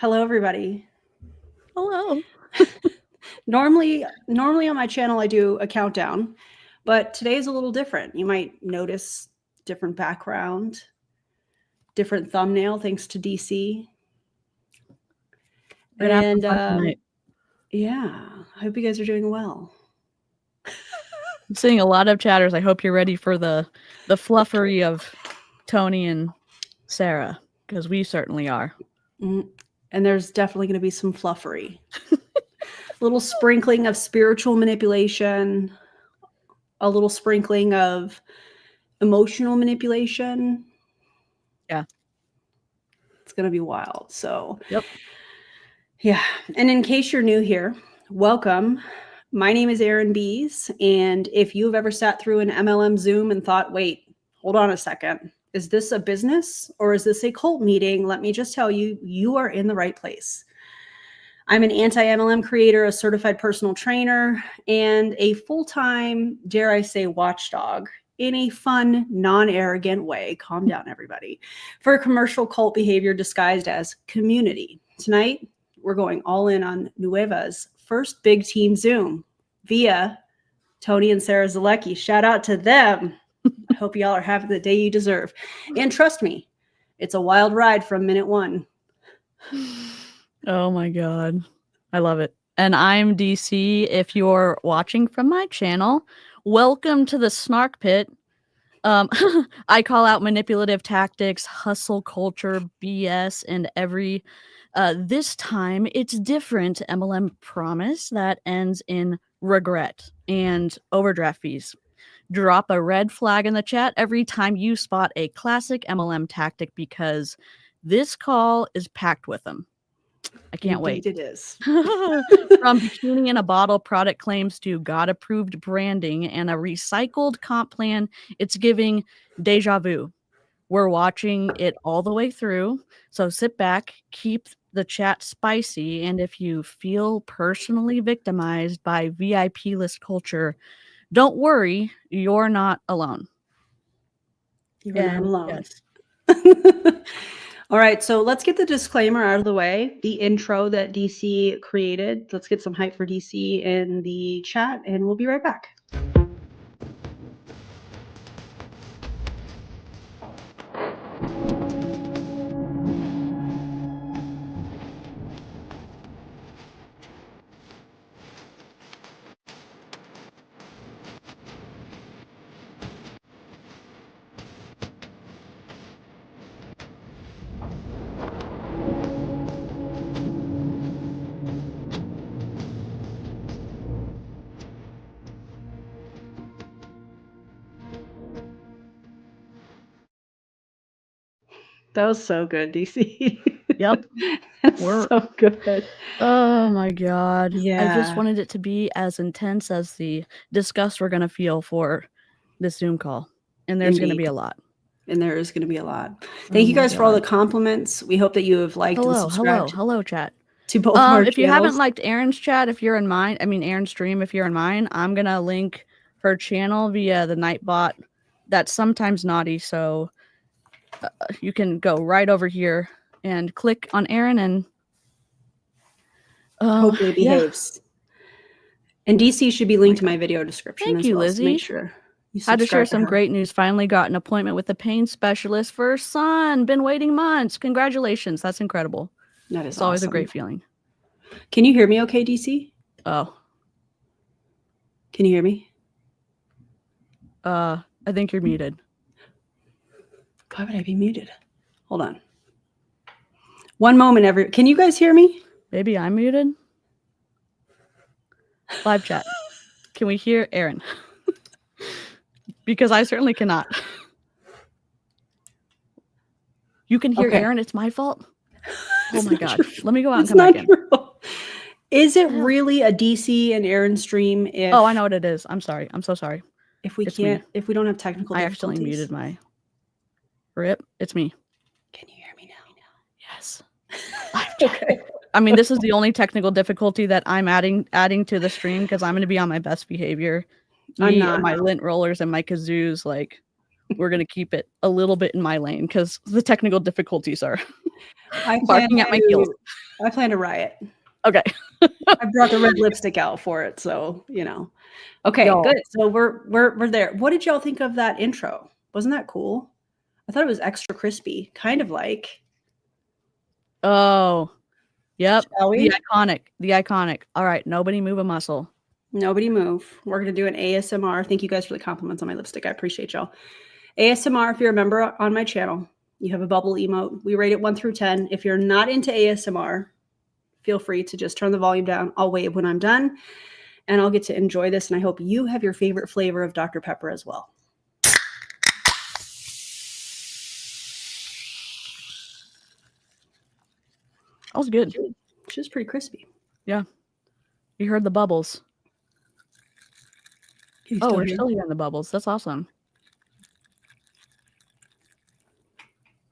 Hello, everybody. Hello. Normally on my channel, I do a countdown, but today is a little different. You might notice different background, different thumbnail, thanks to DC. And yeah, I hope you guys are doing well. I'm seeing a lot of chatters. I hope you're ready for the fluffery of Tony and Sarah, because we certainly are. And there's definitely going to be some fluffery. A little sprinkling of spiritual manipulation, a little sprinkling of emotional manipulation. Yeah. It's going to be wild. So, yep. Yeah. And in case you're new here, welcome. My name is Erin Bees. And if you've ever sat through an MLM Zoom and thought, wait, hold on a second, is this a business or is this a cult meeting? Let me just tell you, you are in the right place. I'm an anti-MLM creator, a certified personal trainer, and a full-time, dare I say, watchdog in a fun, non-arrogant way. Calm down, everybody. For commercial cult behavior disguised as community. Tonight, we're going all in on Nueva's first big team Zoom via Tony and Sarah Zalecki. Shout out to them. I hope y'all are having the day you deserve. And trust me, it's a wild ride from minute one. Oh my God. I love it. And I'm DC. If you're watching from my channel, welcome to the snark pit. I call out manipulative tactics, hustle culture, BS, and every this time it's different MLM promise that ends in regret and overdraft fees. Drop a red flag in the chat every time you spot a classic MLM tactic, because this call is packed with them. I can't wait. It is. From bikini-in-a-bottle product claims to God-approved branding and a recycled comp plan, it's giving deja vu. We're watching it all the way through, so sit back, keep the chat spicy, and if you feel personally victimized by VIP list culture, don't worry, you're not alone. You're not alone. Yes. All right, so let's get the disclaimer out of the way, the intro that DC created. Let's get some hype for DC in the chat, and we'll be right back. That was so good, DC. Yep. That's so good. Oh my God. Yeah. I just wanted it to be as intense as the disgust we're going to feel for this Zoom call. And there's going to be a lot. And there is going to be a lot. Thank you guys for all the compliments. We hope that you have liked and subscribed. Hello, chat. To both of our if you haven't liked Erin's chat, if you're in mine, Erin's stream, if you're in mine, I'm going to link her channel via the Nightbot. That's sometimes naughty, so you can go right over here and click on Erin and hopefully it behaves. And DC should be linked to my video description. Thank you, well, Lizzie. So make sure you had to share some great news. Finally got an appointment with a pain specialist for her son. Been waiting months. Congratulations. That's incredible. That is It's always a great feeling. Can you hear me okay, DC? Oh. Can you hear me? I think you're muted. Why would I be muted? Hold on. One moment, can you guys hear me? Maybe I'm muted. Live chat. Can we hear Erin? Because I certainly cannot. You can hear Erin. It's my fault. Oh my God. Let me go out and come back in. Is it really a DC and Erin stream? Oh, I know what it is. I'm sorry. I'm so sorry. If we don't have technical difficulties. I accidentally muted my rip. It's me. Can you hear me now? Yes. Okay. This is the only technical difficulty that I'm adding to the stream, because I'm going to be on my best behavior. I'm not. My lint rollers and my kazoos, we're going to keep it a little bit in my lane, because the technical difficulties are barking at my heels. I plan to riot. Okay. I brought the red lipstick out for it, so you know. Okay, Yo. good. So we're there. What did y'all think of that intro? Wasn't that cool? I thought it was extra crispy, kind of like. Oh, yep. Shall we? The iconic. All right, nobody move a muscle. Nobody move. We're gonna do an ASMR. Thank you guys for the compliments on my lipstick. I appreciate y'all. ASMR, if you're a member on my channel, you have a bubble emote. We rate it 1 through 10. If you're not into ASMR, feel free to just turn the volume down. I'll wave when I'm done, and I'll get to enjoy this. And I hope you have your favorite flavor of Dr. Pepper as well. That was good. She was pretty crispy. Yeah. You heard the bubbles. Oh, we're still hearing the bubbles. That's awesome.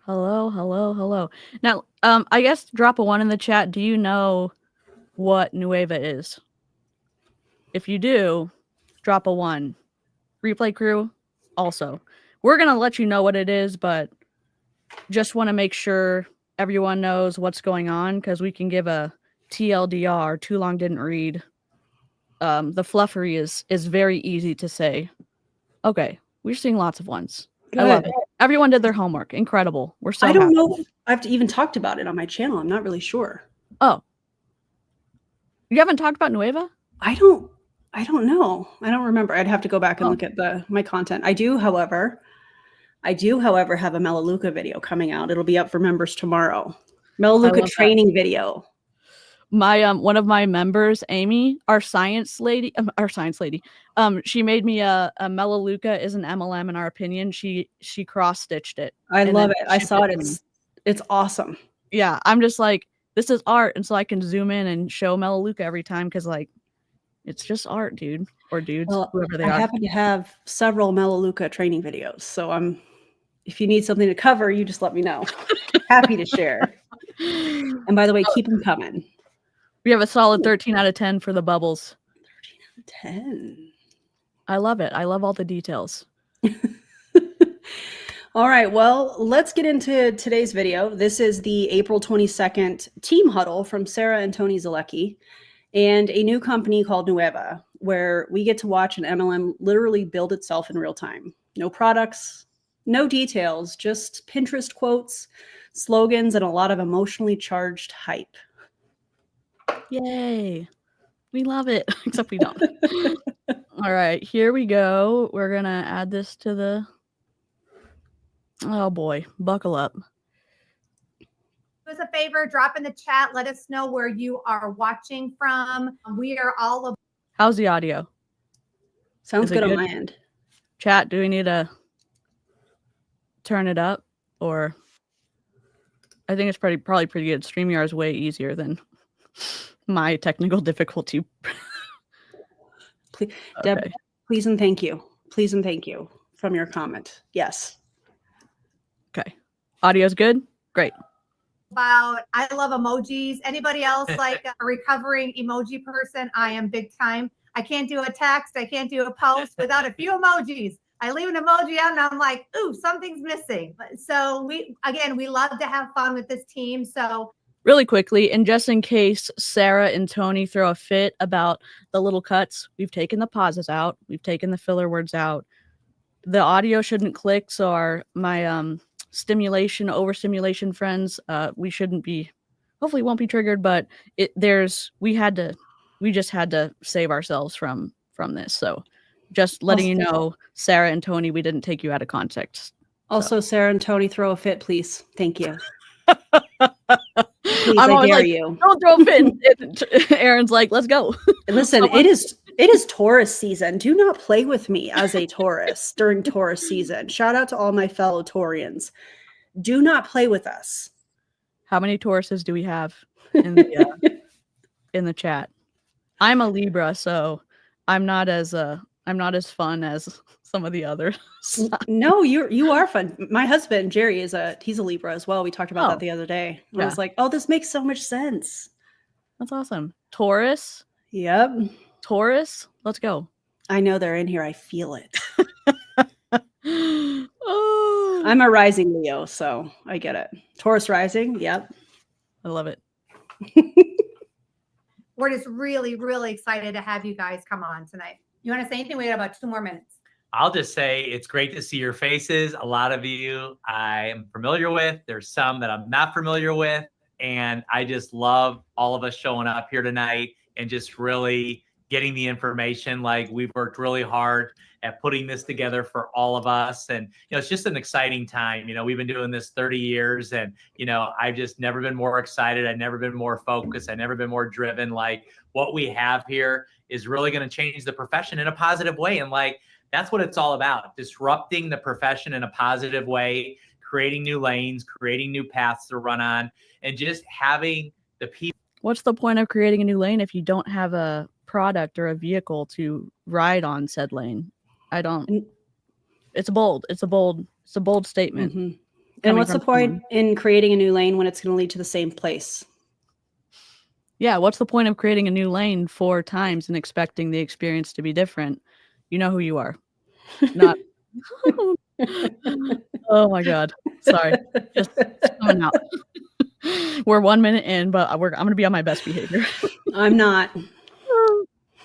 Hello. Now, I guess drop a 1 in the chat. Do you know what Nueva is? If you do, drop a 1. Replay crew, also. We're going to let you know what it is, but just want to make sure everyone knows what's going on, because we can give a TLDR, too long didn't read. The fluffery is very easy to say. Okay, we're seeing lots of ones. Good. I love it. Everyone did their homework. Incredible. We're so I don't happy. know if I've even talked about it on my channel. I'm not really sure. Oh. You haven't talked about Nueva? I don't know. I don't remember. I'd have to go back and look at my content. I do, however, have a Melaleuca video coming out. It'll be up for members tomorrow. Melaleuca training video. My one of my members, Amy, our science lady, she made me a Melaleuca is an MLM in our opinion. She cross-stitched it. I love it. I saw it. It's awesome. Yeah, I'm just like, this is art, and so I can zoom in and show Melaleuca every time, because like, it's just art, dude, or dudes, whoever they are. I happen to have several Melaleuca training videos, so if you need something to cover, you just let me know. Happy to share. And by the way, keep them coming. We have a solid 13 out of 10 for the bubbles. 13 out of 10. I love it. I love all the details. All right, well, let's get into today's video. This is the April 22nd team huddle from Sarah and Tony Zalecki and a new company called Nueva, where we get to watch an MLM literally build itself in real time. No products, no details, just Pinterest quotes, slogans, and a lot of emotionally charged hype. Yay. We love it, except we don't. All right, here we go. We're going to add this to the... Oh boy, buckle up. Do us a favor, drop in the chat. Let us know where you are watching from. We are all... How's the audio? Sounds good on my end. Chat, do we need to turn it up? Or... I think it's probably pretty good. StreamYard is way easier than my technical difficulty. Please, okay. Deb, please and thank you. Please and thank you from your comment. Yes. Okay. Audio's good? Great. I love emojis. Anybody else like a recovering emoji person? I am big time. I can't do a text. I can't do a post without a few emojis. I leave an emoji out and I'm like, ooh, something's missing. So we love to have fun with this team. So really quickly, and just in case Sarah and Tony throw a fit about the little cuts, we've taken the pauses out. We've taken the filler words out. The audio shouldn't click. So my overstimulation friends, we shouldn't be, hopefully won't be triggered, but we just had to save ourselves from this. So just letting you know, Sarah and Tony, we didn't take you out of context. Also, Sarah and Tony, throw a fit, please. Thank you. Please, I dare you. Don't throw a fit. Aaron's like, let's go. Listen, it is Taurus season. Do not play with me as a Taurus during Taurus season. Shout out to all my fellow Taurians. Do not play with us. How many Tauruses do we have in the chat? I'm a Libra, so I'm not as fun as some of the others. No, you are fun. My husband Jerry he's a Libra as well. We talked about that the other day. Yeah. I was like, oh, this makes so much sense. That's awesome. Taurus. Yep. Taurus. Let's go. I know they're in here. I feel it. Oh. I'm a rising Leo, so I get it. Taurus rising. Yep. I love it. We're just really, really excited to have you guys come on tonight. You want to say anything? We got about 2 more minutes. I'll just say it's great to see your faces. A lot of you I am familiar with. There's some that I'm not familiar with. And I just love all of us showing up here tonight and just really getting the information. Like, we've worked really hard at putting this together for all of us. And, it's just an exciting time. We've been doing this 30 years and, I've just never been more excited. I've never been more focused. I've never been more driven. Like, what we have here is really going to change the profession in a positive way. And that's what it's all about. Disrupting the profession in a positive way, creating new lanes, creating new paths to run on, and just having the people. What's the point of creating a new lane if you don't have a product or a vehicle to ride on said lane? It's bold. It's a bold statement. Mm-hmm. And what's the point in creating a new lane when it's going to lead to the same place? Yeah. What's the point of creating a new lane 4 times and expecting the experience to be different? You know who you are. Not. Oh my God. Sorry. Just coming out. We're 1 minute in, but I'm going to be on my best behavior. I'm not.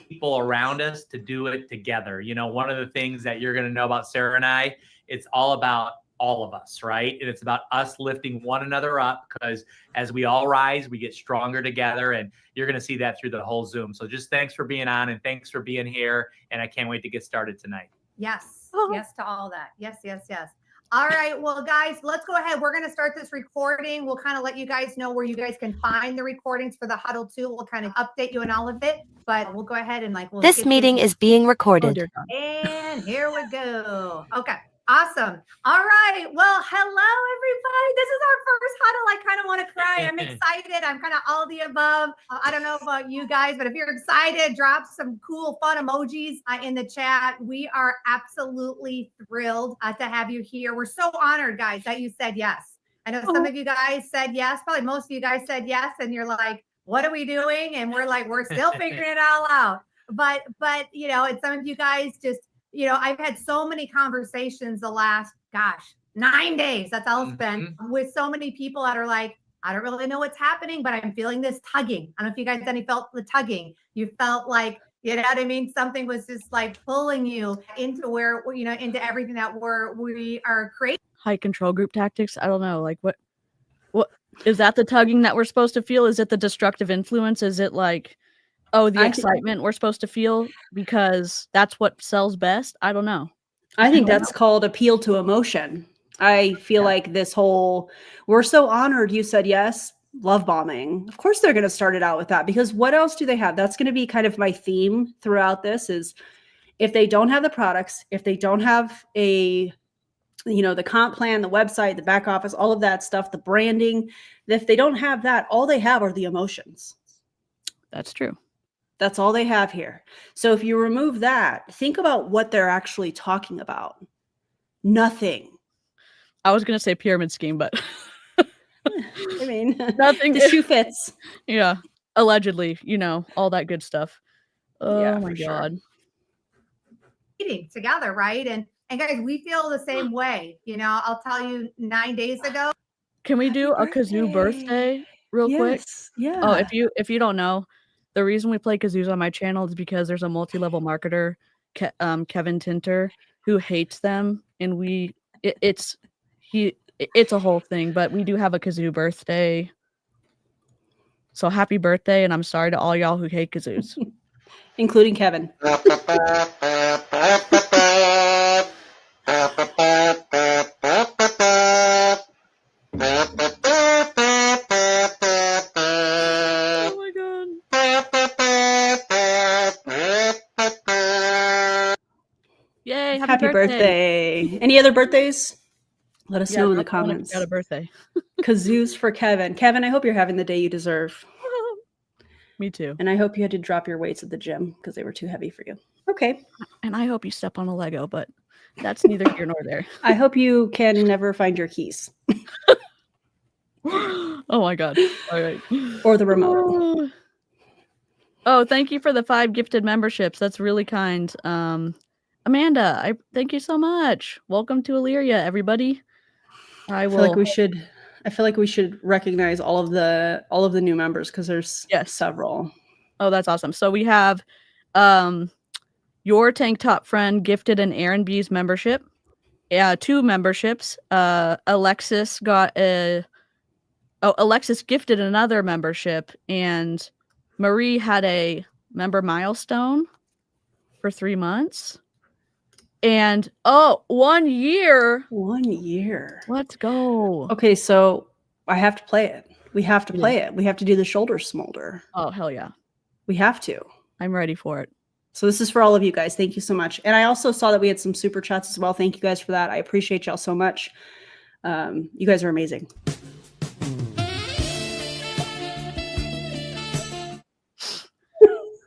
People around us to do it together. One of the things that you're going to know about Sarah and I, it's all about all of us, right? And it's about us lifting one another up, because as we all rise, we get stronger together, and you're going to see that through the whole Zoom. So just thanks for being on, and thanks for being here. And I can't wait to get started tonight. Yes. Yes to all that. Yes, yes, yes. All right. Well, guys, let's go ahead. We're going to start this recording. We'll kind of let you guys know where you guys can find the recordings for the Huddle too. We'll kind of update you on all of it, but we'll go ahead and this meeting is being recorded. And here we go. Okay. Awesome. All right. Well, hello, everybody. This is our first Huddle. I kind of want to cry. I'm excited. I'm kind of all the above. I don't know about you guys, but if you're excited, drop some cool, fun emojis in the chat. We are absolutely thrilled to have you here. We're so honored, guys, that you said yes. I know some of you guys said yes. Probably most of you guys said yes. And you're like, what are we doing? And we're like, we're still figuring it all out. But and some of you guys just, I've had so many conversations the last, 9 days. That's all it's been with so many people that are like, I don't really know what's happening, but I'm feeling this tugging. I don't know if you guys any felt the tugging. You felt like, you know what I mean? Something was just like pulling you into where, into everything that we are creating. High control group tactics. I don't know. Like what is that the tugging that we're supposed to feel? Is it the destructive influence? Is it like, the excitement we're supposed to feel because that's what sells best? I don't know. I think that's called appeal to emotion. I feel like this whole, we're so honored you said yes, love bombing. Of course they're going to start it out with that, because what else do they have? That's going to be kind of my theme throughout this is, if they don't have the products, if they don't have the comp plan, the website, the back office, all of that stuff, the branding, if they don't have that, all they have are the emotions. That's true. That's all they have here. So if you remove that, think about what they're actually talking about. Nothing. I was going to say pyramid scheme, but I mean, nothing. The shoe fits. Yeah. Allegedly, all that good stuff. Oh yeah, my God. Eating together, right? And guys, we feel the same way. I'll tell you, 9 days ago. Can we do a kazoo birthday real quick? Yeah. Oh, if you don't know, the reason we play kazoos on my channel is because there's a multi-level marketer, Kevin Tinter, who hates them, and it's a whole thing. But we do have a kazoo birthday, so happy birthday! And I'm sorry to all y'all who hate kazoos, including Kevin. Yay, happy birthday. Any other birthdays? Let us know in the comments. Got a birthday. Kazoos for Kevin. Kevin, I hope you're having the day you deserve. Me too. And I hope you had to drop your weights at the gym because they were too heavy for you. Okay. And I hope you step on a Lego, but that's neither here nor there. I hope you can never find your keys. Oh my God. All right. Or the remote. Oh, thank you for the 5 gifted memberships. That's really kind. Amanda, I thank you so much. Welcome to Illyria, everybody. I feel like we should I feel like we should recognize all of the new members because there's several. Oh, that's awesome. So we have your tank top friend gifted an Aaron B's membership. 2 memberships. Alexis gifted another membership, and Marie had a member milestone for 3 months. And 1 year. 1 year. Let's go. Okay, so I have to play it. We have to play it. We have to do the shoulder smolder. Oh, hell yeah. We have to. I'm ready for it. So this is for all of you guys. Thank you so much. And I also saw that we had some super chats as well. Thank you guys for that. I appreciate y'all so much. You guys are amazing.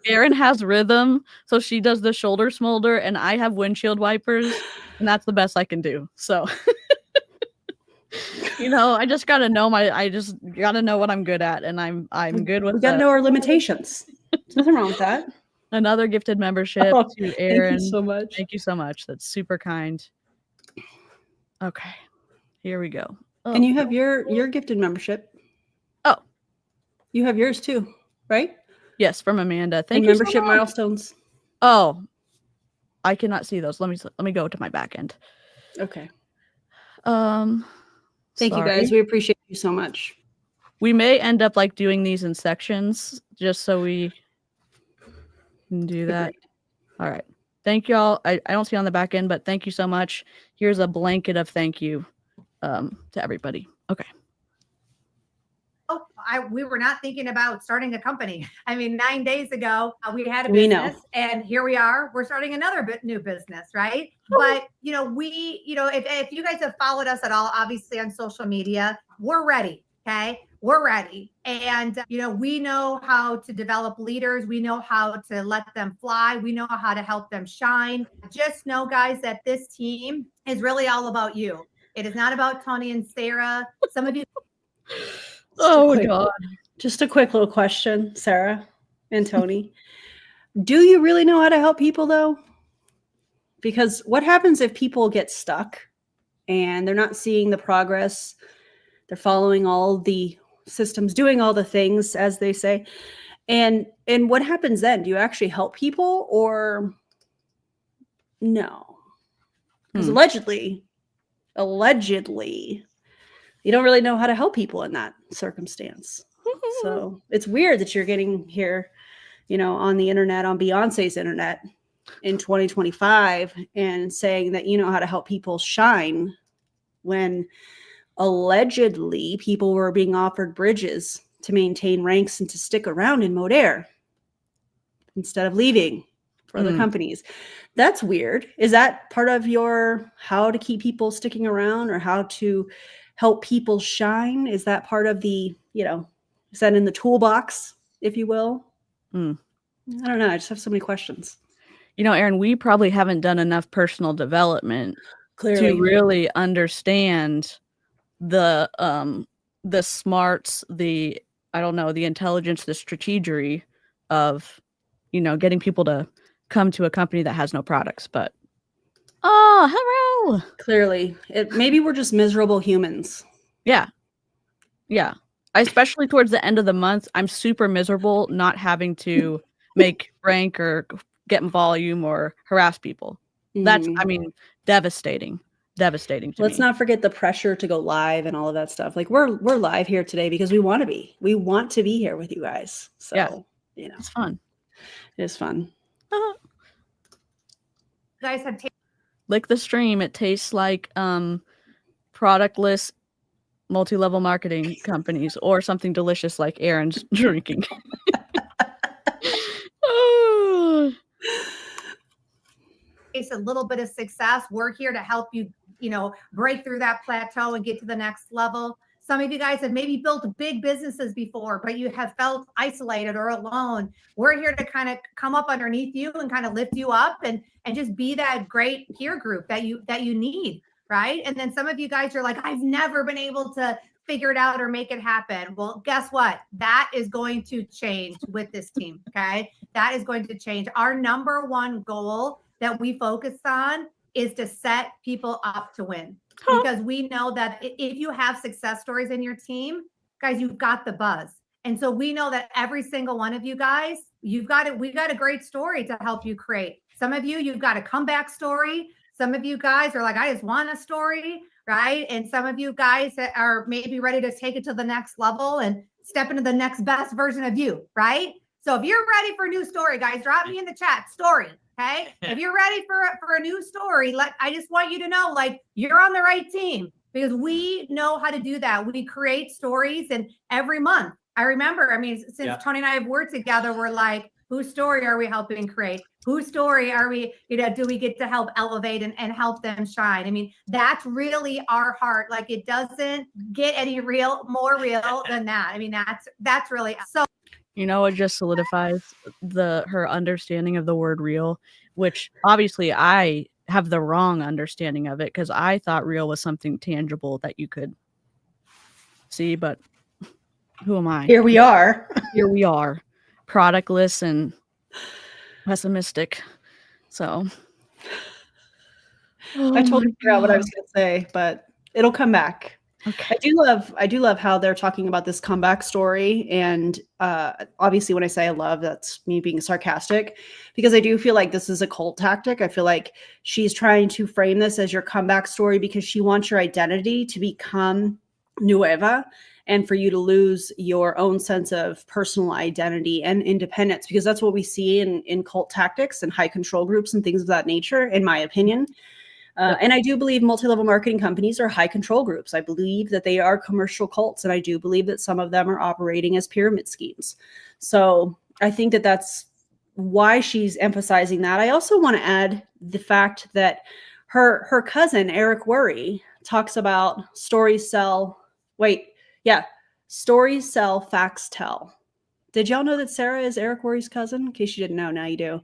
Erin has rhythm, so she does the shoulder smolder, and I have windshield wipers, and that's the best I can do. So, I just gotta know what I'm good at, and I'm good with. We gotta know our limitations. There's nothing wrong with that. Another gifted membership to Erin. Thank you so much. Thank you so much. That's super kind. Okay, here we go. Oh. And you have your gifted membership. Oh, you have yours too, right? Yes, from Amanda. Thank you. Membership milestones. Oh, I cannot see those. Let me go to my back end. Okay. Thank you guys. We appreciate you so much. We may end up doing these in sections just so we can do that. All right. Thank y'all. I don't see on the back end, but thank you so much. Here's a blanket of thank you to everybody. Okay. We were not thinking about starting a company. I mean, 9 days ago, we had a business and here we are, we're starting another new business, right? But, if you guys have followed us at all, obviously on social media, we're ready. Okay. We're ready. And, we know how to develop leaders. We know how to let them fly. We know how to help them shine. Just know, guys, that this team is really all about you. It is not about Tony and Sarah. Some of you. Oh, God. Just a quick little question, Sarah and Tony. Do you really know how to help people, though? Because what happens if people get stuck and they're not seeing the progress? They're following all the systems, doing all the things, as they say. And what happens then? Do you actually help people or no? Because allegedly, you don't really know how to help people in that circumstance. So it's weird that you're getting here, on the internet, on Beyonce's internet in 2025 and saying that you know how to help people shine when allegedly people were being offered bridges to maintain ranks and to stick around in Modair instead of leaving for other companies. That's weird. Is that part of your how to keep people sticking around or how to help people shine? Is that part of the, is that in the toolbox, if you will? I don't know. I just have so many questions. Erin, we probably haven't done enough personal development to really understand the smarts, the intelligence, the strategery of, getting people to come to a company that has no products. But hello. Clearly, maybe we're just miserable humans. Yeah. Especially towards the end of the month, I'm super miserable not having to make rank or get in volume or harass people. That's, devastating to me. Let's not forget the pressure to go live and all of that stuff. We're live here today because we want to be. We want to be here with you guys. So, it's fun. It is fun. You guys have lick the stream. It tastes like productless multi-level marketing companies or something delicious like Aaron's drinking. It's a little bit of success. We're here to help you, break through that plateau and get to the next level. Some of you guys have maybe built big businesses before, but you have felt isolated or alone. We're here to kind of come up underneath you and kind of lift you up and just be that great peer group that you need, right? And then some of you guys are like, I've never been able to figure it out or make it happen. Well, guess what? That is going to change with this team, okay? That is going to change. Our number one goal that we focus on is to set people up to win. because we know that if you have success stories in your team, guys, you've got the buzz. And so we know that every single one of you guys, we've got a great story to help you create. Some of you, you've got a comeback story. Some of you guys are like, I just want a story, right? And some of you guys that are maybe ready to take it to the next level and step into the next best version of you, right? So if you're ready for a new story, guys, drop me in the chat, story. Okay. If you're ready for a new story, I just want you to know, like, you're on the right team, because we know how to do that. We create stories, and every month, I remember, since Tony and I have worked together, we're like, whose story are we helping create? Whose story are we, do we get to help elevate and help them shine? That's really our heart. Like, it doesn't get any more real than that. That's really so. It just solidifies her understanding of the word real, which obviously I have the wrong understanding of it, because I thought real was something tangible that you could see, but who am I? Here we are. Here we are, productless and pessimistic. So I totally forgot what I was going to say, but it'll come back. Okay. I do love how they're talking about this comeback story. And obviously when I say I love, that's me being sarcastic, because I do feel like this is a cult tactic. I feel like she's trying to frame this as your comeback story because she wants your identity to become Nueva, and for you to lose your own sense of personal identity and independence, because that's what we see in cult tactics and high control groups and things of that nature, in my opinion. And I do believe multi-level marketing companies are high control groups. I believe that they are commercial cults, and I do believe that some of them are operating as pyramid schemes. So I think that that's why she's emphasizing that. I also want to add the fact that her cousin, Eric Worre, talks about stories sell, facts tell. Did y'all know that Sarah is Eric Worre's cousin? In case you didn't know, now you do.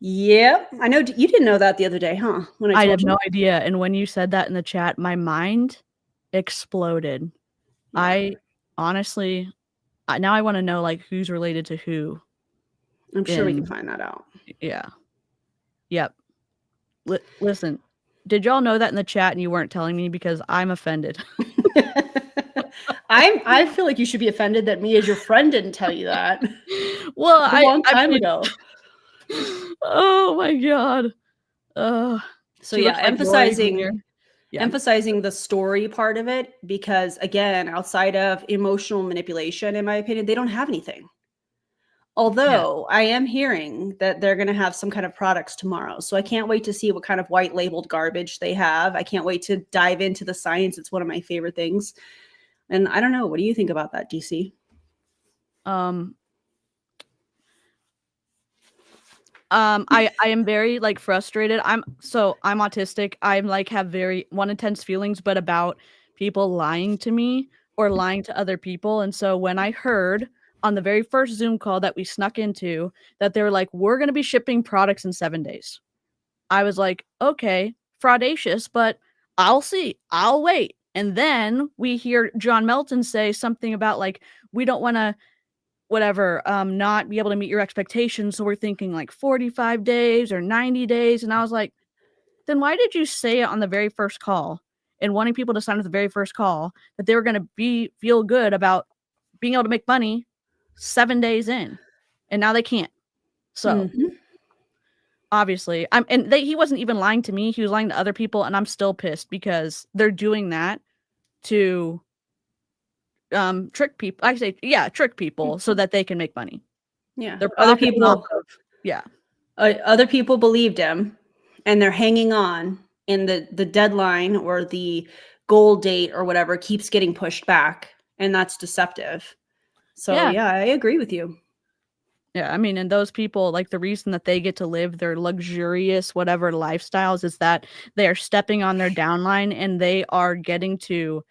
Yeah, I know you didn't know that the other day, huh? When I had no idea. And when you said that in the chat, my mind exploded. Yeah. I honestly, now I want to know, like, who's related to who. I'm sure we can find that out. Yeah. Yep. Listen, did y'all know that in the chat and you weren't telling me? Because I'm offended. I feel like you should be offended that me as your friend didn't tell you that. Well, a long time ago. Oh my God. So yeah, emphasizing the story part of it, because again, outside of emotional manipulation, in my opinion, they don't have anything. Although I am hearing that they're going to have some kind of products tomorrow. So I can't wait to see what kind of white labeled garbage they have. I can't wait to dive into the science. It's one of my favorite things. And I don't know, what do you think about that, DC? I am very, like, frustrated. I'm autistic. I'm like, have very intense feelings, but about people lying to me or lying to other people. And so when I heard on the very first Zoom call that we snuck into that they were like, we're going to be shipping products in 7 days, I was like, okay, fraudacious, but I'll see. I'll wait. And then we hear John Melton say something about, like, we don't want to not be able to meet your expectations. So we're thinking like 45 days or 90 days. And I was like, then why did you say it on the very first call and wanting people to sign at the very first call that they were going to feel good about being able to make money 7 days in, and now they can't? So obviously he wasn't even lying to me. He was lying to other people. And I'm still pissed because they're doing that to trick people. Trick people so that they can make money. Yeah. Other people believed him, and they're hanging on, and the deadline or the goal date or whatever keeps getting pushed back, and that's deceptive. So yeah, I agree with you. Yeah, and those people, like, the reason that they get to live their luxurious whatever lifestyles is that they are stepping on their downline, and they are getting to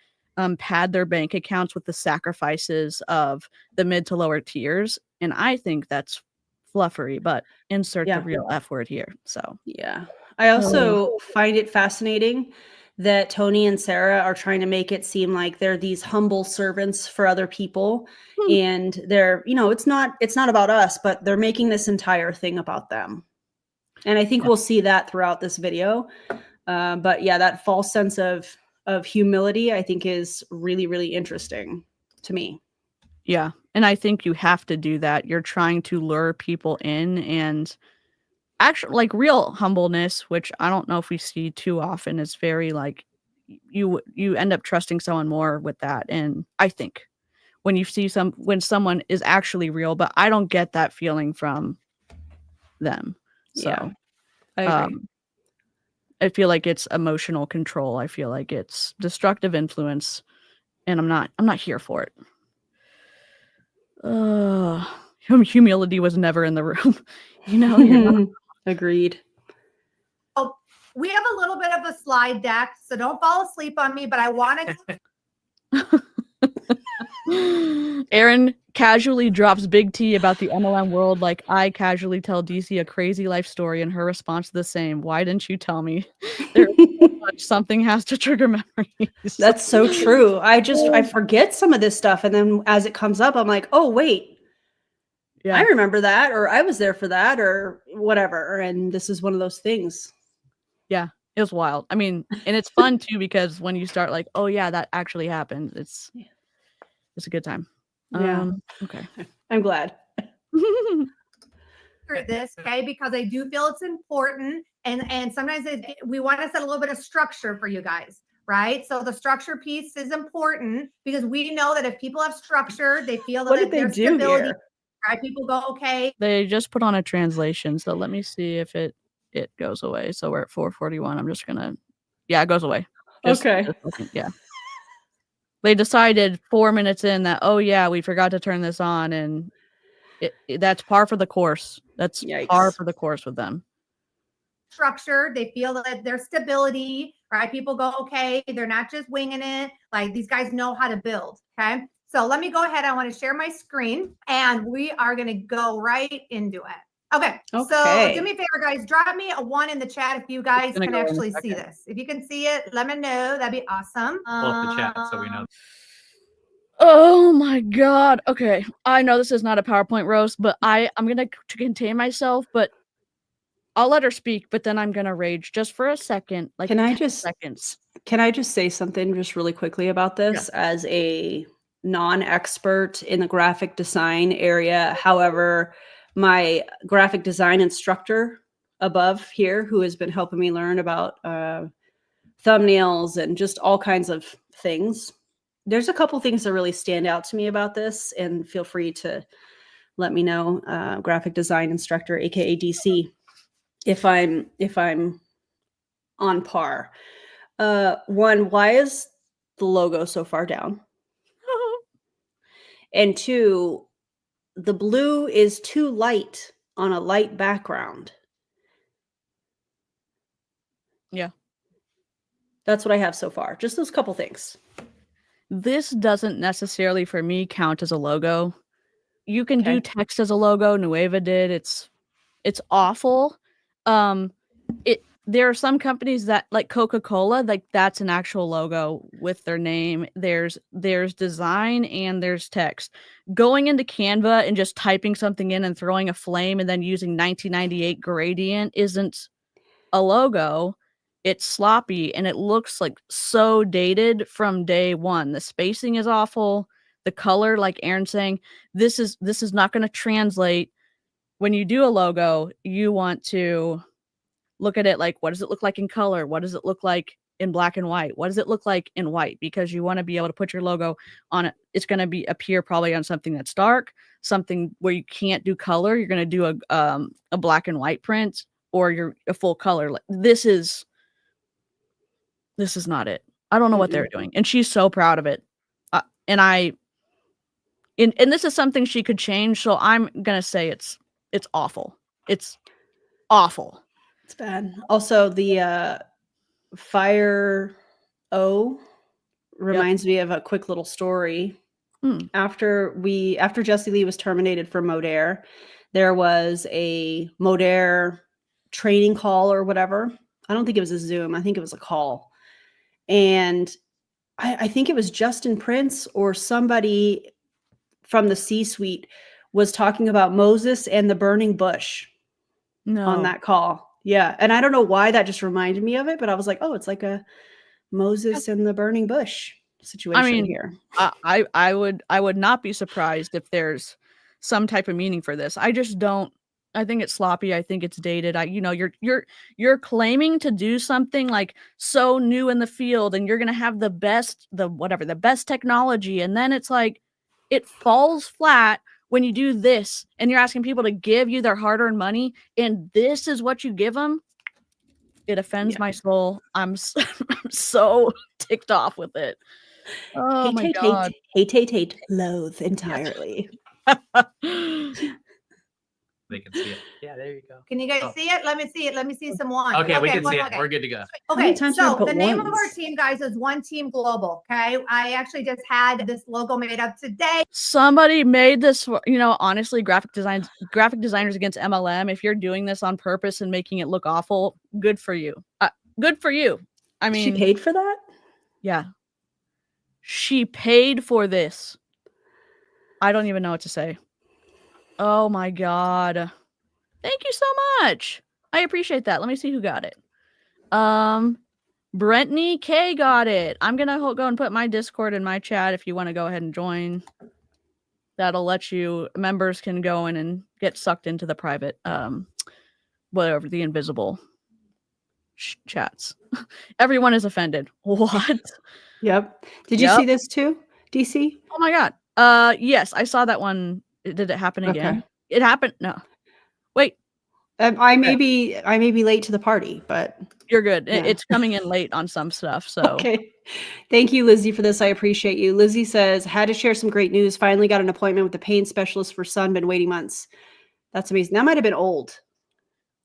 pad their bank accounts with the sacrifices of the mid to lower tiers. And I think that's fluffery, but insert the real F word here. So yeah. I also find it fascinating that Tony and Sarah are trying to make it seem like they're these humble servants for other people. And they're, it's not about us, but they're making this entire thing about them. And I think we'll see that throughout this video. But yeah, that false sense of humility, I think, is really, really interesting to me. Yeah. And I think you have to do that. You're trying to lure people in, and actually like real humbleness, which I don't know if we see too often, is very like you end up trusting someone more with that. And I think when you see when someone is actually real, but I don't get that feeling from them. So Yeah, I agree. I feel like it's emotional control. I feel like it's destructive influence, and I'm not here for it. Humility was never in the room. You're not. Agreed. Oh, we have a little bit of a slide deck, so don't fall asleep on me, but I want to. Aaron casually drops big T about the MLM world, like I casually tell DC a crazy life story, and her response the same. Why didn't you tell me? There's so much, something has to trigger memories. That's so true. I forget some of this stuff, and then as it comes up, I'm like, oh wait, Yeah. I remember that, or I was there for that, or whatever. And this is one of those things. Yeah, it was wild. I mean, and it's fun too, because when you start like, oh yeah, that actually happened. It's a good time. Yeah. Okay. I'm glad. This, okay, because I do feel it's important, and sometimes we want to set a little bit of structure for you guys, right? So the structure piece is important because we know that if people have structure, they feel What that did they there's do stability, here? right? People go, okay, They just put on a translation, so let me see if it goes away. So we're at 441. I'm just gonna, yeah, it goes away. Okay. Yeah. They decided 4 minutes in that, oh yeah, we forgot to turn this on, and that's par for the course. That's Yikes. par for the course with them. structure, they feel that there's stability, right? People go, okay, they're not just winging it. Like these guys know how to build. Okay. So let me go ahead. I want to share my screen, and we are going to go right into it. Okay. So do me a favor, guys, drop me a 1 in the chat if you guys can actually see this. If you can see it, let me know. That'd be awesome. Pull up the chat so we know. Oh my god. Okay. I know this is not a PowerPoint roast, but I'm gonna contain myself, but I'll let her speak, but then I'm gonna rage just for a second. Like, Can I 10 just seconds. Can I just say something just really quickly about this as a non-expert in the graphic design area? However, my graphic design instructor above here, who has been helping me learn about thumbnails and just all kinds of things, there's a couple things that really stand out to me about this, and feel free to let me know, graphic design instructor, aka DC, if I'm on par. One, why is the logo so far down? And two, the blue is too light on a light background. Yeah. That's what I have so far. Just those couple things. This doesn't necessarily, for me, count as a logo. You can do text as a logo. Nueva did. It's awful. There are some companies that, like Coca-Cola, like that's an actual logo with their name. There's design and there's text. Going into Canva and just typing something in and throwing a flame and then using 1998 gradient isn't a logo. It's sloppy and it looks like so dated from day one. The spacing is awful. The color, like Aaron's saying, this is not going to translate. When you do a logo, you want to look at it like, what does it look like in color? What does it look like in black and white? What does it look like in white? Because you want to be able to put your logo on it. It's going to appear probably on something that's dark, something where you can't do color. You're going to do a black and white print, or you're a full color. This is not it. I don't know what they're doing. And she's so proud of it. And this is something she could change. So I'm going to say it's awful. It's awful. It's bad. Also, the Fire O reminds me of a quick little story. After Jesse Lee was terminated from Modere, there was a Modere training call or whatever. I don't think it was a Zoom. I think it was a call. And I think it was Justin Prince or somebody from the C-suite was talking about Moses and the burning bush on that call. Yeah. And I don't know why that just reminded me of it, but I was like, oh, it's like a Moses and the burning bush situation here. I would not be surprised if there's some type of meaning for this. I just don't. I think it's sloppy. I think it's dated. You're claiming to do something like so new in the field, and you're gonna have the best technology, and then it's like it falls flat when you do this, and you're asking people to give you their hard-earned money, and this is what you give them. It offends my soul. I'm so ticked off with it. Oh my God. Hate, loathe entirely. They can see it. Yeah, there you go. Can you guys see it? Let me see it. Let me see some ones. Okay, we can see it. okay. We're good to go. How many Okay, times do I so put the name of our ones? team, guys, is One Team Global. Okay, I actually just had this logo made up today. Somebody made this, honestly, graphic designers against MLM. If you're doing this on purpose and making it look awful, good for you. Good for you. I mean, she paid for that? Yeah. She paid for this. I don't even know what to say. Oh my God. Thank you so much. I appreciate that. Let me see who got it. Brentney K got it. I'm going to go and put my Discord in my chat if you want to go ahead and join. That'll let you, members can go in and get sucked into the private, whatever, the invisible chats. Everyone is offended. What? Yep. Did you see this too, DC? Oh my God. Yes, I saw that one. Did it happen again? Okay. It happened. No. Wait. I may be late to the party, but you're good. Yeah. It's coming in late on some stuff. So okay. Thank you, Lizzie, for this. I appreciate you. Lizzie says, had to share some great news. Finally got an appointment with the pain specialist for son. Been waiting months. That's amazing. That might have been old.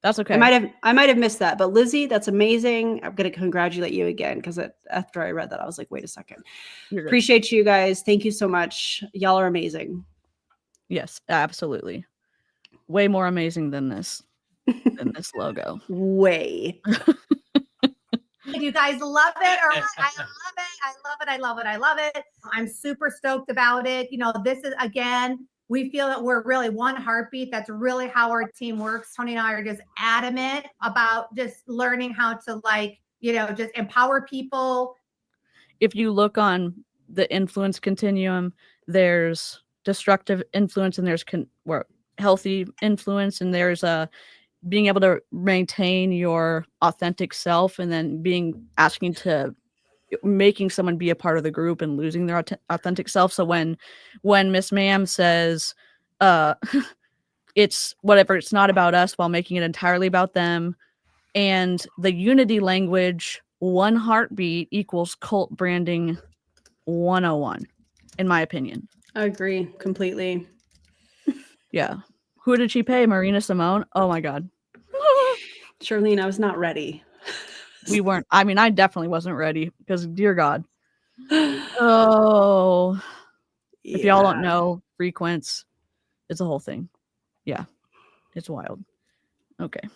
That's okay. I might have missed that, but Lizzie, that's amazing. I'm going to congratulate you again because after I read that, I was like, wait a second. Appreciate you guys. Thank you so much. Y'all are amazing. Yes, absolutely. Way more amazing than this logo. Way. You guys love it or what? I love it. I love it. I love it. I love it. I'm super stoked about it. This is, again, we feel that we're really one heartbeat. That's really how our team works. Tony and I are just adamant about just learning how to just empower people. If you look on the influence continuum, there's destructive influence and there's healthy influence, and there's being able to maintain your authentic self, and then making someone be a part of the group and losing their authentic self. So when Miss Ma'am says, it's whatever, it's not about us, while making it entirely about them, and the unity language, one heartbeat equals cult branding 101, in my opinion. I agree completely. Yeah. Who did she pay? Marina Simone? Oh my God. Charlene, I was not ready. We weren't. I mean, I definitely wasn't ready because, dear God. Oh, if y'all don't know, Frequence, it's a whole thing. Yeah, it's wild. Okay.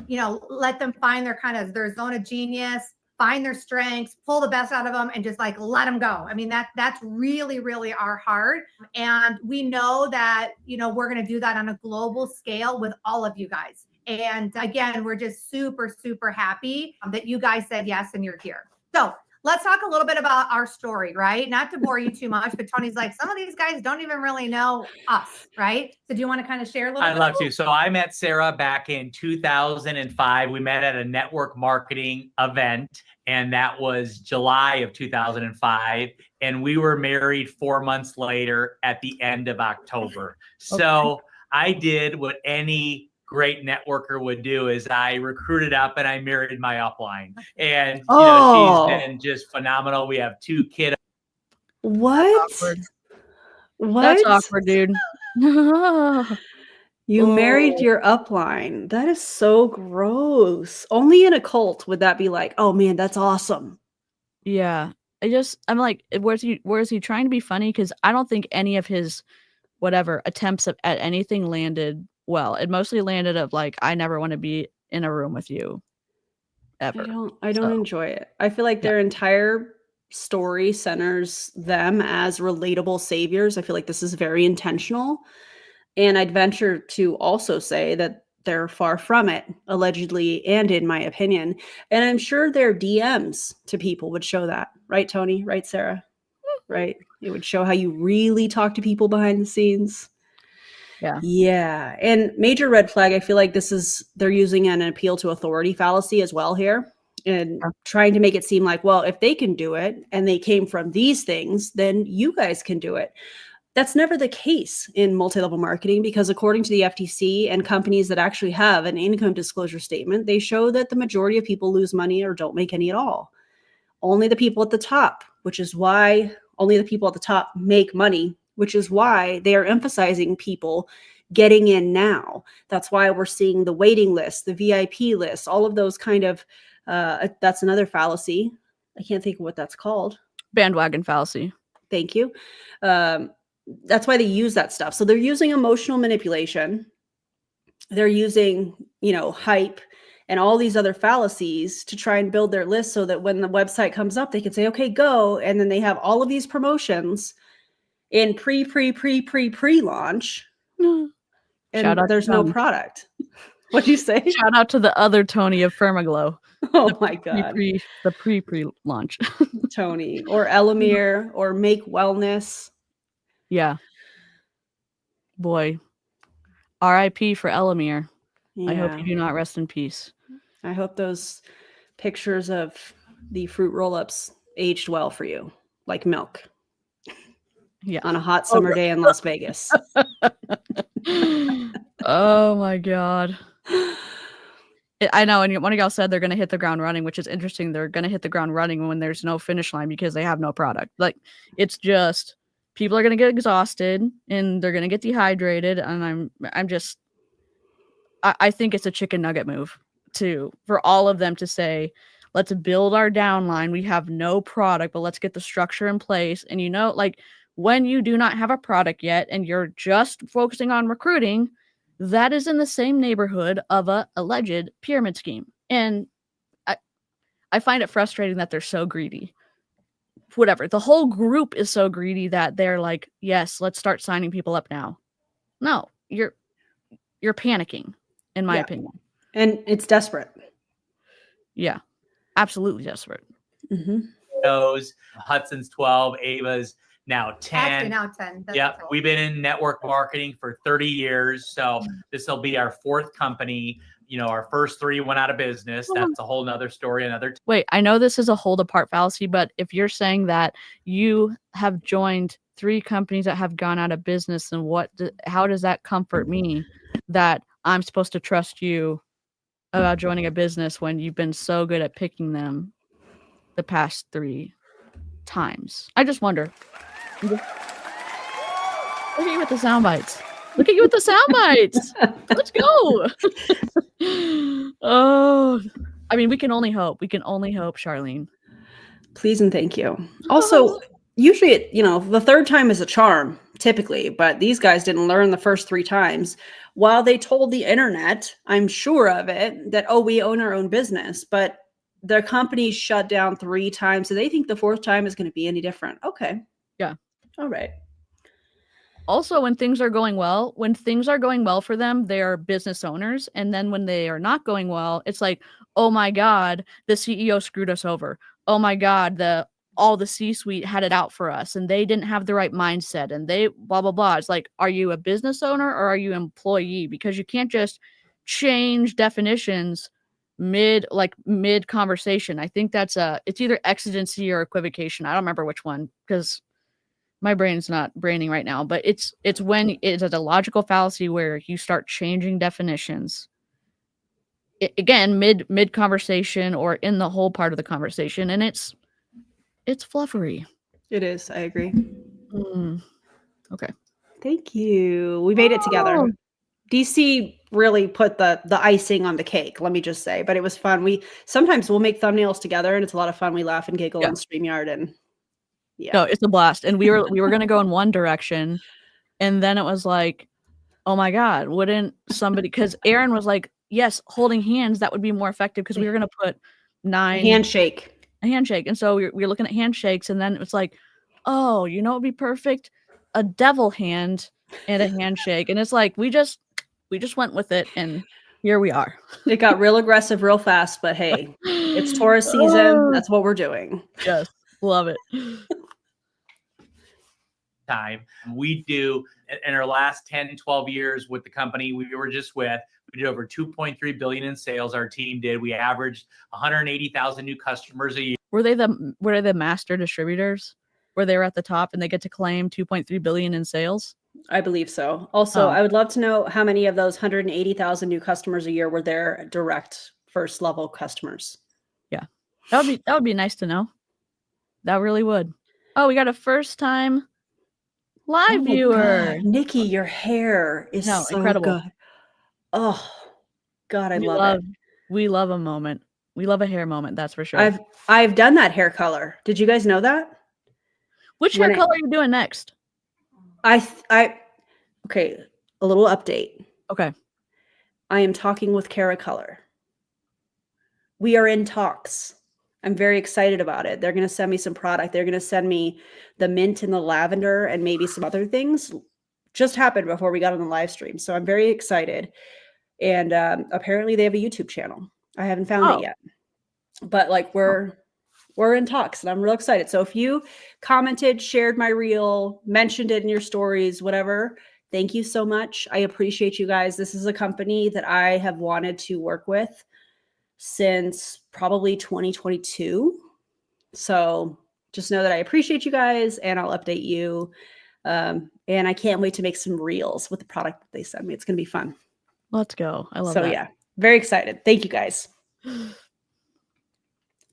Let them find their zone of genius, find their strengths, pull the best out of them, and just let them go. I mean, that's really, really our heart. And we know that, we're going to do that on a global scale with all of you guys. And again, we're just super, super happy that you guys said yes and you're here. So let's talk a little bit about our story, right? Not to bore you too much, but Tony's like, some of these guys don't even really know us, right? So do you want to kind of share a little bit? I'd love to. So I met Sarah back in 2005. We met at a network marketing event, and that was July of 2005. And we were married 4 months later at the end of October. So I did what any great networker would do, is I recruited up and I married my upline. And she's been just phenomenal. We have 2 kids. What? That's awkward, dude. You married your upline. That is so gross. Only in a cult would that be like, oh man, that's awesome. Yeah. I'm like, where's he trying to be funny? Because I don't think any of his attempts at anything landed well. It mostly landed of like, I never want to be in a room with you ever. I don't enjoy it. I feel like their entire story centers them as relatable saviors. I feel like this is very intentional. And I'd venture to also say that they're far from it, allegedly, and in my opinion. And I'm sure their DMs to people would show that. Right, Tony? Right, Sarah? Right? It would show how you really talk to people behind the scenes. Yeah. Yeah. And major red flag, I feel like they're using an appeal to authority fallacy as well here, and trying to make it seem like, well, if they can do it and they came from these things, then you guys can do it. That's never the case in multi-level marketing, because according to the FTC and companies that actually have an income disclosure statement, they show that the majority of people lose money or don't make any at all. Only the people at the top, which is why only the people at the top make money, which is why they are emphasizing people getting in now. That's why we're seeing the waiting list, the VIP list, all of those kind of, that's another fallacy. I can't think of what that's called. Bandwagon fallacy. Thank you. That's why they use that stuff. So they're using emotional manipulation. They're using, hype and all these other fallacies to try and build their list so that when the website comes up, they can say, okay, go. And then they have all of these promotions in pre-launch. And there's no product. What'd you say? Shout out to the other Tony of Firmaglow. Oh my God. The pre-launch. Tony or Elamir or Make Wellness. Yeah. Boy. RIP for Elamir. Yeah. I hope you do not rest in peace. I hope those pictures of the fruit roll-ups aged well for you, like milk. Yeah. On a hot summer day in Las Vegas. Oh my God. I know, and one of y'all said they're going to hit the ground running, which is interesting. They're going to hit the ground running when there's no finish line because they have no product. Like, it's just people are going to get exhausted and they're going to get dehydrated. And I think it's a chicken nugget move for all of them to say, let's build our downline. We have no product, but let's get the structure in place. And like when you do not have a product yet and you're just focusing on recruiting, that is in the same neighborhood of a alleged pyramid scheme. And I find it frustrating that they're so greedy. Whatever. The whole group is so greedy that they're like, yes, let's start signing people up now. No, you're panicking, in my opinion. And it's desperate. Yeah, absolutely desperate. Mm-hmm. Those Hudson's 12, Ava's now 10. Actually, now 10. Yeah, we've been in network marketing for 30 years. So this will be our fourth company. Our first 3 went out of business. That's a whole nother story. Wait, I know this is a hold apart fallacy, but if you're saying that you have joined 3 companies that have gone out of business, then how does that comfort me that I'm supposed to trust you about joining a business when you've been so good at picking them the past 3 times? I just wonder. Look at you with the sound bites. Look at you with the sound bites. Let's go. Oh, I mean, we can only hope. We can only hope, Charlene. Please and thank you. Also, usually, the third time is a charm, typically, but these guys didn't learn the first 3 times. While they told the internet, I'm sure of it, that, we own our own business, but their company shut down 3 times. So they think the 4th time is going to be any different. Okay. Yeah. All right. Also, when things are going well for them, they are business owners. And then when they are not going well, it's like, oh my God, the CEO screwed us over. Oh my God, all the C-suite had it out for us and they didn't have the right mindset and they blah, blah, blah. It's like, are you a business owner or are you an employee? Because you can't just change definitions mid conversation. I think it's either exigency or equivocation. I don't remember which one because my brain's not braining right now, but it's when it's a logical fallacy where you start changing definitions. Again, mid conversation or in the whole part of the conversation, and it's fluffery. It is. I agree. Okay. Thank you. We made it together. DC really put the icing on the cake, let me just say, but it was fun. Sometimes we'll make thumbnails together and it's a lot of fun. We laugh and giggle on StreamYard and no, it's a blast. And we were going to go in one direction and then it was like, oh my God, wouldn't somebody, because Aaron was like, yes, holding hands, that would be more effective because we were going to put 9 a handshake. And so we were looking at handshakes and then it was like, oh, it'd be perfect. A devil hand and a handshake. And it's like, we just went with it, and here we are. It got real aggressive real fast, but hey, it's Taurus season. That's what we're doing. Yes, love it. Time we do in our last 10 12 years with the company we were just with, we did over 2.3 billion in sales. Our team did. We averaged 180,000 new customers a year. Were they the master distributors where they were at the top and they get to claim 2.3 billion in sales? I believe so. Also, Oh. I would love to know how many of those 180,000 new customers a year were their direct first level customers. Yeah, that would be nice to know. That really would. Oh, we got a first time live viewer. God. Nikki, your hair is so incredible. good. Oh God, I love it. We love a moment. We love a hair moment. That's for sure. I've done that hair color. Did you guys know that? Which hair color are you doing next? Okay, a little update. Okay. I am talking with Cara Color. We are in talks. I'm very excited about it. They're going to send me some product. They're going to send me the mint and the lavender and maybe some other things. Just happened before we got on the live stream. So I'm very excited. And apparently they have a YouTube channel. I haven't found it yet. But like we're in talks and I'm real excited. So if you commented, shared my reel, mentioned it in your stories, whatever, thank you so much. I appreciate you guys. This is a company that I have wanted to work with since probably 2022. So just know that I appreciate you guys and I'll update you. And I can't wait to make some reels with the product that they send me. It's going to be fun. Let's go. I love that. So yeah, very excited. Thank you guys.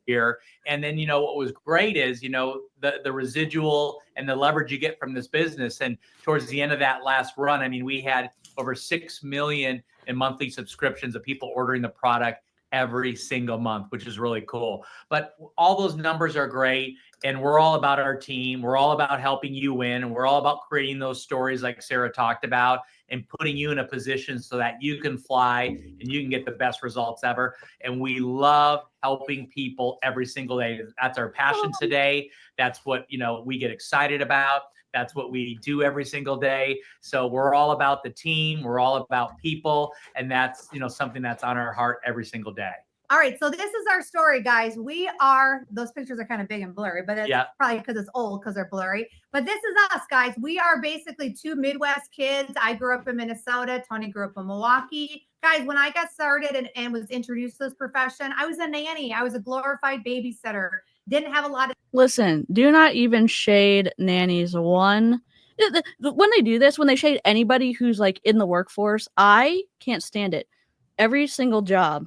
Here. And then, what was great is, the residual and the leverage you get from this business. And towards the end of that last run, I mean, we had over 6 million in monthly subscriptions of people ordering the product every single month, which is really cool. But all those numbers are great. And we're all about our team. We're all about helping you win. And we're all about creating those stories like Sarah talked about and putting you in a position so that you can fly and you can get the best results ever. And we love helping people every single day. That's our passion today. That's what, we get excited about. That's what we do every single day. So we're all about the team. We're all about people. And that's, something that's on our heart every single day. All right, so this is our story, guys. Those pictures are kind of big and blurry, but it's probably because it's old because they're blurry. But this is us, guys. We are basically two Midwest kids. I grew up in Minnesota. Tony grew up in Milwaukee. Guys, when I got started and was introduced to this profession, I was a nanny. I was a glorified babysitter. Didn't have a lot of... Listen, do not even shade nannies. When they do this, when they shade anybody who's like in the workforce, I can't stand it. Every single job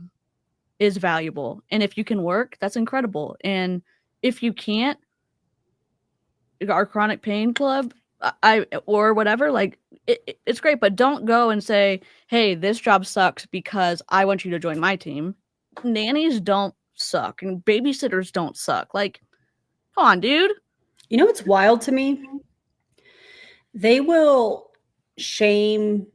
is valuable. And if you can work, that's incredible. And if you can't, our chronic pain club, or whatever, like it's great, but don't go and say, hey, this job sucks because I want you to join my team. Nannies don't suck and babysitters don't suck. Like, come on, dude. You know what's wild to me? They will shame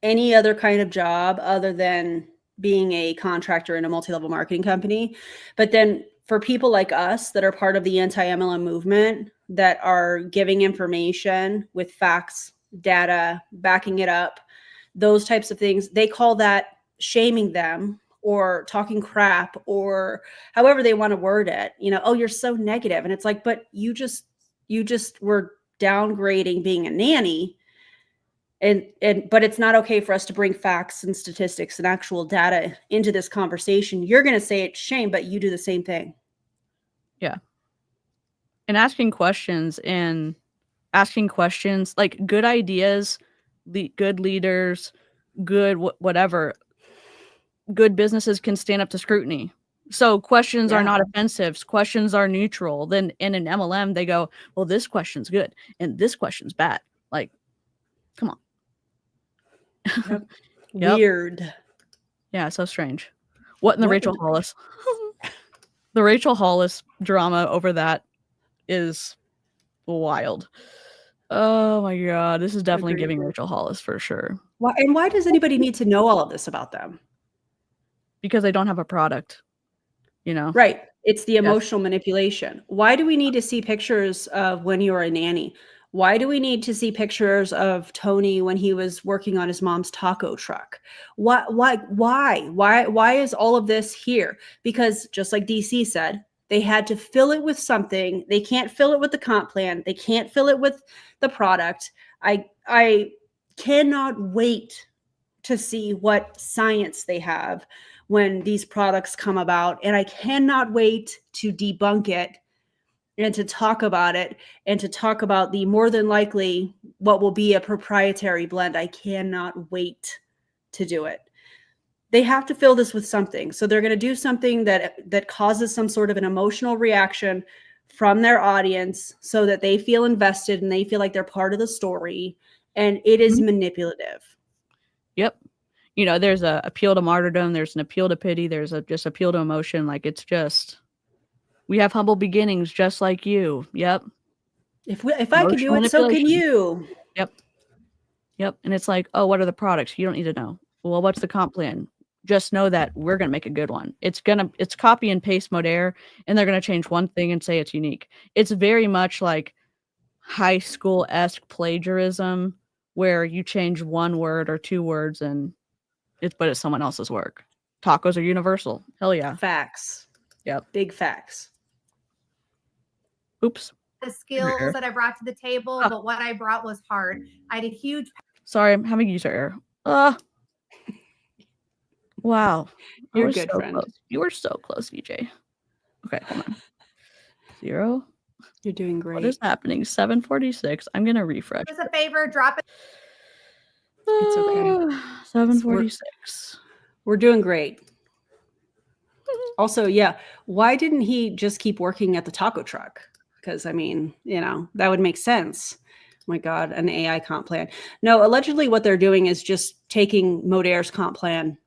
any other kind of job other than being a contractor in a multi-level marketing company. But then for people like us that are part of the anti-MLM movement, that are giving information with facts, data, backing it up, those types of things, they call that shaming them or talking crap or however they want to word it. Oh, you're so negative. And it's like, but you just were downgrading being a nanny. But it's not okay for us to bring facts and statistics and actual data into this conversation. You're going to say it's shame, but you do the same thing. Yeah. And asking questions, like good ideas, good leaders, good whatever, good businesses can stand up to scrutiny. So questions are not offensive. Questions are neutral. Then in an MLM, they go, well, this question's good and this question's bad. Like, come on. Yep. Weird. Yeah, so strange. What in the Rachel Hollis? The Rachel Hollis drama over that is wild. Oh my God. This is definitely giving Rachel Hollis for sure. Why does anybody need to know all of this about them? Because they don't have a product, Right. It's the emotional manipulation. Why do we need to see pictures of when you're a nanny? Why do we need to see pictures of Tony when he was working on his mom's taco truck? Why is all of this here? Because just like DC said, they had to fill it with something. They can't fill it with the comp plan. They can't fill it with the product. I cannot wait to see what science they have when these products come about. And I cannot wait to debunk it and to talk about it and to talk about the more than likely what will be a proprietary blend. I cannot wait to do it. They have to fill this with something. So they're going to do something that causes some sort of an emotional reaction from their audience so that they feel invested and they feel like they're part of the story. And it is manipulative. Yep. You know, there's a appeal to martyrdom. There's an appeal to pity. There's a just appeal to emotion. Like, it's just, we have humble beginnings just like you. Yep. If I can do it, so can you. Yep. Yep. And it's like, oh, what are the products? You don't need to know. Well, what's the comp plan? Just know that we're going to make a good one. It's copy and paste Modere, and they're going to change one thing and say it's unique. It's very much like high school-esque plagiarism where you change one word or two words but it's someone else's work. Tacos are universal. Hell yeah. Facts. Yep. Big facts. Oops. The skills that I brought to the table, but what I brought was hard. I had a huge. Sorry, I'm having user error. Wow. You're good, friend. Close. You were so close, VJ. Okay, hold on. 0. You're doing great. What is happening? 746. I'm gonna refresh. Do us a favor, drop it. It's okay. 746. We're doing great. Also, yeah, why didn't he just keep working at the taco truck? Because, I mean, you know, that would make sense. Oh my God, an AI comp plan. No, allegedly what they're doing is just taking Modere's comp plan,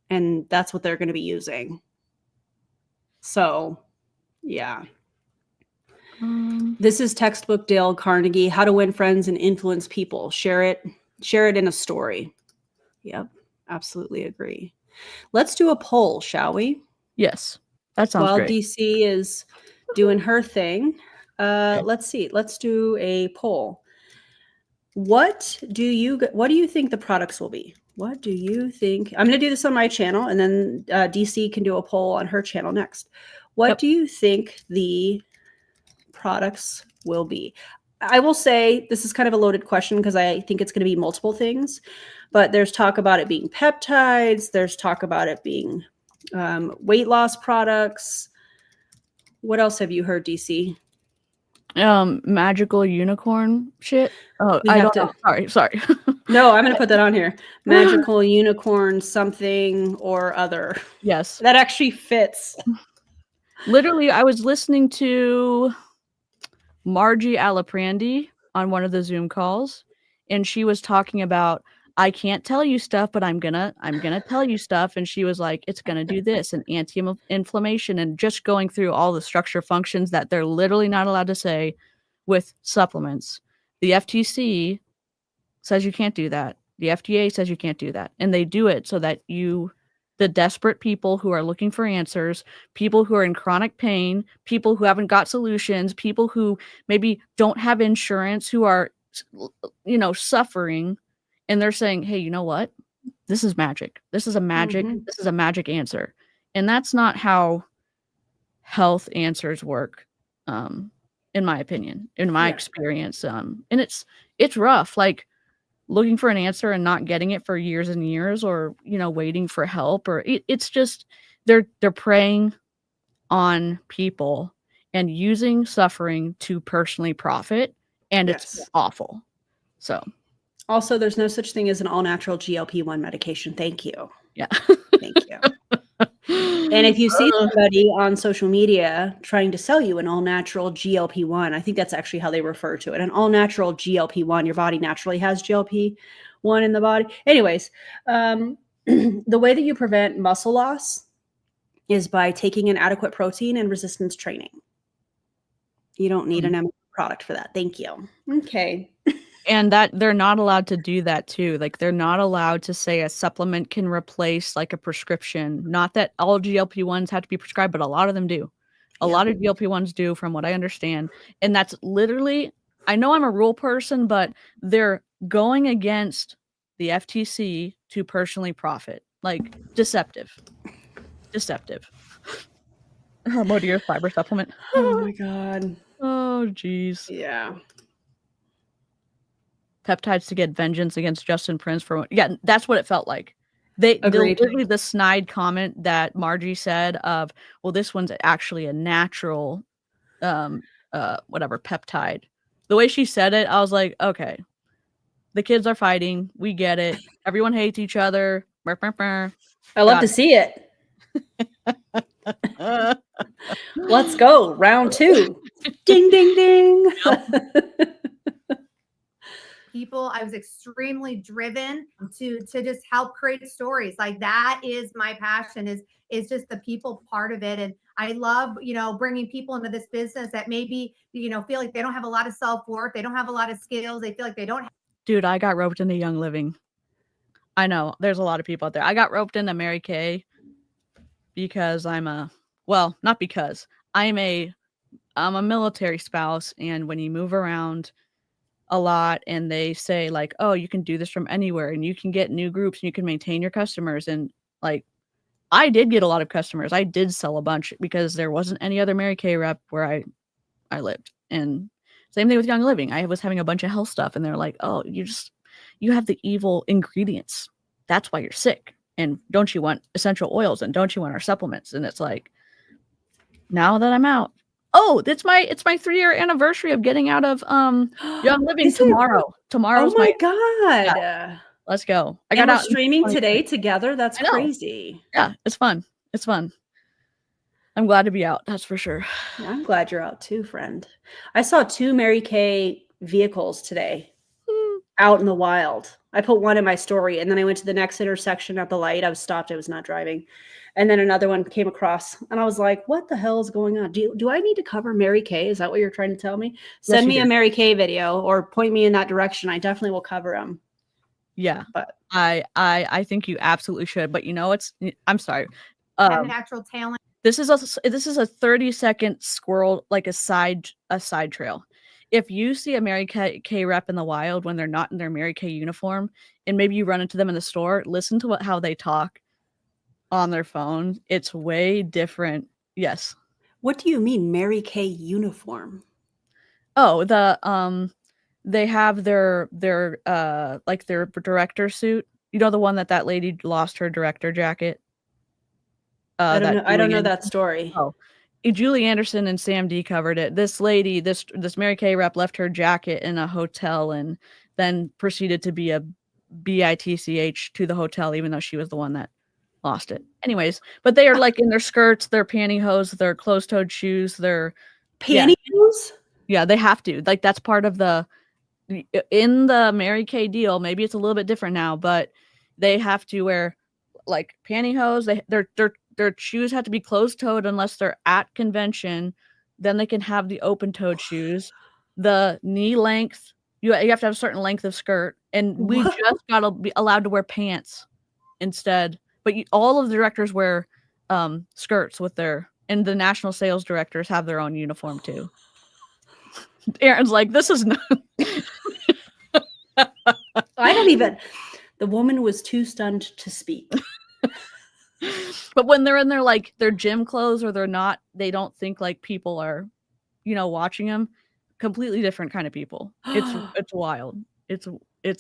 and that's what they're going to be using. So, yeah. This is textbook Dale Carnegie, How to Win Friends and Influence People. Share it in a story. Yep, absolutely agree. Let's do a poll, shall we? Yes, that sounds While great. DC is doing her thing, let's see. Let's do a poll. What do you think the products will be? What do you think? I'm going to do this on my channel, and then DC can do a poll on her channel next. What do you think the products will be? I will say this is kind of a loaded question because I think it's going to be multiple things, but there's talk about it being peptides. There's talk about it being weight loss products. What else have you heard, DC? Magical unicorn shit. Oh, I don't know. Sorry. No, I'm going to put that on here. Magical unicorn something or other. Yes. That actually fits. Literally, I was listening to Margie Aliprandi on one of the Zoom calls, and she was talking about, I can't tell you stuff, but I'm gonna tell you stuff. And she was like, it's gonna do this and anti-inflammation, and just going through all the structure functions that they're literally not allowed to say with supplements. The FTC says you can't do that. The FDA says you can't do that. And they do it so that the desperate people who are looking for answers, people who are in chronic pain, people who haven't got solutions, people who maybe don't have insurance, who are, suffering, and they're saying, hey, you know what? This is magic. This is a magic answer. And that's not how health answers work, in my opinion, in my experience. And it's rough, like looking for an answer and not getting it for years and years, or, waiting for help, or it's just, they're preying on people and using suffering to personally profit. And it's awful. So. Also, there's no such thing as an all-natural GLP-1 medication. Thank you. Yeah. Thank you. And if you see somebody on social media trying to sell you an all-natural GLP-1, I think that's actually how they refer to it. An all-natural GLP-1, your body naturally has GLP-1 in the body. Anyways, the way that you prevent muscle loss is by taking an adequate protein and resistance training. You don't need an MLM product for that. Thank you. Okay. And that they're not allowed to do that too. Like, they're not allowed to say a supplement can replace like a prescription. Not that all GLP-1s have to be prescribed, but a lot of them do. A lot of GLP-1s do, from what I understand. And that's literally, I know I'm a rule person, but they're going against the FTC to personally profit. Like, deceptive. Mo, do your fiber supplement? Oh my God. Oh, geez. Yeah. Peptides to get vengeance against Justin Prince for that's what it felt like. Agreed. Literally the snide comment that Margie said of, well, this one's actually a natural whatever peptide. The way she said it, I was like, okay, the kids are fighting, we get it, everyone hates each other. I love to see it. Let's go. Round 2. Ding, ding, ding. People, I was extremely driven to just help create stories. Like, that is my passion, is just the people part of it. And I love, bringing people into this business that maybe, feel like they don't have a lot of self-worth. They don't have a lot of skills. They feel like they don't have. Dude, I got roped into Young Living. I know there's a lot of people out there. I got roped into Mary Kay because not because I'm a military spouse. And when you move around a lot and they say like, oh, you can do this from anywhere and you can get new groups and you can maintain your customers. And like, I did get a lot of customers. I did sell a bunch because there wasn't any other Mary Kay rep where I lived. And same thing with Young Living. I was having a bunch of health stuff and they're like, oh, you have the evil ingredients. That's why you're sick. And don't you want essential oils? And don't you want our supplements? And it's like, now that I'm out, oh, it's my 3-year anniversary of getting out of Young Living tomorrow. Tomorrow's oh my God. Yeah, let's go. I got got out streaming today together. That's I know. crazy. Yeah, it's fun. It's fun. I'm glad to be out. That's for sure. Yeah, I'm glad you're out too, friend. I saw 2 Mary Kay vehicles today out in the wild. I put one in my story and then I went to the next intersection at the light. I was stopped. I was not driving. And then another one came across and I was like, what the hell is going on? Do I need to cover Mary Kay? Is that what you're trying to tell me? Send me a Mary Kay video or point me in that direction. I definitely will cover them. Yeah, but I think you absolutely should. But I'm sorry. Have natural talent. This is a 30-second squirrel, like a side trail. If you see a Mary Kay rep in the wild when they're not in their Mary Kay uniform, and maybe you run into them in the store, listen to how they talk on their phone. It's way different. Yes. What do you mean Mary Kay uniform? Oh, they have their like their director suit. You know, the one that lady lost her director jacket. I don't know that story. Oh, Julie Anderson and Sam D covered it. This lady, this Mary Kay rep left her jacket in a hotel and then proceeded to be a bitch to the hotel, even though she was the one that lost it. Anyways, but they are like in their skirts, their pantyhose, their closed-toed shoes, their pantyhose. Yeah, they have to. Like, that's part of in the Mary Kay deal. Maybe it's a little bit different now, but they have to wear like pantyhose. Their shoes have to be closed-toed unless they're at convention. Then they can have the open-toed shoes. The knee length, you have to have a certain length of skirt. And we just got to be allowed to wear pants instead. But all of the directors wear skirts and the national sales directors have their own uniform too. Aaron's like, this is not. I don't even. The woman was too stunned to speak. But when they're in their gym clothes or they're not, they don't think like people are, watching them. Completely different kind of people. It's wild. It's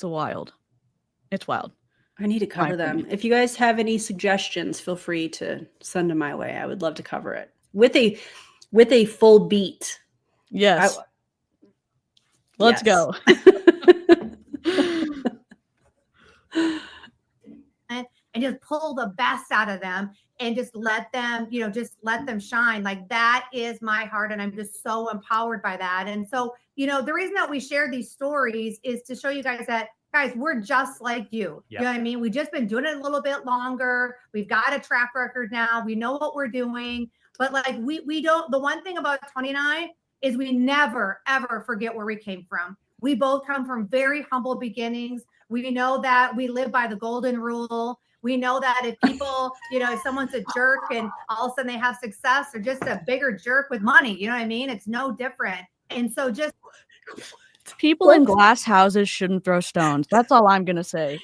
wild. It's wild. I need to cover them. If you guys have any suggestions, feel free to send them my way. I would love to cover it with a full beat. Yes. Let's go. And just pull the best out of them and just let them, let them shine. Like, that is my heart. And I'm just so empowered by that. And so, the reason that we share these stories is to show you guys that, guys, we're just like you. Yep. You know what I mean? We've just been doing it a little bit longer. We've got a track record now. We know what we're doing. But like, we don't, the one thing about 29 is we never, ever forget where we came from. We both come from very humble beginnings. We know that we live by the golden rule. We know that if people, if someone's a jerk and all of a sudden they have success, they're just a bigger jerk with money. You know what I mean? It's no different. And so just People in glass houses shouldn't throw stones. That's all I'm gonna say.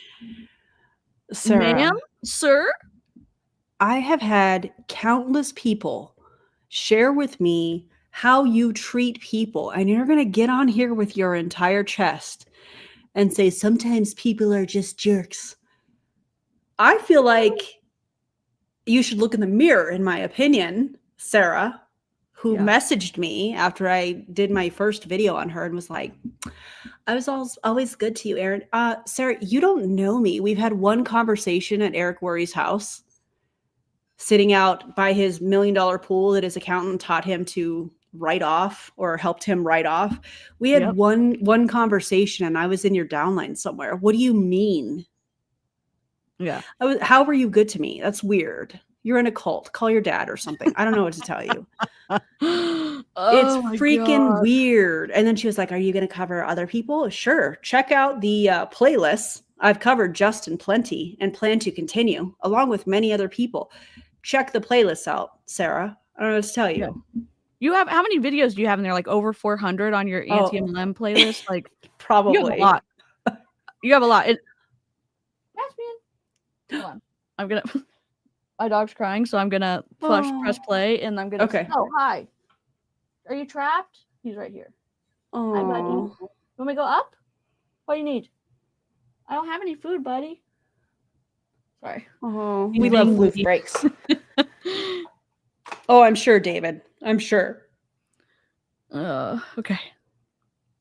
Sarah, Ma'am, sir. I have had countless people share with me how you treat people, and you're going to get on here with your entire chest and say sometimes people are just jerks. I feel like you should look in the mirror, in my opinion, Sarah, who messaged me after I did my first video on her and was like, I was always good to you, Aaron. Sarah, you don't know me. We've had one conversation at Eric Worry's house, sitting out by his $1 million pool that his accountant taught him to write off or helped him write off. We had one conversation and I was in your downline somewhere. What do you mean? Yeah. How were you good to me? That's weird. You're in a cult. Call your dad or something. I don't know what to tell you. It's freaking weird. And then she was like, are you going to cover other people? Sure. Check out the playlists. I've covered Justin plenty and plan to continue, along with many other people. Check the playlists out, Sarah. I don't know what to tell you. Yeah. You have, how many videos do you have in there? Like over 400 on your Anti-MLM playlist? Like probably. You have a lot. You have a lot. Yes, man. Hold on. I'm going to, my dog's crying, so I'm going to press play and I'm going to, oh, hi. Are you trapped? He's right here. Hi, buddy. You want me to go up? What do you need? I don't have any food, buddy. Sorry. Oh, we love floof breaks. Oh, I'm sure, David. I'm sure. Okay.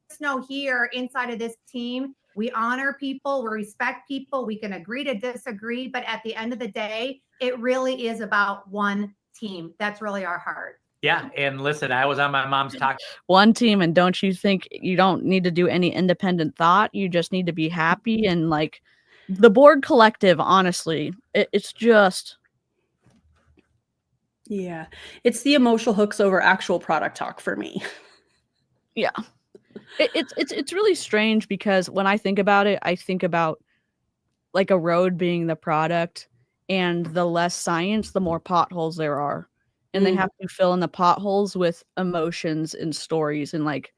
Just know here inside of this team, we honor people, we respect people, we can agree to disagree, but at the end of the day, it really is about one team. That's really our heart. Yeah. And listen, I was on my mom's talk. One team. And don't you think you don't need to do any independent thought? You just need to be happy. And like the board collective, honestly, it's just. Yeah. It's the emotional hooks over actual product talk for me. Yeah. It's really strange because when I think about it, I think about like a road being the product, and the less science, the more potholes there are. And they have to fill in the potholes with emotions and stories. And like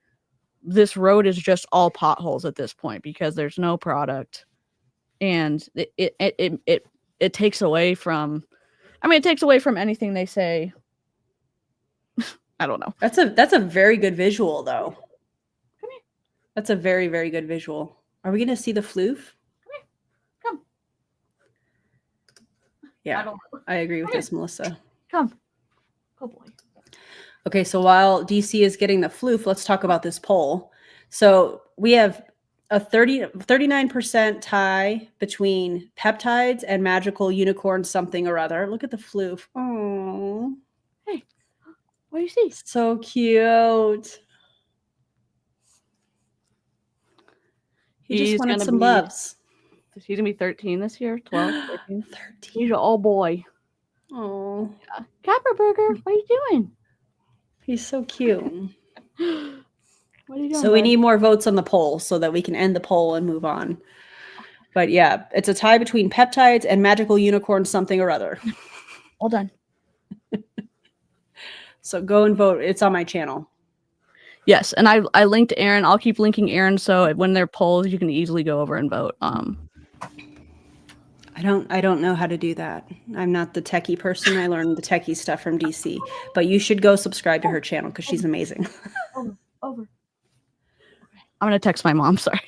this road is just all potholes at this point because there's no product. And it takes away from, I mean, it takes away from anything they say. I don't know. That's a very good visual though. Come here. That's a very, very good visual. Are we going to see the floof? Come here. Come. Yeah, I agree with this, Melissa. Come. Oh boy. Okay, so while DC is getting the floof, let's talk about this poll. So we have a 39% tie between peptides and magical unicorn something or other. Look at the floof. Oh, hey, what do you see? So cute. He just wanted some loves. He's gonna be 13 this year. 12, 13. 13. He's an old boy. Oh, yeah. Capperburger, what are you doing? He's so cute. What are you doing? So we need more votes on the poll so that we can end the poll and move on. But yeah, it's a tie between peptides and magical unicorn something or other. All done. So go and vote. It's on my channel. Yes, and I linked Aaron. I'll keep linking Aaron so when there are polls, you can easily go over and vote. I don't know how to do that. I'm not the techie person. I learned the techie stuff from DC. But you should go subscribe to her channel because she's amazing. Over. I'm gonna text my mom. Sorry,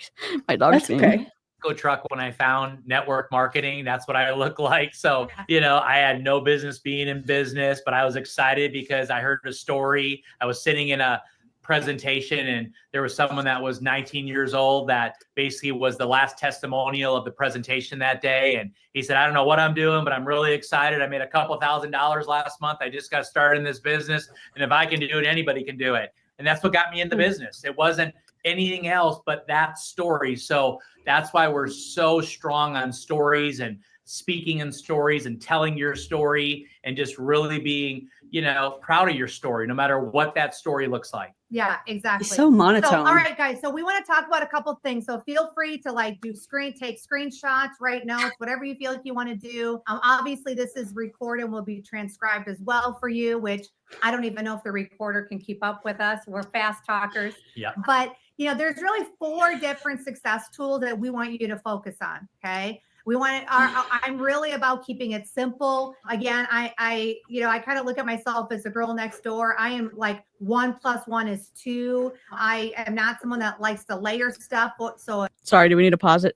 my dog's That's okay. Truck when I found network marketing. That's what I look like. So, you know, I had no business being in business, but I was excited because I heard a story. I was sitting in a presentation and there was someone that was 19 years old that basically was the last testimonial of the presentation that day. And he said, I don't know what I'm doing, but I'm really excited. I made a couple $1,000s last month. I just got started in this business. And if I can do it, anybody can do it. And that's what got me in the business. It wasn't anything else but that story. So that's why we're so strong on stories and speaking in stories and telling your story and just really being, you know, proud of your story, no matter what that story looks like. Yeah, exactly. It's so monotone. So, all right, guys. So we want to talk about a couple things. So feel free to like take screenshots, write notes, whatever you feel like you want to do. Obviously, this is recorded and will be transcribed as well for you, which I don't even know if the recorder can keep up with us. We're fast talkers. Yeah. But there's really 4 different success tools that we want you to focus on. Okay. We want it. I'm really about keeping it simple. Again, I kind of look at myself as the girl next door. I am like 1 + 1 is 2. I am not someone that likes to layer stuff. So Sorry, do we need to pause it?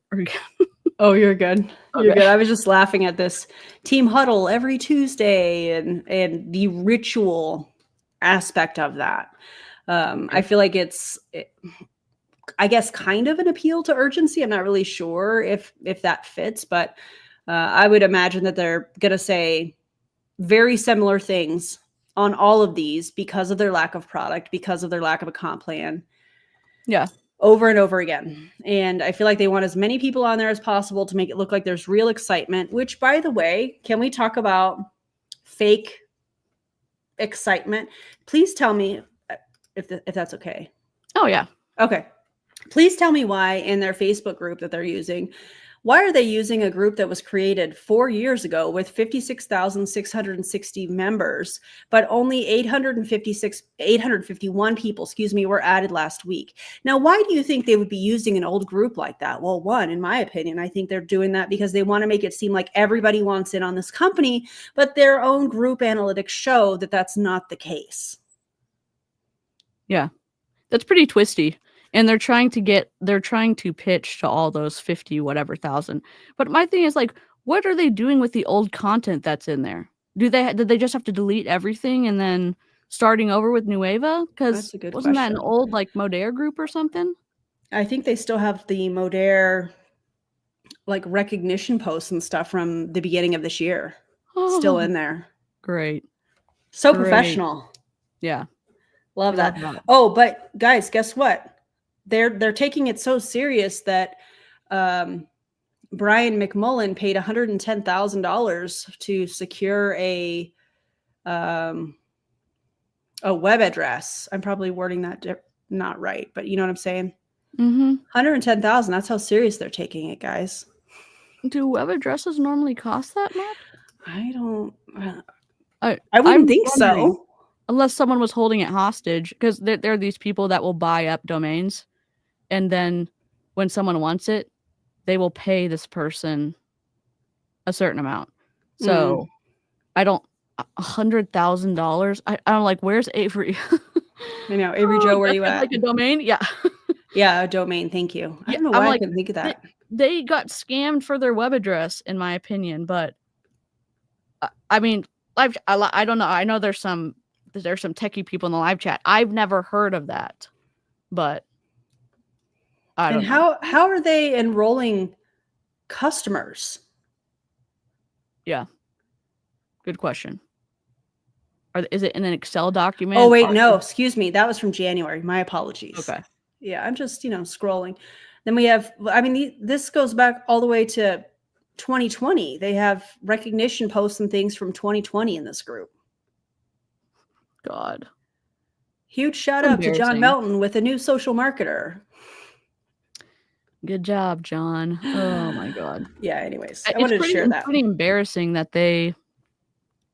Oh, you're good. You're Okay. good. I was just laughing at this team huddle every Tuesday and the ritual aspect of that. I feel like I guess kind of an appeal to urgency. I'm not really sure if that fits, but I would imagine that they're going to say very similar things on all of these because of their lack of product, because of their lack of a comp plan. Yeah. Over and over again. And I feel like they want as many people on there as possible to make it look like there's real excitement, which, by the way, can we talk about fake excitement? Please tell me if that's okay. Oh, yeah. Okay. Please tell me why in their Facebook group that they're using, why are they using a group that was created 4 years ago with 56,660 members, but only 851 people, were added last week? Now, why do you think they would be using an old group like that? Well, one, in my opinion, I think they're doing that because they want to make it seem like everybody wants in on this company, but their own group analytics show that that's not the case. Yeah. That's pretty twisty. And they're trying to pitch to all those 50 whatever thousand. But my thing is like, what are they doing with the old content that's in there? Did they just have to delete everything and then starting over with Nueva? Because wasn't that an old like Modere group or something? I think they still have the Modere like recognition posts and stuff from the beginning of this year still in there. Great. So professional. Yeah. Love that. Oh, but guys, guess what? They're taking it so serious that Brian McMullen paid $110,000 to secure a web address. I'm probably wording that not right, but you know what I'm saying? Mm-hmm. $110,000. That's how serious they're taking it, guys. Do web addresses normally cost that much? I don't. I wouldn't think so. Unless someone was holding it hostage, because there are these people that will buy up domains, and then when someone wants it, they will pay this person a certain amount. So I don't $100,000. I don't like. Where's Avery? I know, Avery Joe. Where you at? Like a domain? Yeah. Yeah, a domain. Thank you. I don't know why I couldn't think of that. They got scammed for their web address, in my opinion. But I mean, I don't know. I know there's some techie people in the live chat. I've never heard of that, but I don't know. How are they enrolling customers? Yeah, good question. Is it in an Excel document? Oh wait, no, excuse me. That was from January. My apologies. Okay. Yeah, I'm just scrolling. Then we have. I mean, this goes back all the way to 2020. They have recognition posts and things from 2020 in this group. God. Huge shout out to John Melton with a new social marketer. Good job, John. Oh my God. Yeah, anyways, I wanted to share that. It's pretty embarrassing that they,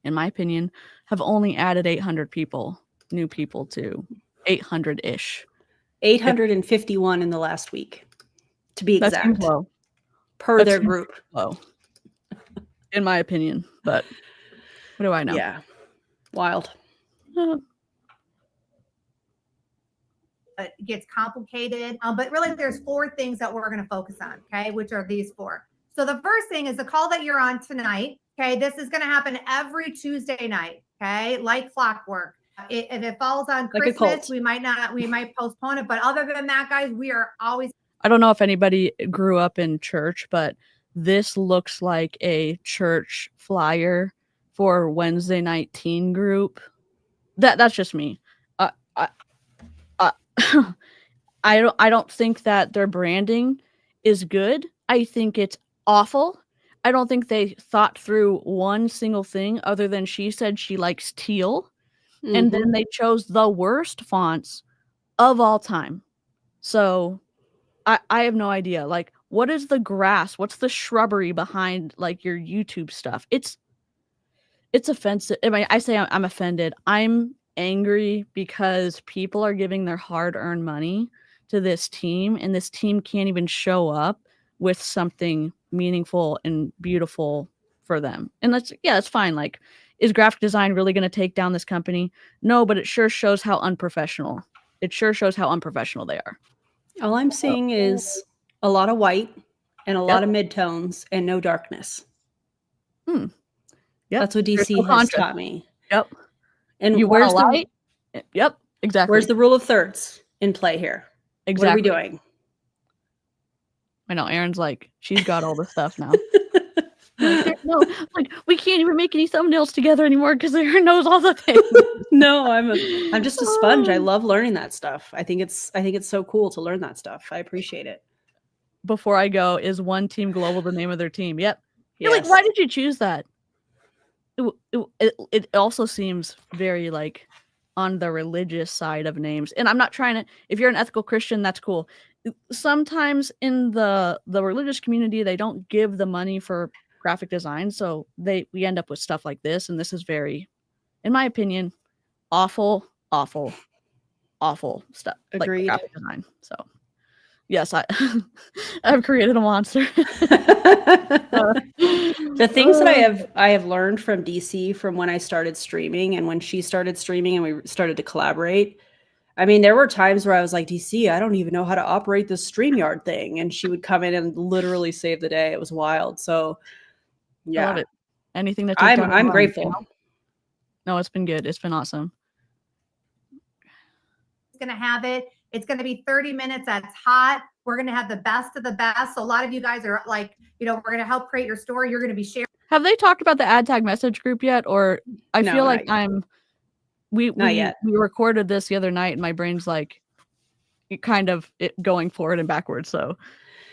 in my opinion, have only added 800 new people to 800-ish. 851 in the last week, to be exact. Low. Per their group. Low. In my opinion, but what do I know? Yeah. Wild. It gets complicated, but really there's 4 things that we're going to focus on, okay, which are these 4. So the first thing is the call that you're on tonight, okay? This is going to happen every Tuesday night, okay, like clockwork. If it falls on like Christmas, we might postpone it, but other than that, guys, we are always. I don't know if anybody grew up in church, but this looks like a church flyer for Wednesday night teen group. That's just me. I don't think that their branding is good. I think it's awful. I don't think they thought through one single thing other than she said she likes teal. Mm-hmm. And then they chose the worst fonts of all time. So I have no idea. Like, what is the grass? What's the shrubbery behind like your YouTube stuff? It's offensive. I mean, I say I'm offended. I'm angry because people are giving their hard-earned money to this team, and this team can't even show up with something meaningful and beautiful for them. And that's fine. Like, is graphic design really going to take down this company? No, but it sure shows how unprofessional. It sure shows how unprofessional they are. All I'm seeing is a lot of white and a lot of midtones and no darkness. Yep. That's what There's DC no has contrast. taught me. Yep. And You where's want a the light? Yep. Exactly. where's the rule of thirds in play here? Exactly. What are we doing? I know Erin's like, she's got all the stuff now. No, like we can't even make any thumbnails together anymore because Erin knows all the things. No, I'm just a sponge. I love learning that stuff. I think it's so cool to learn that stuff. I appreciate it. Before I go, is One Team Global the name of their team? Yep. You're Yes. like, why did you choose that? It also seems very like on the religious side of names. And I'm not trying to, if you're an ethical Christian, that's cool. Sometimes in the religious community, they don't give the money for graphic design. So we end up with stuff like this. And this is very, in my opinion, awful stuff. Agreed. Like graphic design. So yes, I've created a monster. The things that I have learned from DC from when I started streaming and when she started streaming and we started to collaborate. I mean, there were times where I was like, DC, I don't even know how to operate this StreamYard thing. And she would come in and literally save the day. It was wild. So yeah. I love it. Anything that I'm grateful. You know? No, it's been good. It's been awesome. It's going to have it. It's going to be 30 minutes. That's hot. We're going to have the best of the best. So a lot of you guys are like, we're going to help create your story. You're going to be sharing. Have they talked about the ad tag message group yet? Or I No, feel like not yet. we Not yet. We recorded this the other night and my brain's like kind of going forward and backwards. So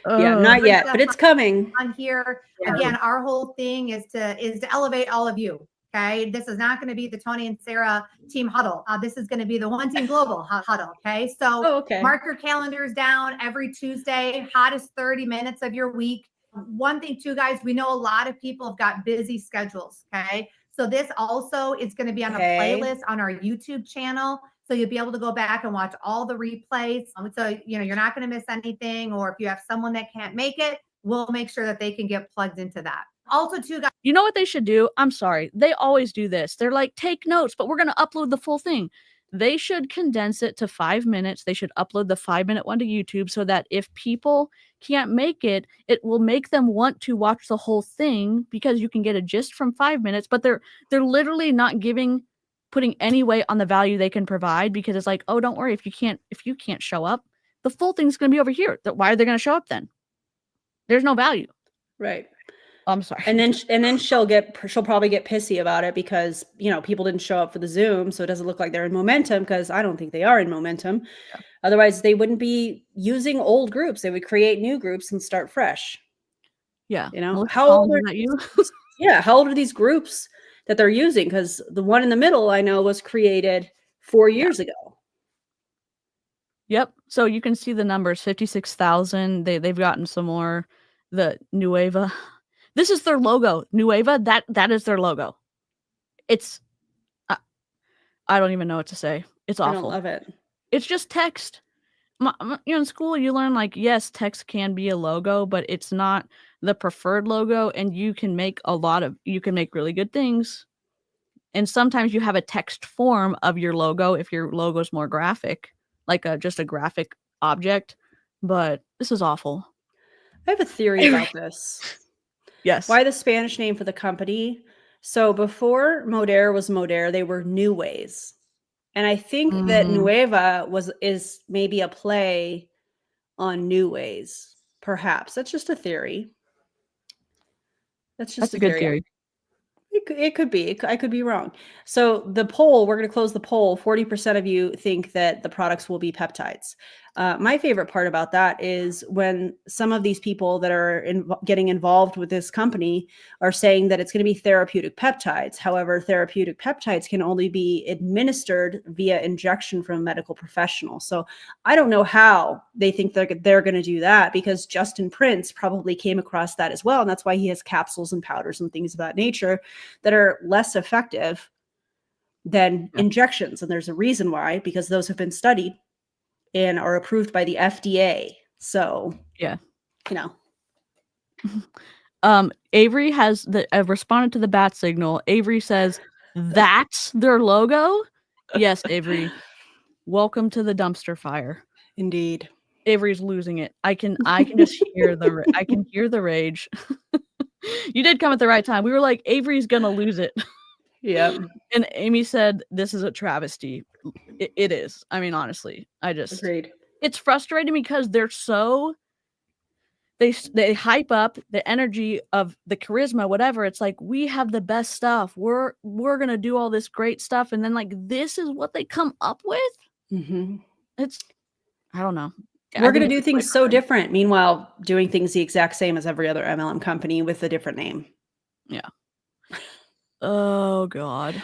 yeah, not yet, but it's coming. On here. Yeah. Again, our whole thing is to elevate all of you. Okay. This is not going to be the Tony and Sarah team huddle. This is going to be the One Team Global huddle. Okay. So mark your calendars down every Tuesday, hottest 30 minutes of your week. One thing too, guys, we know a lot of people have got busy schedules. Okay. So this also is going to be on a playlist on our YouTube channel. So you'll be able to go back and watch all the replays. So, you're not going to miss anything. Or if you have someone that can't make it, we'll make sure that they can get plugged into that. Also, too, guys. You know what they should do? I'm sorry. They always do this. They're like, take notes, but we're going to upload the full thing. They should condense it to 5 minutes. They should upload the 5-minute one to YouTube so that if people can't make it, it will make them want to watch the whole thing because you can get a gist from 5 minutes, but they're literally not putting any weight on the value they can provide because it's like, oh, don't worry. If you can't show up, the full thing's going to be over here. Why are they going to show up then? There's no value. Right. I'm sorry. And then she'll probably get pissy about it because, people didn't show up for the Zoom. So it doesn't look like they're in momentum because I don't think they are in momentum. Yeah. Otherwise they wouldn't be using old groups. They would create new groups and start fresh. Yeah. How old are you? Yeah. How old are these groups that they're using? Because the one in the middle I know was created 4 years ago. Yep. So you can see the numbers, 56,000. They've gotten some more. The Nueva. This is their logo. Nueva, that is their logo. It's I don't even know what to say. It's awful. I don't love it. It's just text. In school you learn like, yes, text can be a logo, but it's not the preferred logo, and you can make really good things. And sometimes you have a text form of your logo if your logo is more graphic, like just a graphic object, but this is awful. I have a theory about this. Yes. Why the Spanish name for the company? So before Modair was Modair, they were New Ways. And I think that Nueva is maybe a play on New Ways. Perhaps. That's just a theory. That's a good theory. It could be. I could be wrong. So the poll, we're going to close the poll. 40% of you think that the products will be peptides. My favorite part about that is when some of these people that are getting involved with this company are saying that it's going to be therapeutic peptides. However, therapeutic peptides can only be administered via injection from a medical professional. So I don't know how they think they're going to do that, because Justin Prince probably came across that as well. And that's why he has capsules and powders and things of that nature that are less effective than injections. And there's a reason why, because those have been studied and are approved by the FDA. So, Yeah. you know. Avery has responded to the bat signal. Avery says, that's their logo? Yes, Avery. Welcome to the dumpster fire. Indeed. Avery's losing it. I can just hear the rage. You did come at the right time. We were like, Avery's gonna lose it. Yep. And Amy said, this is a travesty. It is. I mean, honestly, Agreed. It's frustrating because they're so, they hype up the energy of the charisma, whatever. It's like, we have the best stuff. We're going to do all this great stuff. And then like, this is what they come up with. Mm-hmm. I don't know. We're going to do things so different. Meanwhile, doing things the exact same as every other MLM company with a different name. Yeah. Oh God.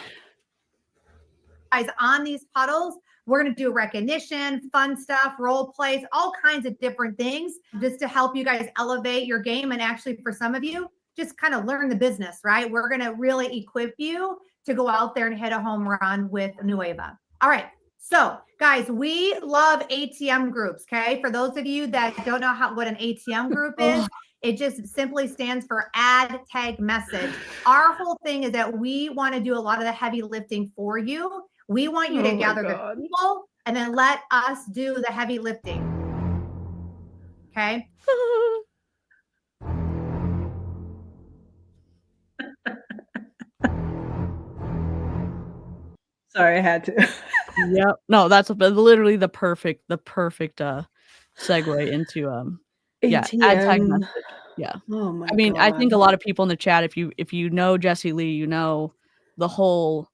Guys, on these huddles, we're going to do recognition, fun stuff, role plays, all kinds of different things just to help you guys elevate your game. And actually, for some of you, just kind of learn the business, right? We're going to really equip you to go out there and hit a home run with Nueva. All right. So guys, we love ATM groups. Okay. For those of you that don't know what an ATM group is, it just simply stands for add tag message. Our whole thing is that we want to do a lot of the heavy lifting for you. We want you to gather the people and then let us do the heavy lifting. Okay. Sorry, I had to. Yep. No, that's literally the perfect segue into add tag message. Yeah. Oh my I mean, God. I think a lot of people in the chat, if you know Jesse Lee, you know the whole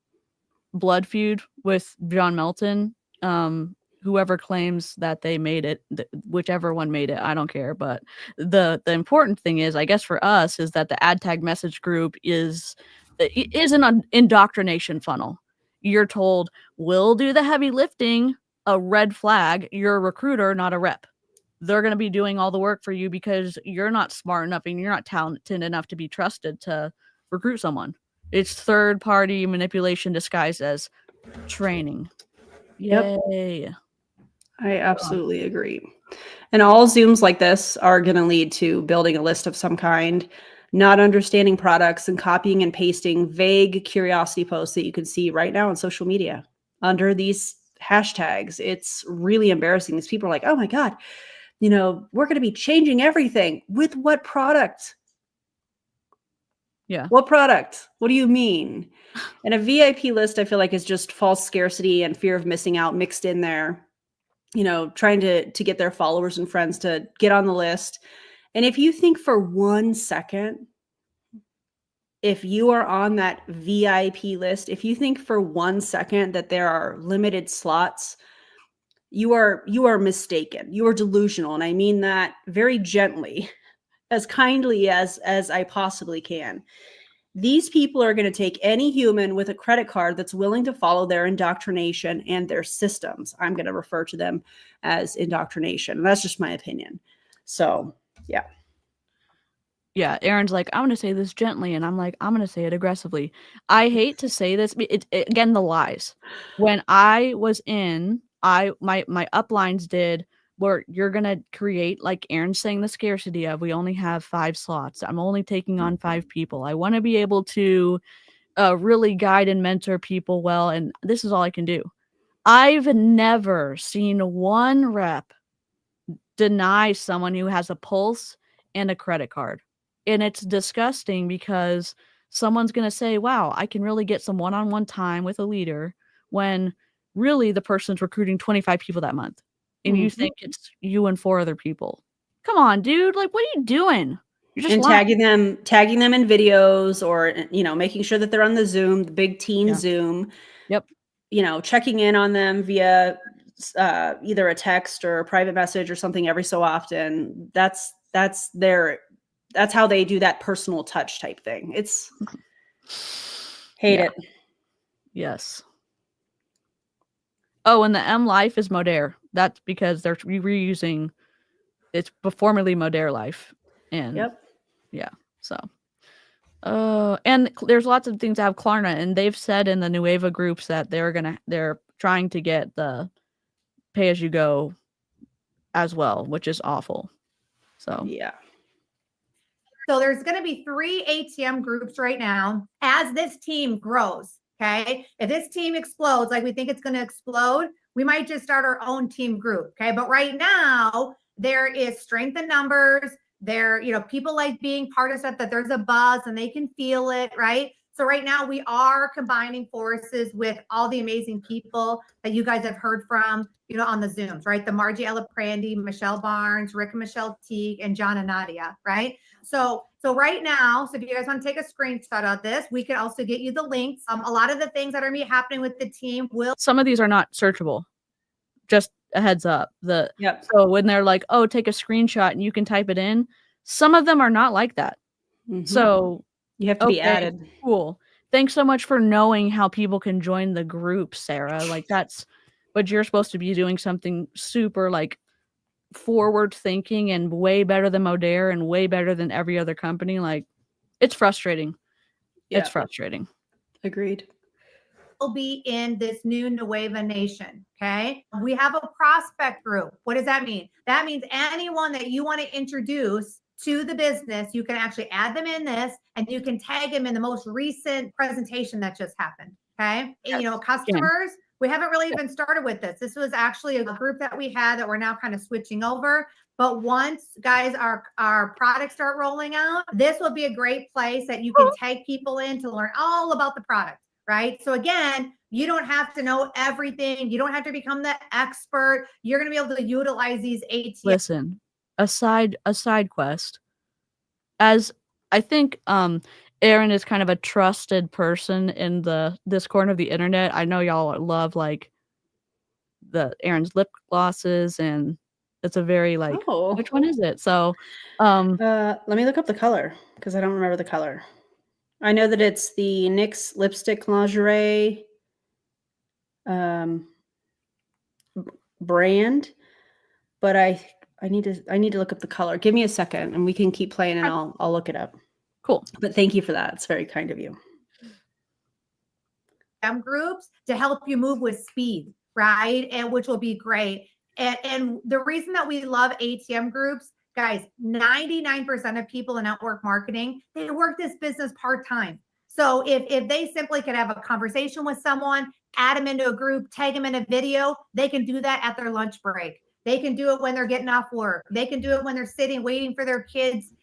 blood feud with John Melton. Whoever claims that they made it, whichever one made it, I don't care. But the important thing is, I guess for us, is that the ad tag message group is an indoctrination funnel. You're told, we'll do the heavy lifting, a red flag. You're a recruiter, not a rep. They're going to be doing all the work for you because you're not smart enough and you're not talented enough to be trusted to recruit someone. It's third-party manipulation disguised as training. Yep. Yay. I absolutely agree. And all Zooms like this are going to lead to building a list of some kind, not understanding products, and copying and pasting vague curiosity posts that you can see right now on social media under these hashtags. It's really embarrassing. These people are like, oh my God, you know, we're going to be changing everything. With what product? Yeah. What product? What do you mean? And a VIP list, I feel like, is just false scarcity and fear of missing out mixed in there. You know, trying to get their followers and friends to get on the list. And if you think for 1 second, if you are on that VIP list, if you think for 1 second that there are limited slots, you are mistaken. You are delusional. And I mean that very gently, as kindly as I possibly can. These people are going to take any human with a credit card that's willing to follow their indoctrination and their systems. I'm going to refer to them as indoctrination. That's just my opinion. So, yeah. Yeah, Aaron's like, I'm going to say this gently, and I'm like, I'm going to say it aggressively. I hate to say this, again, the lies. When I was in, my uplines did where you're going to create, like Aaron's saying, the scarcity of, we only have 5 slots. I'm only taking on 5 people. I want to be able to really guide and mentor people well, and this is all I can do. I've never seen one rep deny someone who has a pulse and a credit card. And it's disgusting because someone's going to say, wow, I can really get some one-on-one time with a leader when really the person's recruiting 25 people that month. And you think it's you and 4 other people. Come on, dude. Like, what are you doing? You're just tagging them in videos, or, you know, making sure that they're on the Zoom, the big team Zoom. Yep. You know, checking in on them via either a text or a private message or something every so often. That's how they do that personal touch type thing. It's hate it. Yes. Oh, and the M Life is Modere. That's because they're reusing, it's formerly Modere Life. And yeah, so. And there's lots of things that have Klarna, and they've said in the Nueva groups that they're trying to get the pay-as-you-go as well, which is awful. So Yeah. So there's going to be 3 ATM groups right now as this team grows. Okay. If this team explodes, like we think it's going to explode, we might just start our own team group. Okay. But right now, there is strength in numbers. There, people like being part of stuff, that there's a buzz and they can feel it. Right. So right now we are combining forces with all the amazing people that you guys have heard from, on the Zooms, right? The Margie Ella Prandy, Michelle Barnes, Rick and Michelle Teague, and John and Nadia, right? So right now, so if you guys want to take a screenshot of this, we can also get you the links. A lot of the things that are going to be happening with the team will. Some of these are not searchable. Just a heads up. Yep. So when they're like, oh, take a screenshot and you can type it in, some of them are not like that. Mm-hmm. So you have to be added. Cool. Thanks so much for knowing how people can join the group, Sarah. Like but you're supposed to be doing something super like forward thinking and way better than Modere and way better than every other company. Like, it's frustrating. Yeah. It's frustrating. Agreed. Will be in this new Nueva Nation. Okay. We have a prospect group. What does that mean? That means anyone that you want to introduce to the business, you can actually add them in this, and you can tag them in the most recent presentation that just happened. Okay. And, customers, we haven't really even started with this. This was actually a group that we had that we're now kind of switching over. But once, guys, our products start rolling out, this will be a great place that you can tag people in to learn all about the product, right? So again, you don't have to know everything. You don't have to become the expert. You're going to be able to utilize these ATM. Listen, a side quest. As I think Aaron is kind of a trusted person in this corner of the internet. I know y'all love like the Aaron's lip glosses, and it's a very like, which one is it? So let me look up the color because I don't remember the color. I know that it's the NYX lipstick lingerie brand, but I need to look up the color. Give me a second and we can keep playing and I'll look it up. Cool. But thank you for that. It's very kind of you. Groups to help you move with speed, right? And which will be great. And the reason that we love ATM groups, guys, 99% of people in network marketing, they work this business part-time. So if they simply could have a conversation with someone, add them into a group, tag them in a video, they can do that at their lunch break. They can do it when they're getting off work. They can do it when they're sitting, waiting for their kids,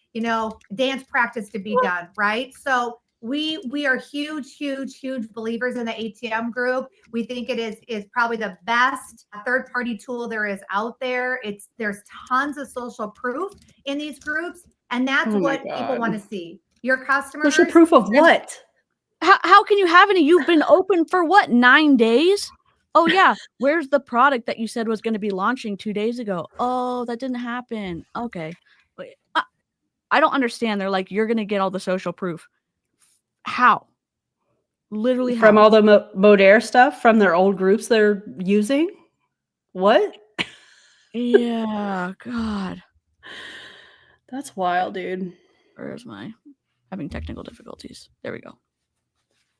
dance practice to be done, right? So we are huge believers in the ATM group. We think it is probably the best third-party tool there is out there. There's tons of social proof in these groups, and that's what people want to see. Your customers. Social proof of what? How can you have any? You've been open for what, 9 days? Oh yeah, where's the product that you said was going to be launching 2 days ago? Oh, that didn't happen. Okay, wait, I don't understand. They're like, you're going to get all the social proof. How? Literally from how? all the Modere stuff from their old groups they're using? What? Yeah, God. That's wild, dude. Where's my having technical difficulties? There we go.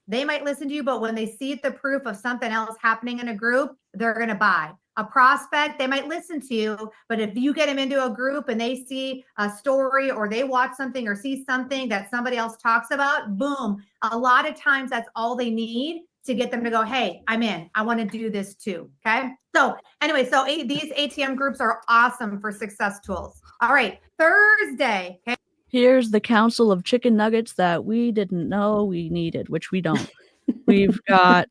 They might listen to you, but when they see the proof of something else happening in a group, they're going to buy. A prospect, they might listen to you, but if you get them into a group and they see a story or they watch something or see something that somebody else talks about, boom. A lot of times that's all they need to get them to go, hey, I'm in. I want to do this too. Okay. So anyway, these ATM groups are awesome for success tools. All right. Thursday. Okay. Here's the council of chicken nuggets that we didn't know we needed, which we don't. We've got,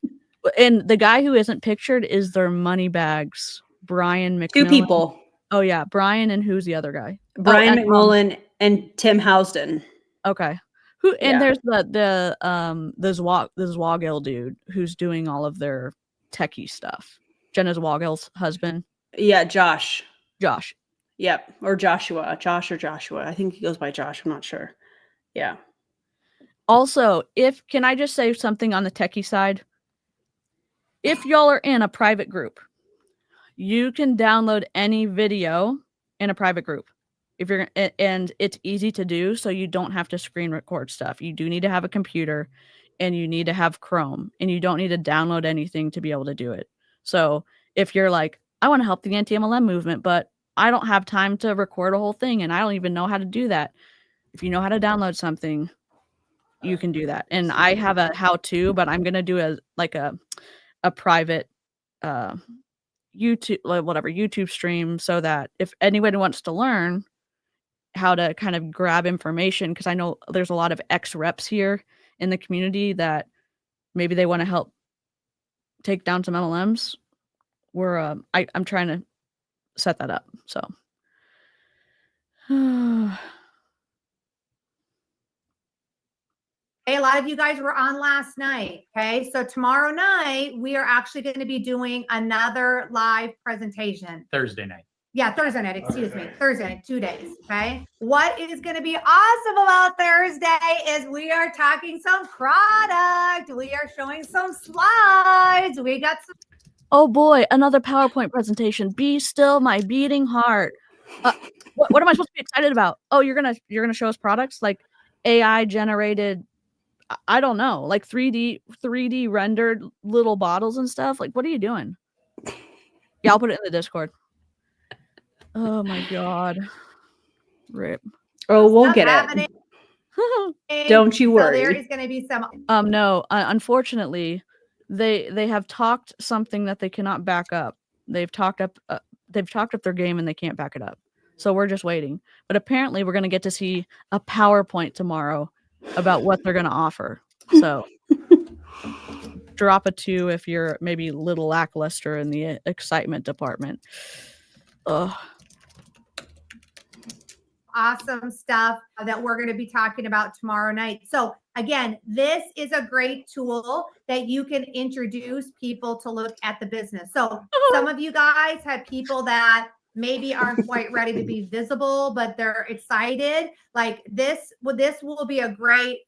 and the guy who isn't pictured is their money bags, Brian McMillan. 2 people. Oh yeah, Brian, and who's the other guy? Brian McMullen and Tim Housden. Okay. And there's the Zwagel dude who's doing all of their techie stuff. Jenna Zwagel's husband. Yeah, Josh. Yep. Or Joshua. Josh or Joshua. I think he goes by Josh. I'm not sure. Yeah. Also, can I just say something on the techie side? If y'all are in a private group, you can download any video in a private group. And it's easy to do, so you don't have to screen record stuff. You do need to have a computer, and you need to have Chrome, and you don't need to download anything to be able to do it. So if you're like, I want to help the anti-MLM movement, but I don't have time to record a whole thing, and I don't even know how to do that. If you know how to download something, you can do that. And I have a how-to, but I'm gonna do a private YouTube, like whatever, YouTube stream, so that if anybody wants to learn how to kind of grab information, because I know there's a lot of ex-reps here in the community that maybe they want to help take down some MLMs. I'm trying to set that up. So Hey, a lot of you guys were on last night. Okay. So tomorrow night, we are actually going to be doing another live presentation. Thursday night. Yeah, Thursday night, excuse me. Thursday night, 2 days. Okay. What is going to be awesome about Thursday is we are talking some product. We are showing some slides. We got some. oh boy, another PowerPoint presentation. Be still my beating heart. What am I supposed to be excited about? Oh, you're gonna show us products like AI generated, I don't know, like 3D rendered little bottles and stuff. Like, what are you doing? Yeah, I'll put it in the Discord. Oh my god. Rip. Oh, we'll stuff get happening. it. Don't you worry. So there is going to be some. No, unfortunately, they have talked something that they cannot back up. They've talked up their game and they can't back it up. So we're just waiting. But apparently we're going to get to see a PowerPoint tomorrow about what they're going to offer. So drop a 2 if you're maybe a little lackluster in the excitement department. Ugh. Awesome stuff that we're going to be talking about tomorrow night. So again, this is a great tool that you can introduce people to look at the business. So some of you guys have people that maybe aren't quite ready to be visible, but they're excited. Like this will be a great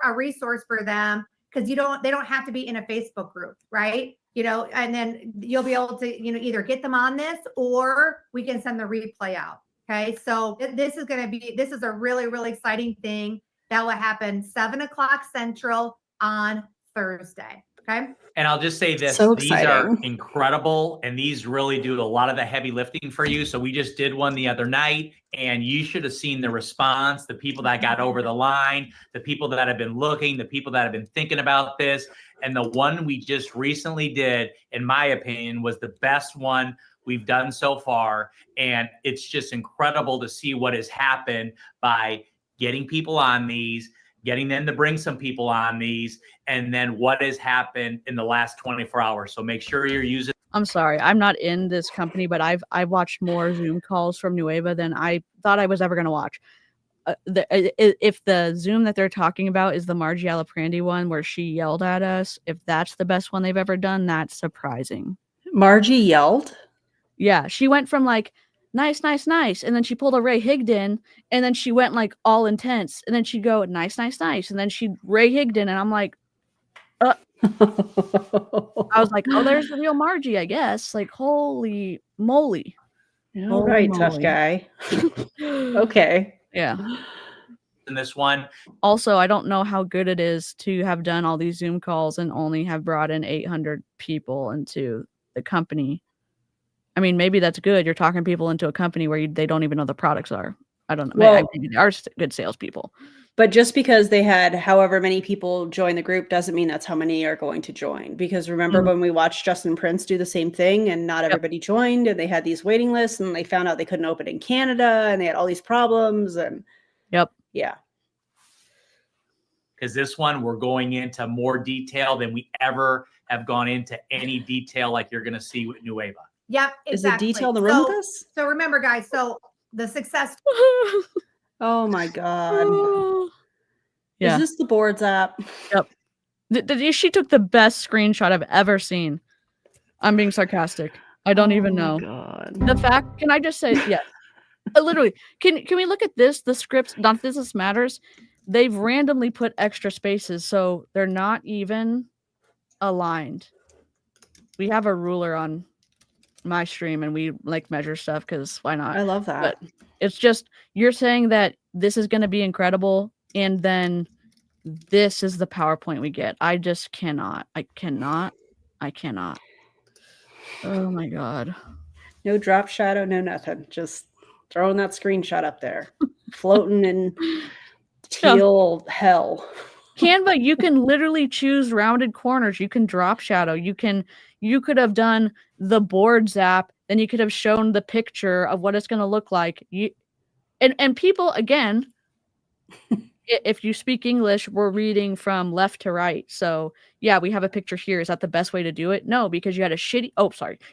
a resource for them, because they don't have to be in a Facebook group, right? And then you'll be able to, either get them on this, or we can send the replay out. Okay. So this is a really, really exciting thing that will happen 7:00 Central on Thursday. Okay. And I'll just say this, So these are exciting. incredible, and these really do a lot of the heavy lifting for you. So we just did one the other night, and you should have seen the response, the people that got over the line, the people that have been looking, the people that have been thinking about this. And the one we just recently did, in my opinion, was the best one we've done so far. And it's just incredible to see what has happened by getting people on these, getting them to bring some people on these, and then what has happened in the last 24 hours. So make sure you're using. I'm sorry, I'm not in this company, but I've watched more Zoom calls from Nueva than I thought I was ever going to watch. If the Zoom that they're talking about is the Margie Alaprandi one where she yelled at us, if that's the best one they've ever done, that's surprising. Margie yelled? Yeah, she went from like, nice, nice, nice. And then she pulled a Ray Higdon, and then she went like all intense. And then she'd go, nice, nice, nice. And then she'd Ray Higdon, and I'm like, I was like, oh, there's the real Margie, I guess. Like, holy moly. All right, tough guy. Okay. Yeah. In this one. Also, I don't know how good it is to have done all these Zoom calls and only have brought in 800 people into the company. I mean, maybe that's good. You're talking people into a company where they don't even know the products are. I don't know. Well, Maybe they are good salespeople. But just because they had however many people join the group doesn't mean that's how many are going to join. Because remember when we watched Justin Prince do the same thing and not everybody joined, and they had these waiting lists, and they found out they couldn't open in Canada, and they had all these problems. And yeah. Because this one, we're going into more detail than we ever have gone into any detail like you're going to see with Nueva. Yep, exactly. Is the detail in the room with us? So remember, guys, so the success. Oh my God. Yeah. Is this the boards app? Yep. She took the best screenshot I've ever seen. I'm being sarcastic. I don't even know. God. The fact, can I just say, yes. Literally, can we look at this? The scripts, not this matters. They've randomly put extra spaces, so they're not even aligned. We have a ruler on my stream, and we like measure stuff because why not? I love that. But it's just, you're saying that this is going to be incredible, and then this is the PowerPoint we get. I just cannot. I cannot. Oh my God. No drop shadow, no nothing. Just throwing that screenshot up there, floating in teal hell. Canva, you can literally choose rounded corners. You can drop shadow. You could have done the boards app, then you could have shown the picture of what it's going to look like. And people, again, if you speak English, we're reading from left to right. So yeah, we have a picture here. Is that the best way to do it? No, because you had you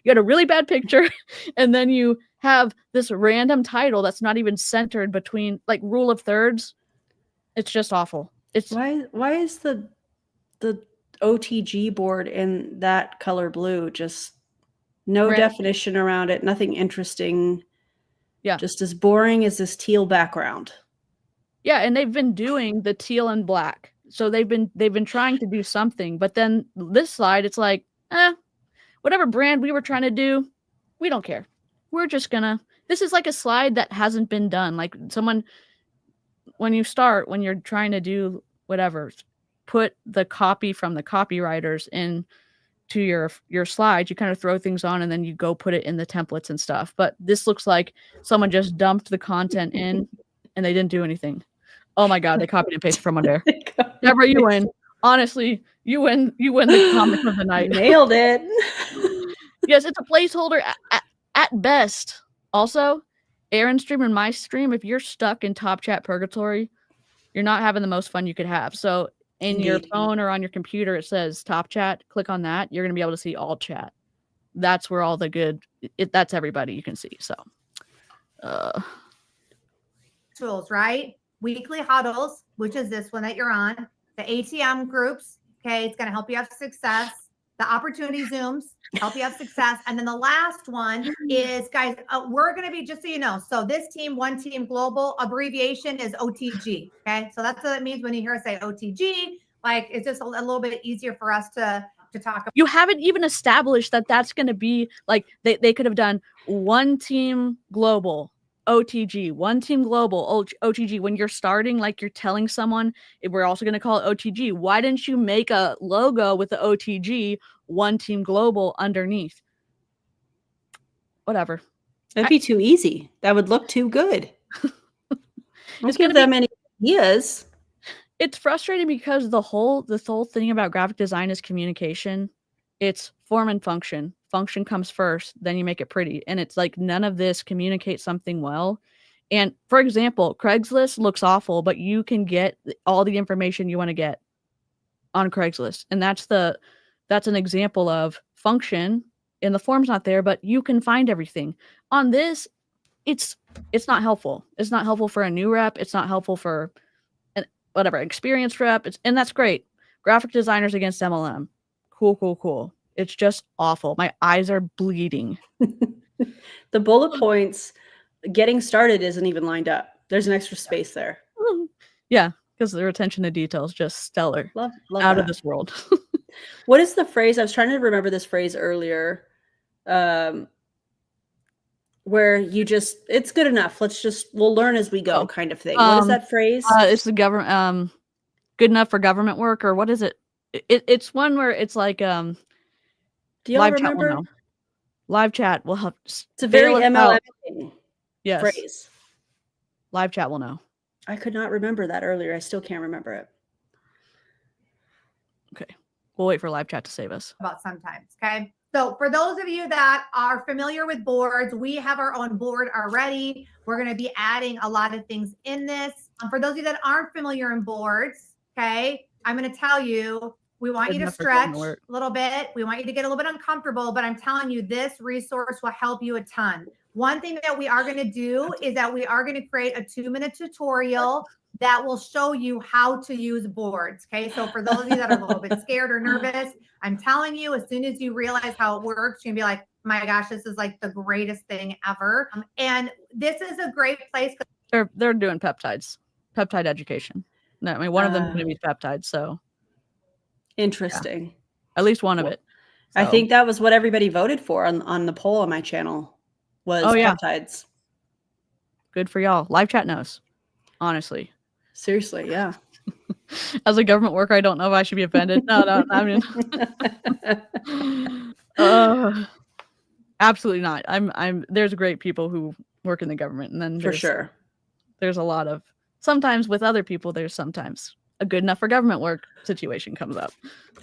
had a really bad picture, and then you have this random title that's not even centered between, like, rule of thirds. It's just awful. It's Why is the OTG board in that color blue? Just no definition around it, nothing interesting. Yeah. Just as boring as this teal background. Yeah, and they've been doing the teal and black. So they've been trying to do something, but then this slide, it's like, whatever brand we were trying to do, we don't care. We're just gonna, this is like a slide that hasn't been done. Like, someone, when you're trying to do whatever, put the copy from the copywriters in to your slides, you kind of throw things on and then you go put it in the templates and stuff. But this looks like someone just dumped the content in and they didn't do anything. Oh my God, they copied and pasted from under. Deborah, you win. Honestly, you win the comment of the night. Nailed it. Yes, it's a placeholder at best. Also, Aaron's stream and my stream, if you're stuck in top chat purgatory, you're not having the most fun you could have. So in your phone or on your computer, it says top chat. Click on that. You're going to be able to see all chat. That's where all the good, that's everybody you can see. So tools, right? Weekly huddles, which is this one that you're on. The ATM groups, okay, it's going to help you have success. The opportunity Zooms, help you have success. And then the last one is, guys, we're going to be, just so you know, so this team, one team global, abbreviation is OTG, okay? So that's what it means when you hear us say OTG. Like, it's just a little bit easier for us to talk about. You haven't even established that that's going to be, like, they could have done one team global, OTG, one team global, OTG. When you're starting, like, you're telling someone, we're also going to call it OTG. Why didn't you make a logo with the OTG, one team global, underneath? Whatever. That'd be too easy. That would look too good. Don't give them any ideas. It's frustrating because the whole thing about graphic design is communication. It's form and function. Function comes first, then you make it pretty. And it's like, none of this communicates something well. And for example, Craigslist looks awful, but you can get all the information you want to get on Craigslist. And that's an example of function, and the form's not there, but you can find everything. On this, it's not helpful. It's not helpful for a new rep. It's not helpful for an experienced rep. And that's great. Graphic designers against MLM. Cool. It's just awful. My eyes are bleeding. The bullet points, getting started isn't even lined up. There's an extra space there. Yeah, because their attention to detail is just stellar. Love out that. of this world. What is the phrase? I was trying to remember this phrase earlier. Where you just, it's good enough. We'll learn as we go, kind of thing. What is that phrase? It's the government, good enough for government work, or what is it? It's one where it's like, do y'all live remember? Chat will know. Live chat will help. It's a very MLM yes. phrase. Live chat will know. I could not remember that earlier. I still can't remember it. Okay. We'll wait for live chat to save us. About sometimes, okay? So for those of you that are familiar with boards, we have our own board already. We're going to be adding a lot of things in this. For those of you that aren't familiar in boards, okay, I'm going to tell you, we want you to stretch a little bit. We want you to get a little bit uncomfortable, but I'm telling you, this resource will help you a ton. One thing that we are going to do is that we are going to create a 2-minute tutorial that will show you how to use boards. Okay. So for those of you that are a little bit scared or nervous, I'm telling you, as soon as you realize how it works, you're gonna be like, my gosh, this is like the greatest thing ever. And this is a great place. They're doing peptide education. No, I mean, one of them is going to be peptides. So interesting. Yeah. At least one of it. So. I think that was what everybody voted for on the poll on my channel was peptides. Good for y'all. Live chat knows. Honestly. Seriously, yeah. As a government worker, I don't know if I should be offended. No, I mean, Absolutely not. There's great people who work in the government, and then For sure. there's a lot of, sometimes with other people, there's sometimes a good enough for government work situation comes up.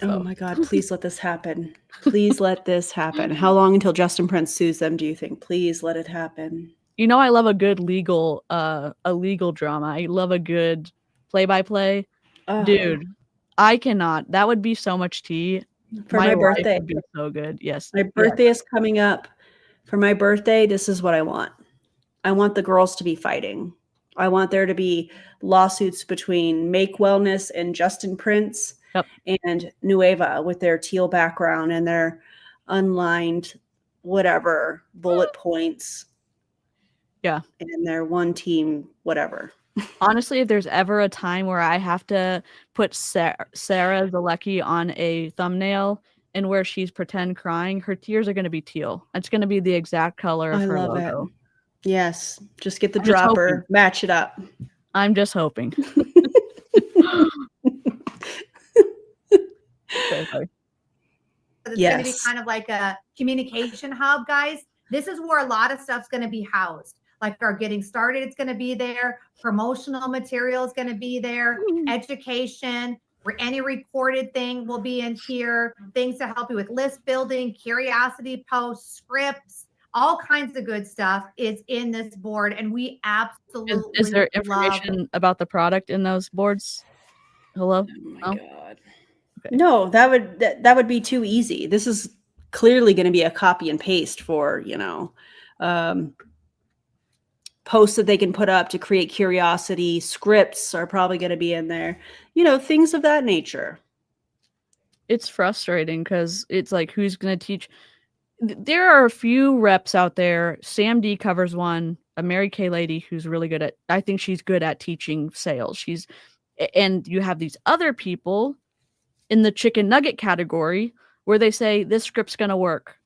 Oh So my God, please let this happen. Please let this happen. How long until Justin Prince sues them, do you think? Please let it happen. you know, I love a good legal drama. I love a good play-by-play. Oh, Dude, I cannot. That would be so much tea. for my life birthday. would be so good. Yes. My birthday is coming up. For my birthday, this is what I want. I want the girls to be fighting. I want there to be lawsuits between Make Wellness and Justin Prince and Nueva with their teal background and their unlined whatever bullet points. Yeah. And their one team whatever. Honestly, if there's ever a time where I have to put Sarah Zalecki on a thumbnail and where she's pretend crying, her tears are going to be teal. It's going to be the exact color of her logo. It. Yes. Just get the I'm just dropper, hoping. match it up. I'm just hoping. Okay. It's going to be kind of like a communication hub, guys. This is where a lot of stuff's going to be housed. Like our getting started, it's going to be there. Promotional material is going to be there. Education, any recorded thing will be in here. Things to help you with list building, curiosity posts, scripts, all kinds of good stuff is in this board. And we absolutely Is there information about the product in those boards? Hello? Oh my God. Okay. No, that would be too easy. This is clearly going to be a copy and paste for, posts that they can put up to create curiosity. Scripts are probably going to be in there, things of that nature. It's frustrating because it's like, who's going to teach? There are a few reps out there. Sam D covers one, a Mary Kay lady who's really good at, I think she's good at teaching sales. And you have these other people in the chicken nugget category where they say this script's going to work.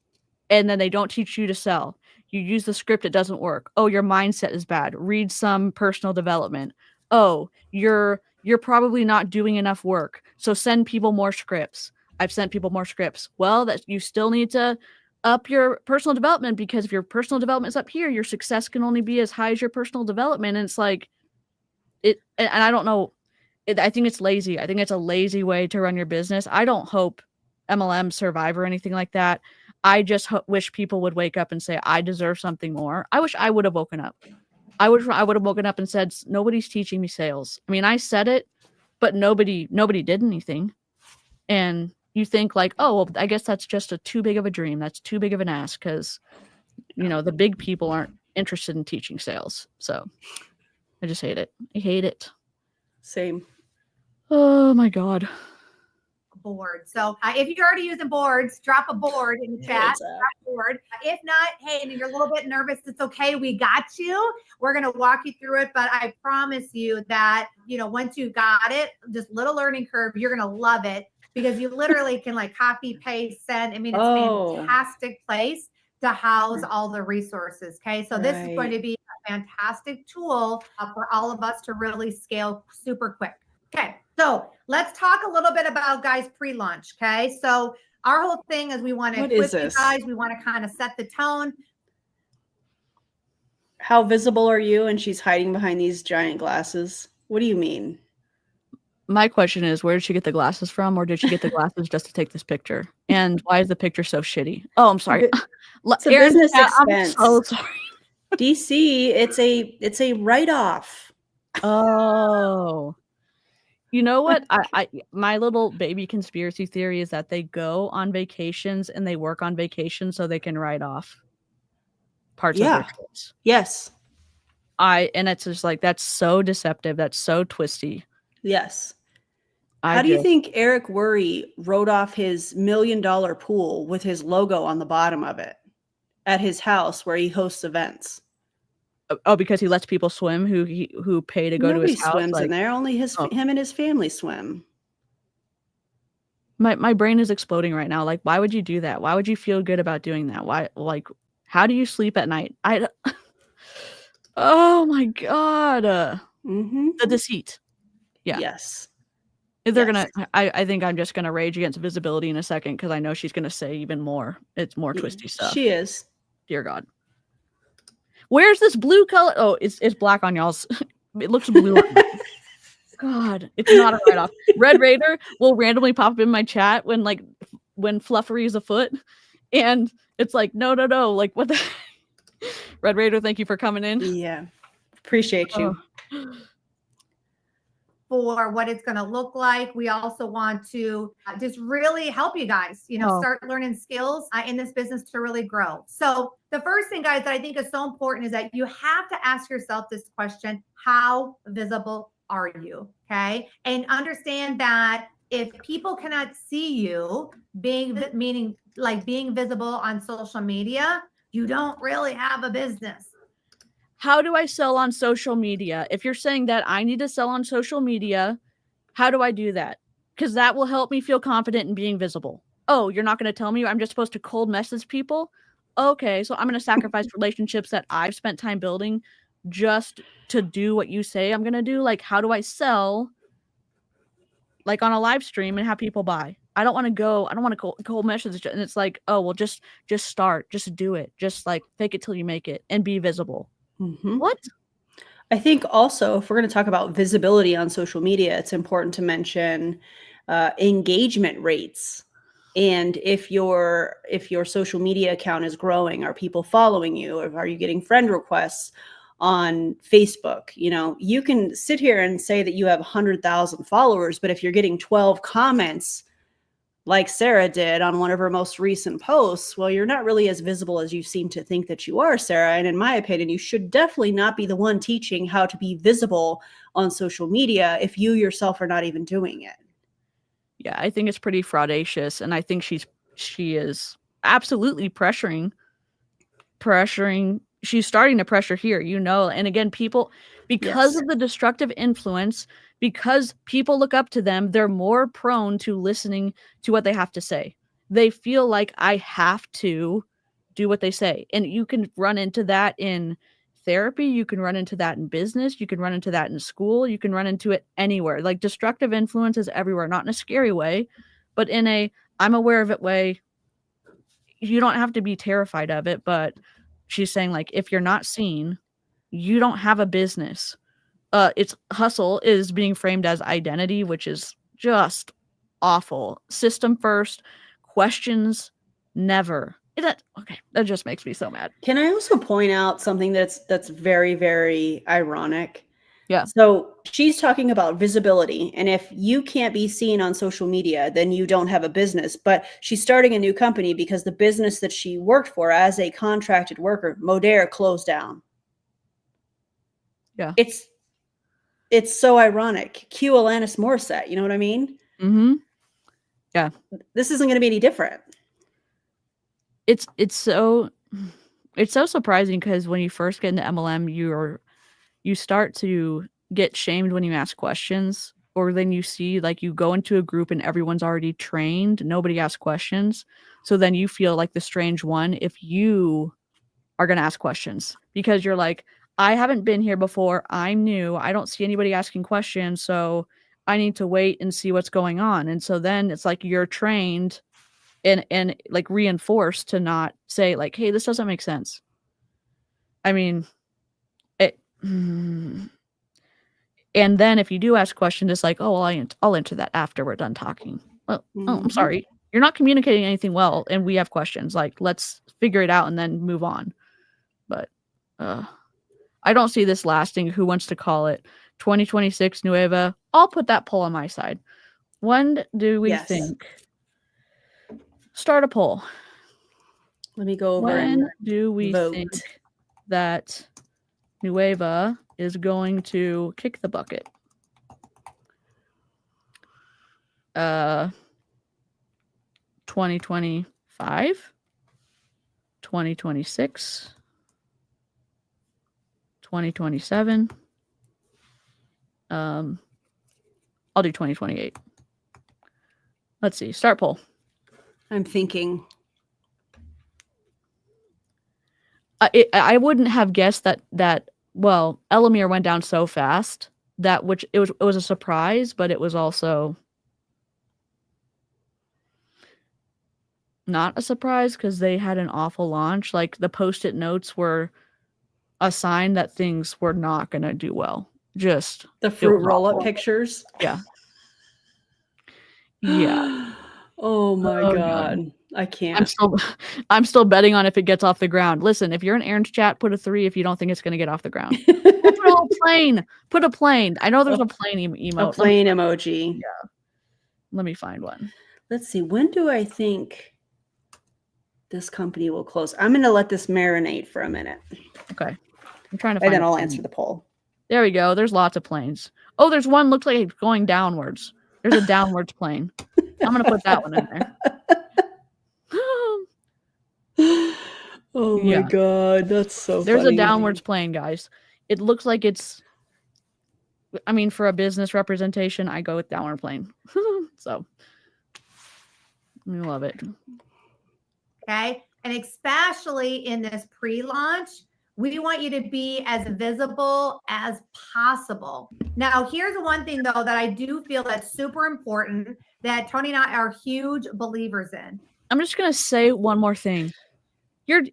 And then they don't teach you to sell. You use the script, it doesn't work. Oh, your mindset is bad. Read some personal development. Oh, you're probably not doing enough work. So send people more scripts. I've sent people more scripts. Well, that you still need to up your personal development, because if your personal development is up here, your success can only be as high as your personal development. And it's like and I don't know. I think it's lazy. I think it's a lazy way to run your business. I don't hope MLM survive or anything like that. I just wish people would wake up and say, I deserve something more. I wish I would have woken up. I would have woken up and said, nobody's teaching me sales. I mean, I said it, but nobody did anything. And you think like, oh, well, I guess that's just too big of a dream. That's too big of an ask because, the big people aren't interested in teaching sales. So I just hate it. I hate it. Same. Oh my God. Board. So if you're already using boards, drop a board in the chat. Drop a board. If not, hey, and you're a little bit nervous, it's okay. We got you. We're going to walk you through it. But I promise you that, once you got it, this little learning curve, you're going to love it because you literally can like copy, paste, send. I mean, it's a fantastic place to house all the resources. Okay. So this is going to be a fantastic tool for all of us to really scale super quick. Okay, so let's talk a little bit about guys pre-launch. Okay, so our whole thing is we want to equip you guys. We want to kind of set the tone. How visible are you? And she's hiding behind these giant glasses. What do you mean? My question is, where did she get the glasses from, or did she get the glasses just to take this picture? And why is the picture so shitty? Oh, I'm sorry. It's a business expense. I'm so sorry. DC, it's a write-off. Oh. You know what? I my little baby conspiracy theory is that they go on vacations and they work on vacation so they can write off parts of their trips. Yes. And it's just like, that's so deceptive. That's so twisty. Yes. How do you think Eric Worre wrote off his $1 million pool with his logo on the bottom of it at his house where he hosts events? Oh, because he lets people swim who pay to go to his house. Nobody swims in there. Only him and his family swim. My brain is exploding right now. Like, why would you do that? Why would you feel good about doing that? Why? Like, how do you sleep at night? Oh my God. The deceit. Yeah. Yes. If they're gonna, I think I'm just gonna rage against visibility in a second because I know she's gonna say even more. It's more twisty stuff. She is. Dear God. Where's this blue color? Oh, it's black on y'all's. It looks blue on mine. God, it's not a write-off. Red Raider will randomly pop up in my chat when Fluffery is afoot, and it's like, no, like what the Red Raider, thank you for coming in. Yeah. Appreciate you. For what it's going to look like. We also want to just really help you guys, start learning skills in this business to really grow. So the first thing, guys, that I think is so important is that you have to ask yourself this question: how visible are you? Okay. And understand that if people cannot see you being visible on social media, you don't really have a business. How do I sell on social media? If you're saying that I need to sell on social media, how do I do that? Because that will help me feel confident in being visible. Oh, you're not going to tell me I'm just supposed to cold message people? Okay, so I'm going to sacrifice relationships that I've spent time building just to do what you say I'm going to do. Like, how do I sell like on a live stream and have people buy? I don't want to cold message. And it's like, oh, well, just start, just do it. Just like fake it till you make it and be visible. Mm-hmm. What? I think also, if we're going to talk about visibility on social media, it's important to mention engagement rates. And if your social media account is growing, are people following you? Or are you getting friend requests on Facebook? You can sit here and say that you have 100,000 followers, but if you're getting 12 comments like Sarah did on one of her most recent posts, well, you're not really as visible as you seem to think that you are, Sarah. And in my opinion, you should definitely not be the one teaching how to be visible on social media if you yourself are not even doing it. Yeah, I think it's pretty fraudacious. And I think she is absolutely pressuring. She's starting to pressure here, and again, people, because Yes. of the destructive influence, because people look up to them, they're more prone to listening to what they have to say. They feel like I have to do what they say. And you can run into that in therapy. You can run into that in business. You can run into that in school. You can run into it anywhere. Like, destructive influence is everywhere, not in a scary way, but in a I'm aware of it way. You don't have to be terrified of it, but she's saying, like, if you're not seen, you don't have a business. It's hustle is being framed as identity, which is just awful. System first, questions never. That just makes me so mad. Can I also point out something that's very, very ironic? Yeah. So she's talking about visibility. And if you can't be seen on social media, then you don't have a business. But she's starting a new company because the business that she worked for as a contracted worker, Modere, closed down. Yeah. It's so ironic. Cue Alanis Morissette, you know what I mean? Mm-hmm. Yeah. This isn't going to be any different. It's so surprising because when you first get into MLM, you start to get shamed when you ask questions, or then you see, like, you go into a group and everyone's already trained, nobody asks questions. So then you feel like the strange one if you are going to ask questions, because you're like, I haven't been here before. I'm new. I don't see anybody asking questions. So I need to wait and see what's going on. And so then it's like you're trained and like reinforced to not say, like, hey, this doesn't make sense. I mean, and then if you do ask questions, it's like, oh, well, I'll answer that after we're done talking. Well, oh, I'm sorry. You're not communicating anything well, and we have questions. Like, let's figure it out and then move on. But I don't see this lasting. Who wants to call it 2026 Nueva? I'll put that poll on my side. When do we think? Start a poll. Let me go over when do we vote. think that Nueva is going to kick the bucket? 2025, 2026, 2027. I'll do 2028. Let's see. Start poll. I'm thinking. I wouldn't have guessed that. Well, Elamir went down so fast that it was a surprise, but it was also. not a surprise because they had an awful launch. Like the post-it notes were a sign that things were not going to do well. Just The it fruit was roll-up awful. pictures. Yeah. Yeah. Oh my Oh, God. I can't. I'm still betting on if it gets off the ground. Listen, if you're in Aaron's chat, put a 3 if you don't think it's going to get off the ground. Put a little plane. Put a plane. I know there's a plane emote. A plane emoji. Yeah. Let me find one. Let's see. When do I think this company will close? I'm going to let this marinate for a minute. Okay. I'm trying to And find then I'll plane. answer the poll. There we go. There's lots of planes. Oh, there's one looks like it's going downwards. There's a downwards plane. I'm going to put that one in there. Oh Yeah. my God. That's so There's funny. a downwards plane, guys. It looks like it's, I mean, for a business representation, I go with downward plane. So, I love it. Okay. And especially in this pre-launch, we want you to be as visible as possible. Now, here's one thing though that I do feel that's super important that Tony and I are huge believers in. I'm just going to say one more thing.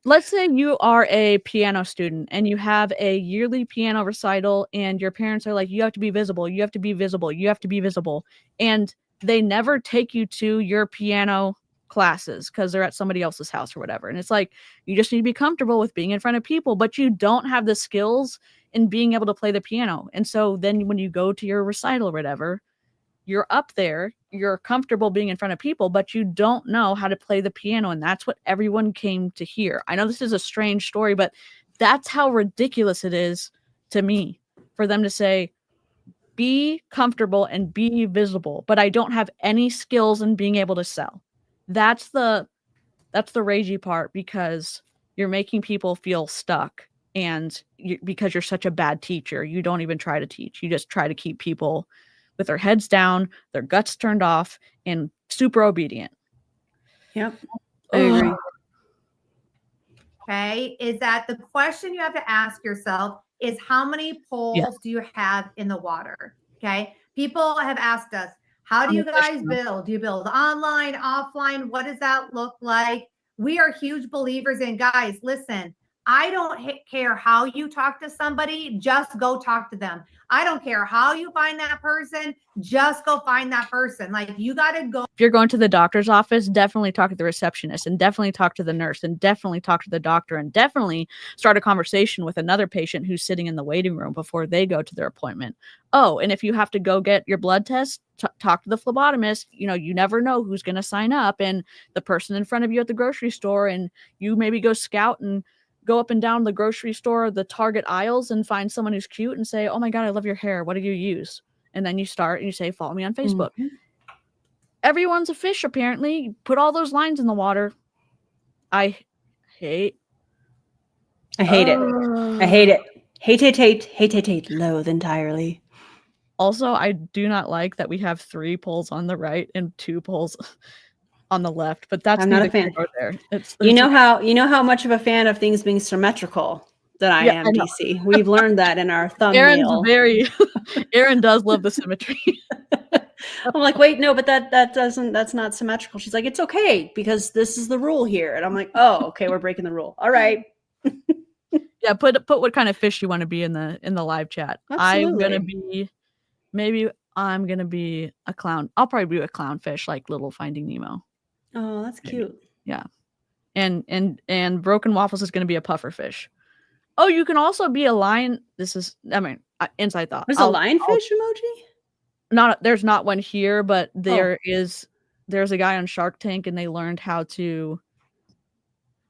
Let's say you are a piano student and you have a yearly piano recital and your parents are like, you have to be visible, you have to be visible, you have to be visible. And they never take you to your piano classes because they're at somebody else's house or whatever. And it's like, you just need to be comfortable with being in front of people, but you don't have the skills in being able to play the piano. And so then when you go to your recital or whatever, you're up there, you're comfortable being in front of people, but you don't know how to play the piano. And that's what everyone came to hear. I know this is a strange story, but that's how ridiculous it is to me for them to say, be comfortable and be visible, but I don't have any skills in being able to sell. That's the ragey part because you're making people feel stuck. And because you're such a bad teacher, you don't even try to teach. You just try to keep people with their heads down, their guts turned off, and super obedient. Yep. I agree. Okay. Is that the question you have to ask yourself is how many poles do you have in the water? Okay. People have asked us, how do you guys build? Do you build online, offline? What does that look like? We are huge believers in, guys, listen, I don't care how you talk to somebody, just go talk to them. I don't care how you find that person, just go find that person. Like you got to go. If you're going to the doctor's office, definitely talk to the receptionist and definitely talk to the nurse and definitely talk to the doctor and definitely start a conversation with another patient who's sitting in the waiting room before they go to their appointment. Oh, and if you have to go get your blood test, talk to the phlebotomist. You know, you never know who's going to sign up and the person in front of you at the grocery store, and you maybe go scout and go up and down the grocery store, the Target aisles, and find someone who's cute and say, oh my God, I love your hair. What do you use? And then you start and you say, follow me on Facebook. Mm-hmm. Everyone's a fish, apparently. Put all those lines in the water. I hate it. I hate it. Hate, loathe entirely. Also, I do not like that we have 3 polls on the right and 2 polls on the left, but that's I'm not a fan. There. It's you know how much of a fan of things being symmetrical that I am, DC. We've learned that in our thumbnail. Aaron does love the symmetry. I'm like, wait, no, but that's not symmetrical. She's like, it's okay because this is the rule here. And I'm like, oh, okay, we're breaking the rule. All right. Yeah, put what kind of fish you want to be in the live chat. Absolutely. I'm gonna be a clown. I'll probably be a clownfish, like little Finding Nemo. Oh, that's cute. Yeah. And Broken Waffles is gonna be a puffer fish. Oh, you can also be a lion. Inside thought. There's a lionfish emoji? There's not one here, but there's a guy on Shark Tank and they learned how to,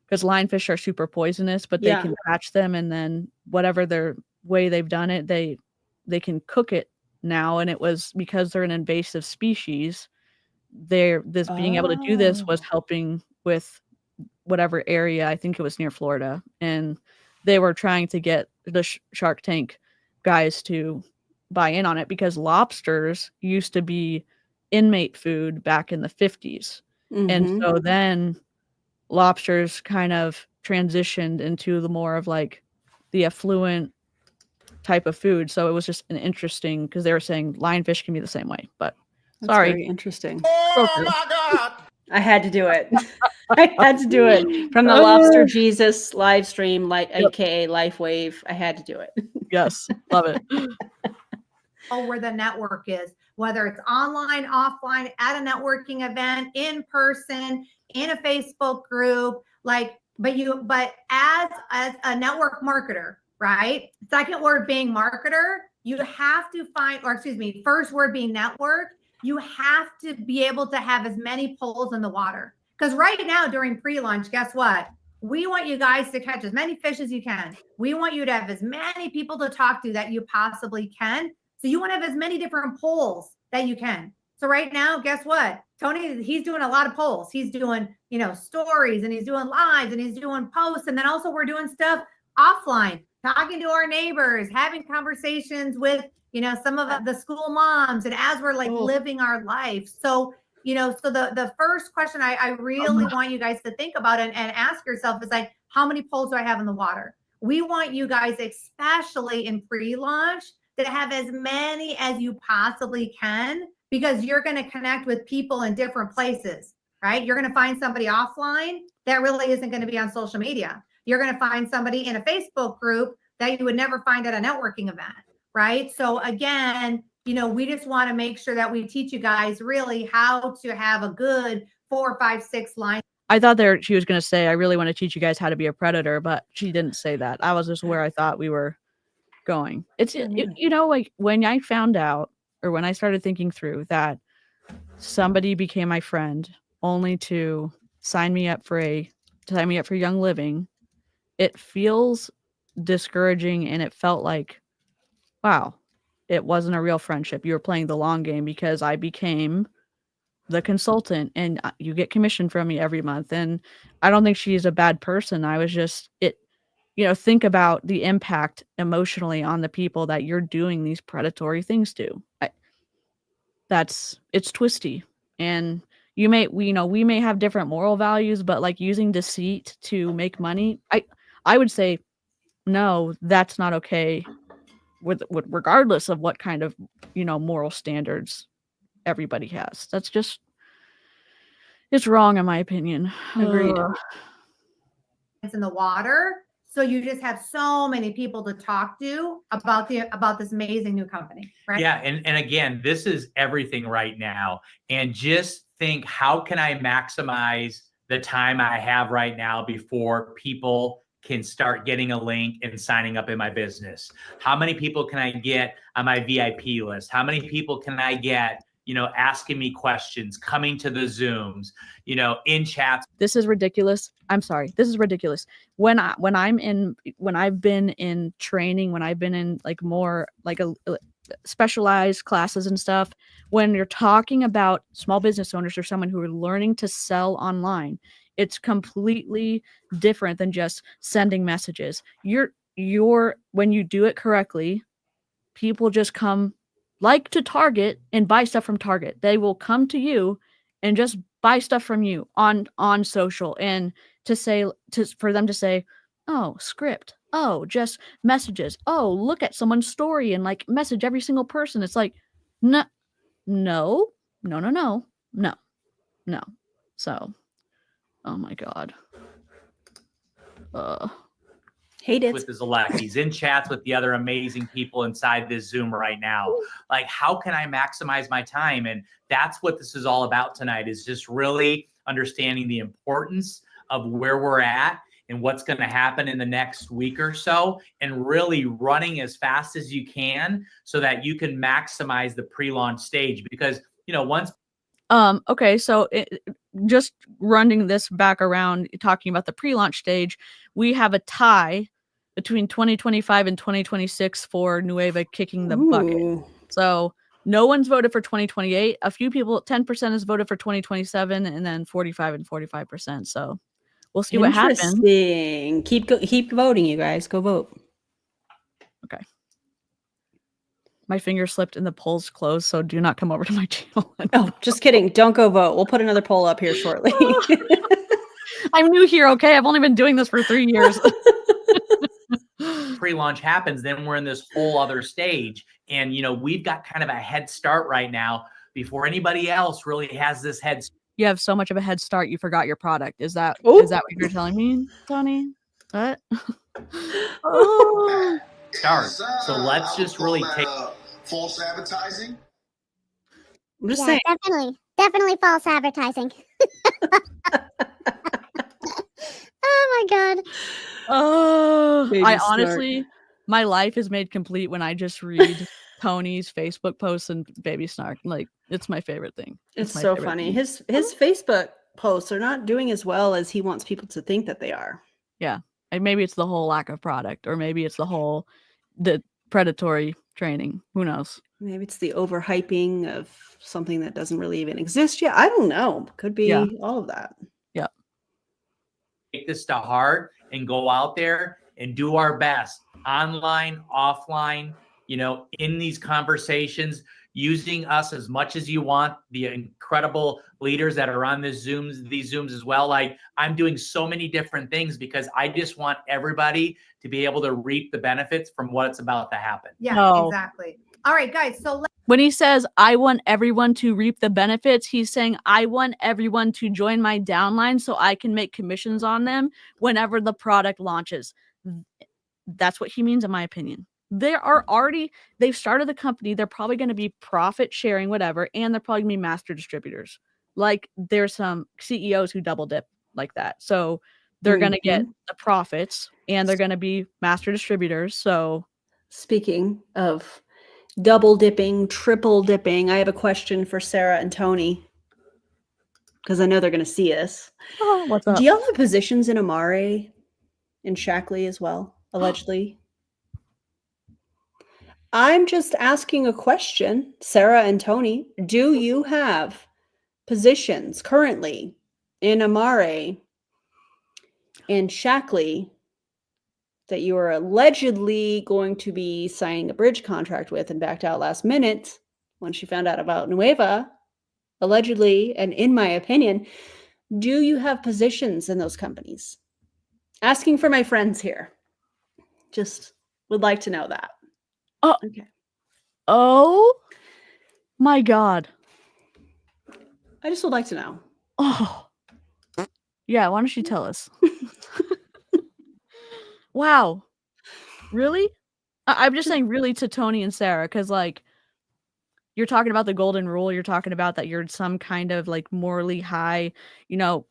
because lionfish are super poisonous, but they can catch them and then whatever their way they've done it, they can cook it now. And it was because they're an invasive species. Being able to do this was helping with whatever area, I think it was near Florida, and they were trying to get the Shark Tank guys to buy in on it because lobsters used to be inmate food back in the 50s. Mm-hmm. And so then lobsters kind of transitioned into the more of like the affluent type of food. So it was just an interesting, because they were saying lionfish can be the same way, but that's very interesting. Oh my God. I had to do it. I had to do it from the Lobster Jesus live stream, like AKA Life Wave. I had to do it. Yes, love it. Where the network is, whether it's online, offline, at a networking event, in person, in a Facebook group, like, but as a network marketer, right? Second word being marketer, you have to find, or excuse me, first word being network, you have to be able to have as many poles in the water. Because right now during pre-launch, guess what? We want you guys to catch as many fish as you can. We want you to have as many people to talk to that you possibly can. So you want to have as many different polls that you can. So right now, guess what? Tony, he's doing a lot of polls. He's doing, stories, and he's doing lives, and he's doing posts. And then also we're doing stuff offline, talking to our neighbors, having conversations with, some of the school moms, and as we're like living our life. So, so the first question I really want you guys to think about and ask yourself is like, how many polls do I have in the water? We want you guys, especially in pre-launch, to have as many as you possibly can, because you're going to connect with people in different places, right? You're going to find somebody offline that really isn't going to be on social media. You're going to find somebody in a Facebook group that you would never find at a networking event, right? So again, we just want to make sure that we teach you guys really how to have a good 4, 5, 6 line. I thought she was going to say, I really want to teach you guys how to be a predator, but she didn't say that. I was just where I thought we were going. It's like when I found out, or when I started thinking through that somebody became my friend only to sign me up for Young Living, it feels discouraging, and it felt like, wow, it wasn't a real friendship. You were playing the long game, because I became the consultant and you get commission from me every month. And I don't think she's a bad person. I was just think about the impact emotionally on the people that you're doing these predatory things to. It's twisty, and we may have different moral values, but like using deceit to make money, I would say, no, that's not okay, with regardless of what kind of, moral standards everybody has. That's just, it's wrong in my opinion. Agreed. In the water. So you just have so many people to talk to about this amazing new company, right? Yeah, and again, this is everything right now. And just think, how can I maximize the time I have right now before people can start getting a link and signing up in my business? How many people can I get on my VIP list? How many people can I get, asking me questions, coming to the Zooms, in chats? This is ridiculous. I'm sorry. This is ridiculous. When I've been in training, when I've been in like more like a specialized classes and stuff, when you're talking about small business owners or someone who are learning to sell online, it's completely different than just sending messages. When you do it correctly, people just come like to Target and buy stuff from Target. They will come to you and just buy stuff from you on social, and for them to say, oh, script, oh, just messages, oh, look at someone's story and like message every single person. It's like, no. So, oh my God. Hate it. With his elect. He's in chats with the other amazing people inside this Zoom right now. Like, how can I maximize my time? And that's what this is all about tonight, is just really understanding the importance of where we're at and what's going to happen in the next week or so, and really running as fast as you can so that you can maximize the pre-launch stage. Because, once okay, so just running this back around, talking about the pre-launch stage, we have a tie between 2025 and 2026 for Nueva kicking the bucket. So no one's voted for 2028. A few people, 10% has voted for 2027, and then 45 and 45%. So we'll see what happens. Keep voting, you guys. Go vote. Okay. My finger slipped and the polls closed, so do not come over to my channel. Oh, just kidding. Don't go vote. We'll put another poll up here shortly. I'm new here, okay? I've only been doing this for 3 years. Pre-launch happens, then we're in this whole other stage. And, we've got kind of a head start right now before anybody else really has this head start. you have so much of a head start, you forgot your product. Is that Ooh. what you're telling me, Tony? What? Oh. Start. So let's just really take false advertising. I'm just Yeah, saying. definitely false advertising. Oh my god. Oh, Baby I snark. honestly, my life is made complete when I just read Tony's Facebook posts and baby snark. Like, it's my favorite thing. It's my so favorite funny. thing. His Facebook posts are not doing as well as he wants people to think that they are. Yeah. And maybe it's the whole lack of product, or maybe it's the predatory training. Who knows? Maybe it's the overhyping of something that doesn't really even exist yet. I don't know. Could be all of that. Yeah. Take this to heart and go out there and do our best, online, offline, in these conversations, using us as much as you want, the incredible leaders that are on these Zooms as well. Like, I'm doing so many different things because I just want everybody to be able to reap the benefits from what's about to happen. Yeah, No. exactly. All right, guys. So When he says, I want everyone to reap the benefits, he's saying, I want everyone to join my downline so I can make commissions on them whenever the product launches. That's what he means, in my opinion. They've started the company. They're probably going to be profit sharing, whatever, and they're probably going to be master distributors. Like, there's some CEOs who double dip like that. So they're going to get the profits and they're going to be master distributors. So, speaking of double dipping, triple dipping, I have a question for Sarah and Tony, because I know they're going to see us. oh, what's up? Do y'all have positions in Amare and Shackley as well, allegedly? I'm just asking a question, Sarah and Tony. Do you have positions currently in Amare and Shackley that you are allegedly going to be signing a bridge contract with and backed out last minute when she found out about Nueva? Allegedly, and in my opinion, do you have positions in those companies? Asking for my friends here. Just would like to know that. Oh, okay. Oh my God. I just would like to know. Oh, yeah. Why don't you tell us? Wow. Really? I'm just saying really to Tony and Sarah, because like, you're talking about the golden rule. You're talking about that you're some kind of like morally high, you're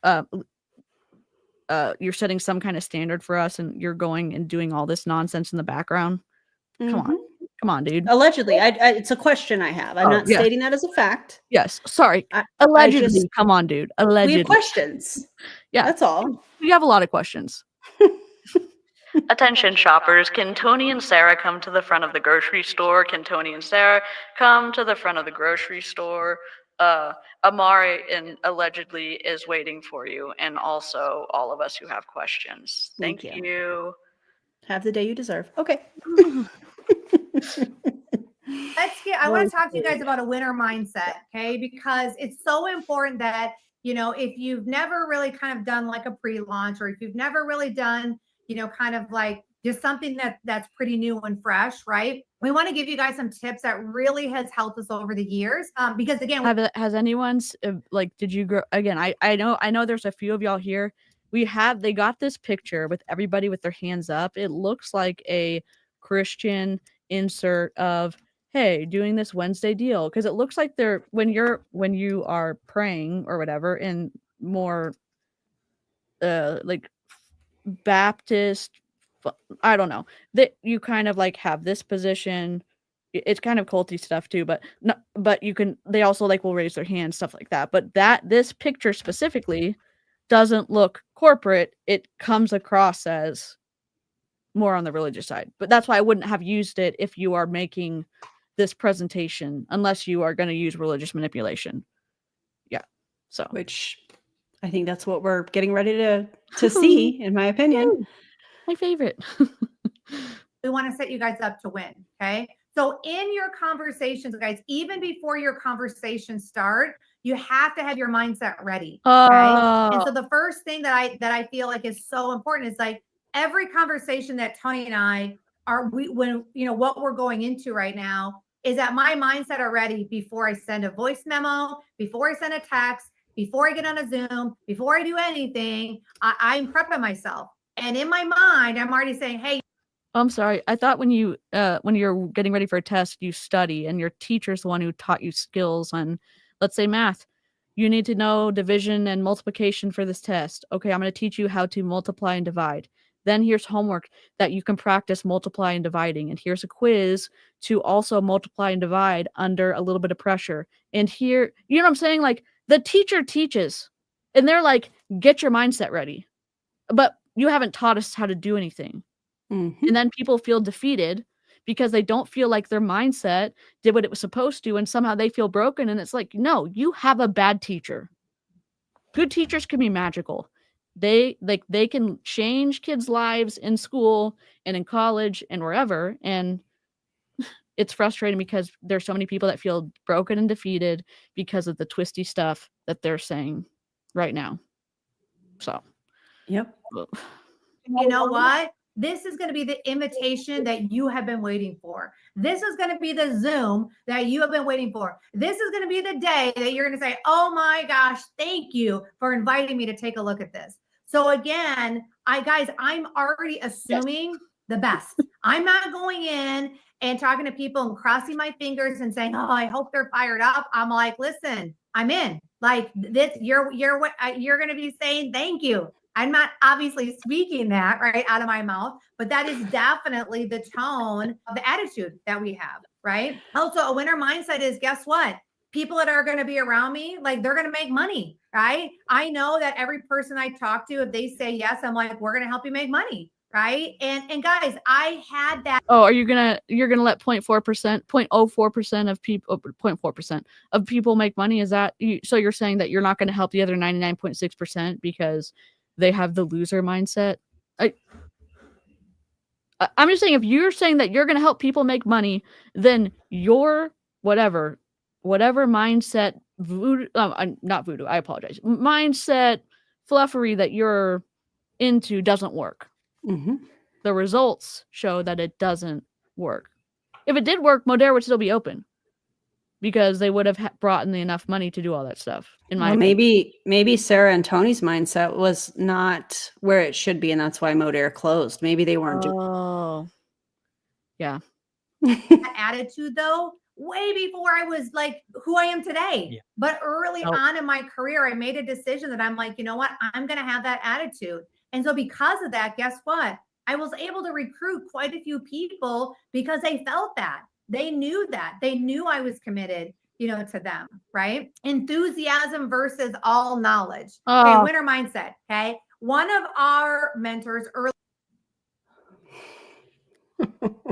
setting some kind of standard for us, and you're going and doing all this nonsense in the background. Come on, dude. Allegedly, it's a question I have. I'm not stating that as a fact. Yes, sorry. Allegedly, come on, dude. Allegedly. We have questions. Yeah, that's all. We have a lot of questions. Attention shoppers, can Tony and Sarah come to the front of the grocery store? Can Tony and Sarah come to the front of the grocery store? Amari and allegedly is waiting for you, and also all of us who have questions. Thank you. Have the day you deserve. Okay. I want to talk to you guys about a winner mindset, okay? Because it's so important that, if you've never really kind of done like a pre-launch, or if you've never really done, kind of like just something that's pretty new and fresh, right? We want to give you guys some tips that really has helped us over the years. Because again, has anyone's did you grow again? I know there's a few of y'all here. They got this picture with everybody with their hands up. It looks like a Christian insert of, hey, doing this Wednesday deal, because it looks like they're when you are praying or whatever in more like Baptist, I don't know, that you kind of like have this position. It's kind of culty stuff too, but they also like will raise their hands, stuff like that. But this picture specifically doesn't look corporate. It comes across as more on the religious side. But that's why I wouldn't have used it if you are making this presentation, unless you are going to use religious manipulation. Yeah. So, which I think that's what we're getting ready to see, in my opinion. My favorite. We want to set you guys up to win. Okay. So in your conversations, guys, even before your conversations start, you have to have your mindset ready. Okay. And so the first thing that I feel like is so important is like every conversation that Tony and I what we're going into right now is that my mindset already before I send a voice memo, before I send a text, before I get on a Zoom, before I do anything, I'm prepping myself. And in my mind, I'm already saying, hey, I'm sorry. I thought when you're getting ready for a test, you study, and your teacher's the one who taught you skills on, let's say, math. You need to know division and multiplication for this test. Okay, I'm going to teach you how to multiply and divide. Then here's homework that you can practice multiply and dividing. And here's a quiz to also multiply and divide under a little bit of pressure. And here, you know what I'm saying? Like, the teacher teaches, and they're like, get your mindset ready. But you haven't taught us how to do anything. Mhm. And then people feel defeated because they don't feel like their mindset did what it was supposed to, and somehow they feel broken. And it's like, no, you have a bad teacher. Good teachers can be magical. They can change kids' lives in school and in college and wherever. And it's frustrating because there's so many people that feel broken and defeated because of the twisty stuff that they're saying right now. So, Yep. you know what? This is going to be the invitation that you have been waiting for. This is going to be the Zoom that you have been waiting for. This is going to be the day that you're going to say, oh my gosh, thank you for inviting me to take a look at this. So again, I'm already assuming the best. I'm not going in and talking to people and crossing my fingers and saying, oh, I hope they're fired up. I'm like, listen, I'm in. Like this, you're going to be saying thank you. I'm not obviously speaking that right out of my mouth, but that is definitely the tone of the attitude that we have, right? Also, a winner mindset is, guess what? People that are going to be around me, like they're going to make money, right? I know that every person I talk to, if they say yes, I'm like, we're going to help you make money, right? And guys, I had that. Oh, you're gonna let 0.4%, 0.04% of people, 0.4% of people make money? Is that so? You're saying that you're not going to help the other 99.6% because they have the loser mindset? I'm just saying, if you're saying that you're going to help people make money, then your whatever mindset, voodoo, not voodoo, I apologize, mindset fluffery that you're into doesn't work. Mm-hmm. The results show that it doesn't work. If it did work, Modere would still be open because they would have brought in enough money to do all that stuff. In my opinion. Maybe Sarah and Tony's mindset was not where it should be, and that's why Modere closed. Maybe they weren't doing. Oh, yeah. Attitude though, way before I was like who I am today. Yeah. But early on in my career, I made a decision that I'm like, you know what? I'm going to have that attitude. And so because of that, guess what? I was able to recruit quite a few people because they felt that. They knew that. They knew I was committed, to them, right? Enthusiasm versus all knowledge. Okay, winner mindset, okay? One of our mentors early.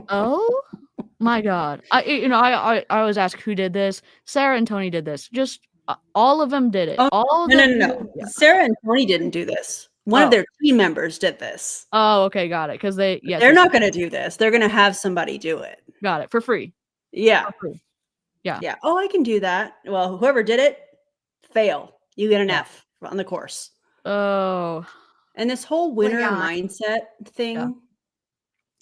Oh my God. I always ask who did this. Sarah and Tony did this. Just all of them did it. Oh, no. Yeah. Sarah and Tony didn't do this. One of their team members did this. Oh, okay. Got it. Because they're not going to do this. They're going to have somebody do it. Got it. For free. Yeah. For free. Yeah. Yeah. Oh, I can do that. Well, whoever did it, fail. You get an F on the course. Oh. And this whole winner mindset thing,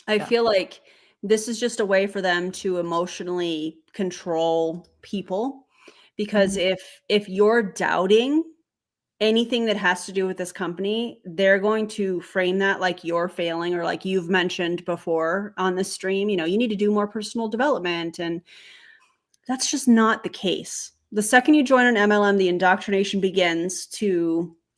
I feel like this is just a way for them to emotionally control people. Because if you're doubting anything that has to do with this company, they're going to frame that like you're failing, or like you've mentioned before on the stream, you need to do more personal development. And that's just not the case. The second you join an MLM, the indoctrination begins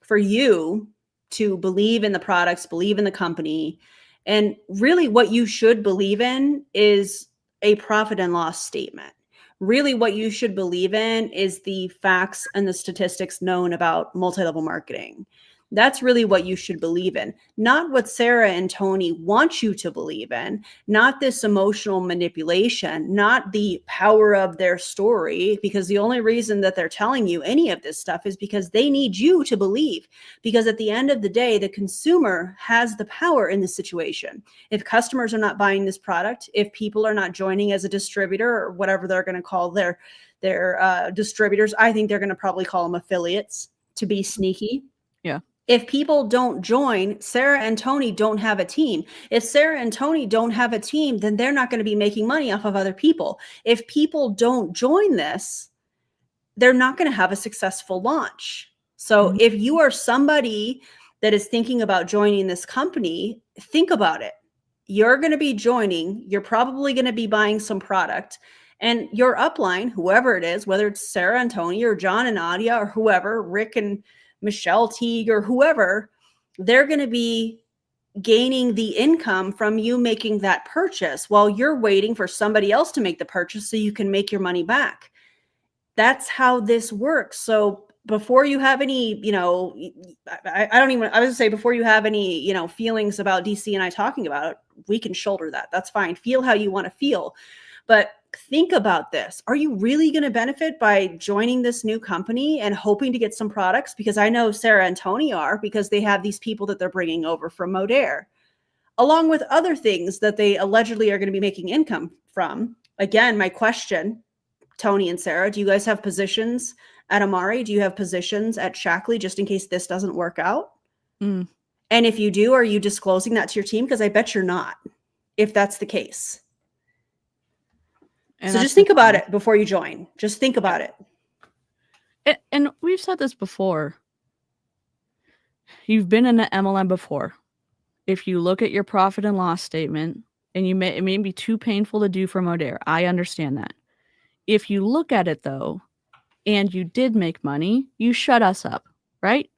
for you to believe in the products, believe in the company. And really what you should believe in is a profit and loss statement. Really what you should believe in is the facts and the statistics known about multi-level marketing. That's really what you should believe in, not what Sarah and Tony want you to believe in, not this emotional manipulation, not the power of their story, because the only reason that they're telling you any of this stuff is because they need you to believe. Because at the end of the day, the consumer has the power in this situation. If customers are not buying this product, if people are not joining as a distributor or whatever they're going to call their distributors, I think they're going to probably call them affiliates to be sneaky. Yeah. If people don't join, Sarah and Tony don't have a team. If Sarah and Tony don't have a team, then they're not going to be making money off of other people. If people don't join this, they're not going to have a successful launch. So if you are somebody that is thinking about joining this company, think about it. You're going to be joining, you're probably going to be buying some product, and your upline, whoever it is, whether it's Sarah and Tony or John and Nadia or whoever, Rick and Michelle Teague or whoever, they're going to be gaining the income from you making that purchase while you're waiting for somebody else to make the purchase so you can make your money back. That's how this works. So before you have any, I was gonna say, before you have any, feelings about DC and I talking about it, we can shoulder that. That's fine. Feel how you want to feel. But think about this. Are you really going to benefit by joining this new company and hoping to get some products? Because I know Sarah and Tony are, because they have these people that they're bringing over from Modere, along with other things that they allegedly are going to be making income from. Again, my question, Tony and Sarah, do you guys have positions at Amari? Do you have positions at Shackley just in case this doesn't work out? And if you do, are you disclosing that to your team? Because I bet you're not, if that's the case. And so just think about it before you join. Just think about it. And we've said this before. You've been in an MLM before. If you look at your profit and loss statement, and it may be too painful to do for Modere, I understand that. If you look at it though, and you did make money, you shut us up, right?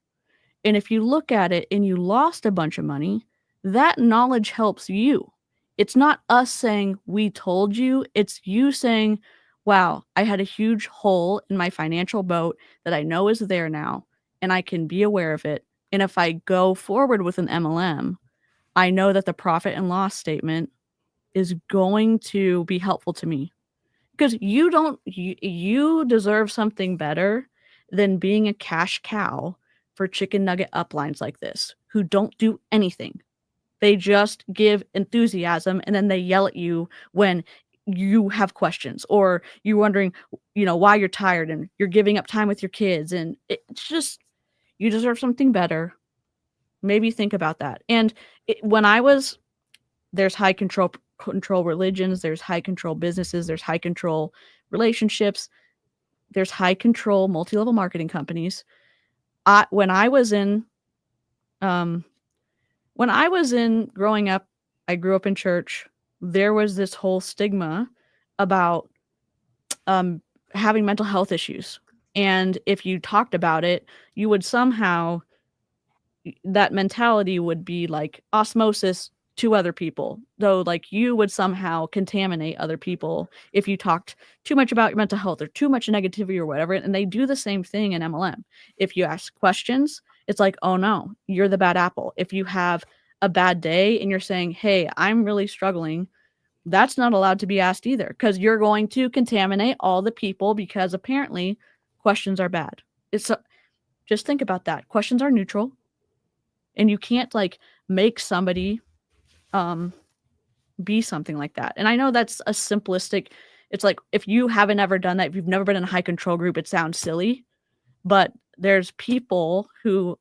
And if you look at it and you lost a bunch of money, that knowledge helps you. It's not us saying we told you. It's you saying, wow, I had a huge hole in my financial boat that I know is there now, and I can be aware of it. And if I go forward with an MLM, I know that the profit and loss statement is going to be helpful to me. Because you deserve something better than being a cash cow for chicken nugget uplines like this, who don't do anything. They just give enthusiasm and then they yell at you when you have questions or you're wondering, why you're tired and you're giving up time with your kids. And it's just, you deserve something better. Maybe think about that. And there's high control religions, there's high control businesses, there's high control relationships, there's high control multi-level marketing companies. When I was in growing up, I grew up in church. There was this whole stigma about having mental health issues. And if you talked about it, you would somehow, that mentality would be like osmosis to other people. Though, like, you would somehow contaminate other people if you talked too much about your mental health or too much negativity or whatever. And they do the same thing in MLM. If you ask questions, it's like, oh no, you're the bad apple. If you have a bad day and you're saying, hey, I'm really struggling, that's not allowed to be asked either, because you're going to contaminate all the people, because apparently questions are bad. Just think about that. Questions are neutral, and you can't make somebody be something like that. And I know that's a simplistic, it's like, if you haven't ever done that, if you've never been in a high control group, it sounds silly, but there's people who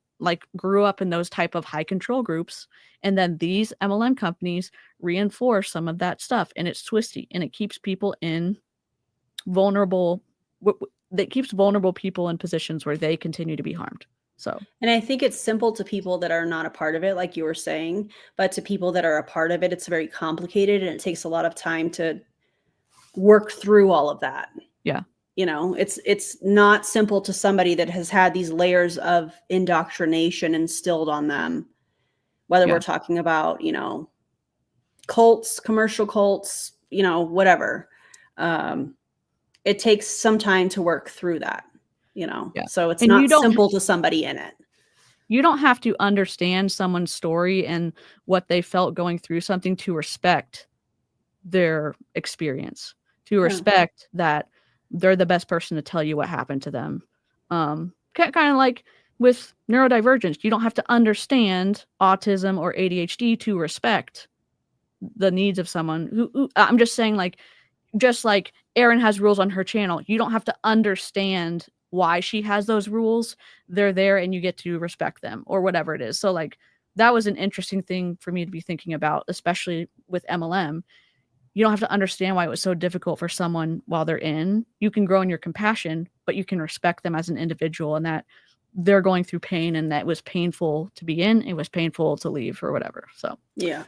grew up in those type of high control groups, and then these MLM companies reinforce some of that stuff, and it's twisty, and it keeps people in vulnerable people in positions where they continue to be harmed. So, and I think it's simple to people that are not a part of it, like you were saying, but to people that are a part of it, it's very complicated and it takes a lot of time to work through all of that. Yeah. It's not simple to somebody that has had these layers of indoctrination instilled on them, whether we're talking about, cults, commercial cults, whatever. It takes some time to work through that. So it's not simple to somebody in it. You don't have to understand someone's story and what they felt going through something to respect their experience, to respect that they're the best person to tell you what happened to them. Kind of like with neurodivergence, you don't have to understand autism or ADHD to respect the needs of someone who I'm just saying, just like Erin has rules on her channel, you don't have to understand why she has those rules. They're there and you get to respect them, or whatever it is. So that was an interesting thing for me to be thinking about, especially with MLM. You don't have to understand why it was so difficult for someone while they're in. You can grow in your compassion, but you can respect them as an individual, and that they're going through pain, and that was painful to be in. It was painful to leave or whatever. So Yeah.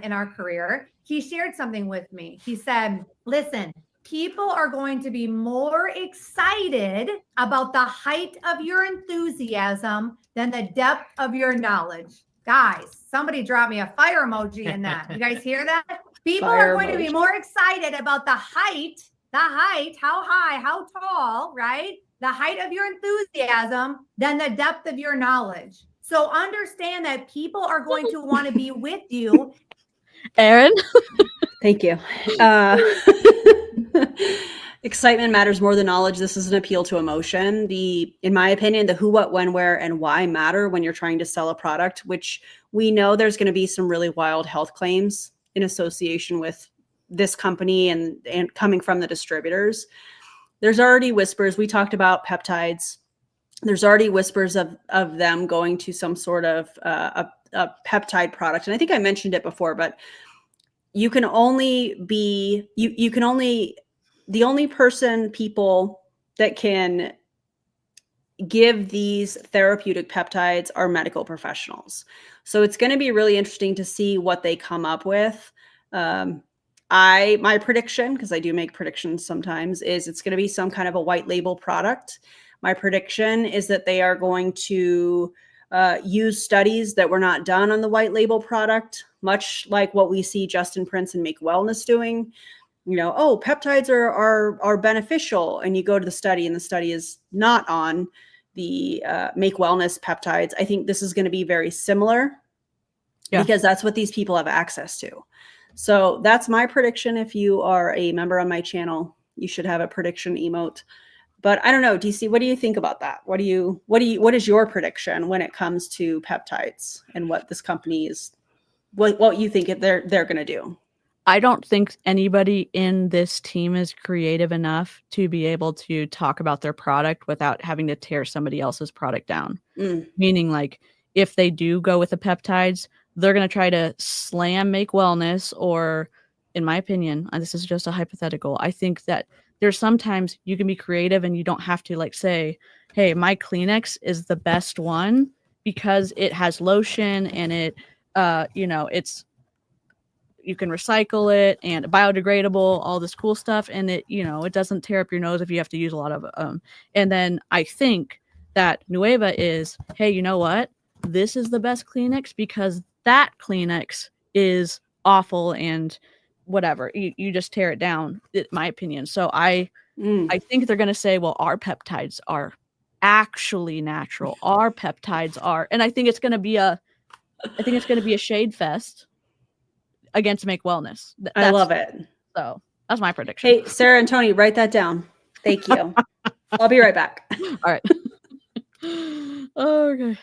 In our career, he shared something with me. He said, listen, people are going to be more excited about the height of your enthusiasm than the depth of your knowledge. Guys, somebody drop me a fire emoji in that. You guys hear that? People Fire are going to be emoji. more excited about the height, how high, how tall, right? The height of your enthusiasm than the depth of your knowledge. So understand that people are going to want to be with you. Aaron, Thank you. Excitement matters more than knowledge. This is an appeal to emotion. In my opinion, the who, what, when, where, and why matter when you're trying to sell a product, which we know there's going to be some really wild health claims in association with this company and coming from the distributors. There's already whispers. We talked about peptides. There's already whispers of them going to some sort of a peptide product. And I think I mentioned it before, but you can only be, you can only, the only people that can give these therapeutic peptides are medical professionals. So it's going to be really interesting to see what they come up with. My prediction, because I do make predictions sometimes, is it's going to be some kind of a white label product. My prediction is that they are going to use studies that were not done on the white label product, much like what we see Justin Prince and Make Wellness doing. You know, oh, peptides are beneficial, and you go to the study, and the study is not on the Make Wellness peptides. I think this is going to be very similar, because that's what these people have access to. So that's my prediction. If you are a member on my channel, you should have a prediction emote. But I don't know, DC, what do you think about that? What is your prediction when it comes to peptides and what this company is, what you think they're going to do? I don't think anybody in this team is creative enough to be able to talk about their product without having to tear somebody else's product down. Meaning, like, if they do go with the peptides, they're going to try to slam Make Wellness, or, in my opinion, and this is just a hypothetical, I think that there's sometimes you can be creative and you don't have to, like, say, hey, my Kleenex is the best one because it has lotion and it, it's, you can recycle it and biodegradable, all this cool stuff. And it, it doesn't tear up your nose if you have to use a lot of it. And then I think that Nueva is, hey, you know what? This is the best Kleenex because that Kleenex is awful and whatever. You just tear it down, in my opinion. So I think they're going to say, well, our peptides are actually natural. Our peptides are, and I think it's going to be a shade fest against Make Wellness. I love it. So that's my prediction. Hey, Sarah and Tony, write that down. Thank you. I'll be right back. All right. Okay.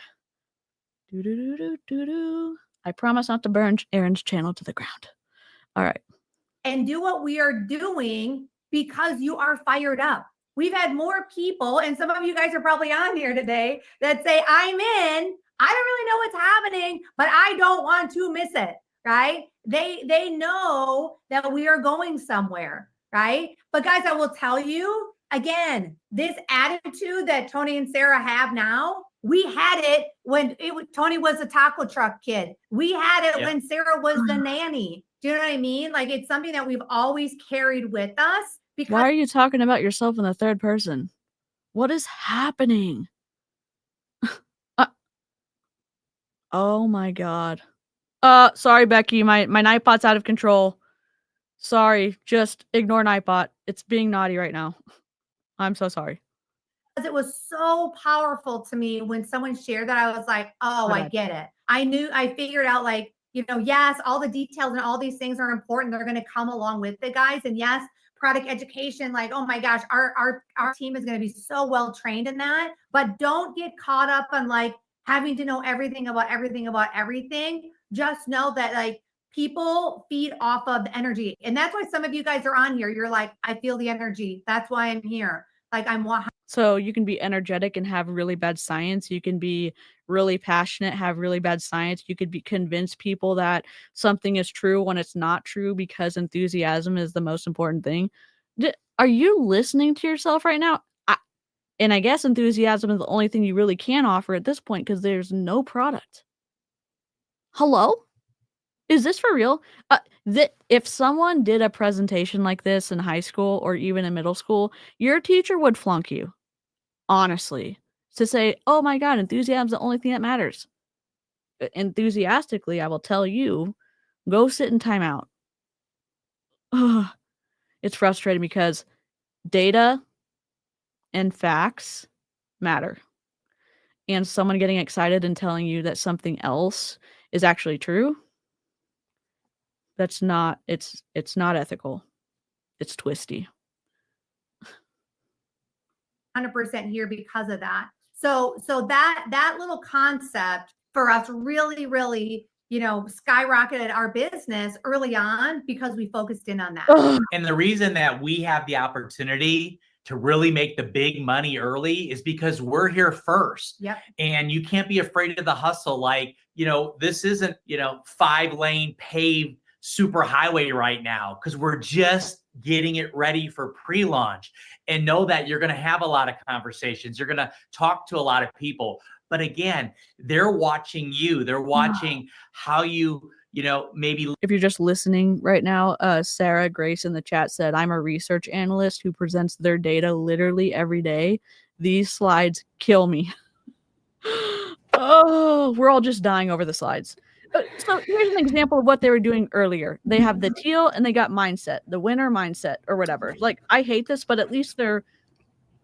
I promise not to burn Aaron's channel to the ground. All right. And do what we are doing because you are fired up. We've had more people, and some of you guys are probably on here today, that say, I'm in. I don't really know what's happening, but I don't want to miss it, right? They know that we are going somewhere, right? But guys, I will tell you, again, this attitude that Tony and Sarah have now, we had it when Tony was a taco truck kid. We had it when Sarah was the nanny. Do you know what I mean? Like, it's something that we've always carried with us. Because why are you talking about yourself in the third person? What is happening? Oh my God. Sorry, Becky. My Nightbot's out of control. Sorry. Just ignore Nightbot. It's being naughty right now. I'm so sorry. It was so powerful to me when someone shared that. I was like, oh, I get it. I figured out, like, yes, all the details and all these things are important. They're going to come along with it, guys. And yes, product education, like, oh my gosh, our team is going to be so well trained in that. But don't get caught up on, like, having to know everything about everything. Just know that, like, people feed off of the energy. And that's why some of you guys are on here. You're like, I feel the energy. That's why I'm here. Like, so you can be energetic and have really bad science. You can be really passionate, have really bad science. You could convince people that something is true when it's not true, because enthusiasm is the most important thing. Are you listening to yourself right now? And I guess enthusiasm is the only thing you really can offer at this point because there's no product. Hello? Is this for real? If someone did a presentation like this in high school or even in middle school, your teacher would flunk you, honestly, to say, oh my God, enthusiasm is the only thing that matters. Enthusiastically, I will tell you, go sit in timeout. Ugh. It's frustrating because data and facts matter. And someone getting excited and telling you that something else is actually true, that's not, it's not ethical. It's twisty. 100% here because of that. So that little concept for us really, skyrocketed our business early on because we focused in on that. Ugh. And the reason that we have the opportunity to really make the big money early is because we're here first. Yep. And you can't be afraid of the hustle. Like, this isn't, 5-lane paved super highway right now, because we're just getting it ready for pre-launch. And know that you're going to have a lot of conversations. You're going to talk to a lot of people. But again, they're watching you. They're watching how you, maybe. If you're just listening right now, Sarah Grace in the chat said, I'm a research analyst who presents their data literally every day. These slides kill me. Oh, we're all just dying over the slides. So here's an example of what they were doing earlier. They have the teal and they got mindset, the winner mindset or whatever. Like, I hate this, but at least they're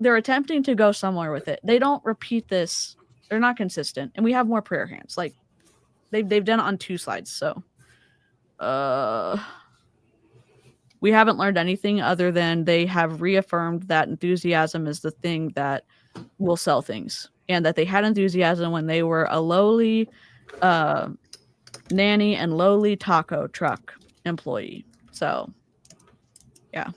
attempting to go somewhere with it. They don't repeat this. They're not consistent. And we have more prayer hands. Like, they've done it on 2 slides. So we haven't learned anything other than they have reaffirmed that enthusiasm is the thing that will sell things, and that they had enthusiasm when they were a lowly nanny and lowly taco truck employee. So yeah.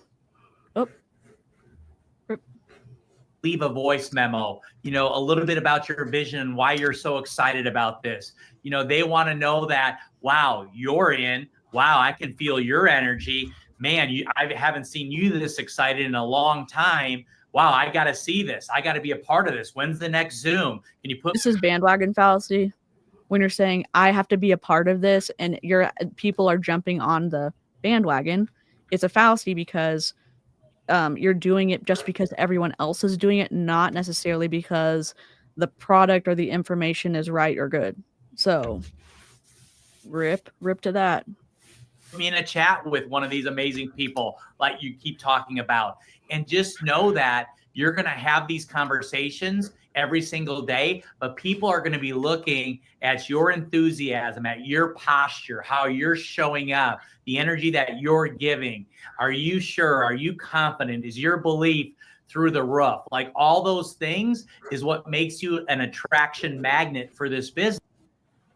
Leave a voice memo, a little bit about your vision and why you're so excited about this. They want to know that, wow, you're in. Wow, I can feel your energy. Man, I haven't seen you this excited in a long time. Wow, I got to see this. I got to be a part of this. When's the next Zoom? Can you put this is bandwagon fallacy when you're saying I have to be a part of this and people are jumping on the bandwagon. It's a fallacy because you're doing it just because everyone else is doing it, not necessarily because the product or the information is right or good. So rip to that. Me in a chat with one of these amazing people like you keep talking about, and just know that you're going to have these conversations every single day, but people are going to be looking at your enthusiasm, at your posture, how you're showing up, the energy that you're giving. Are you sure? Are you confident? Is your belief through the roof? Like, all those things is what makes you an attraction magnet for this business.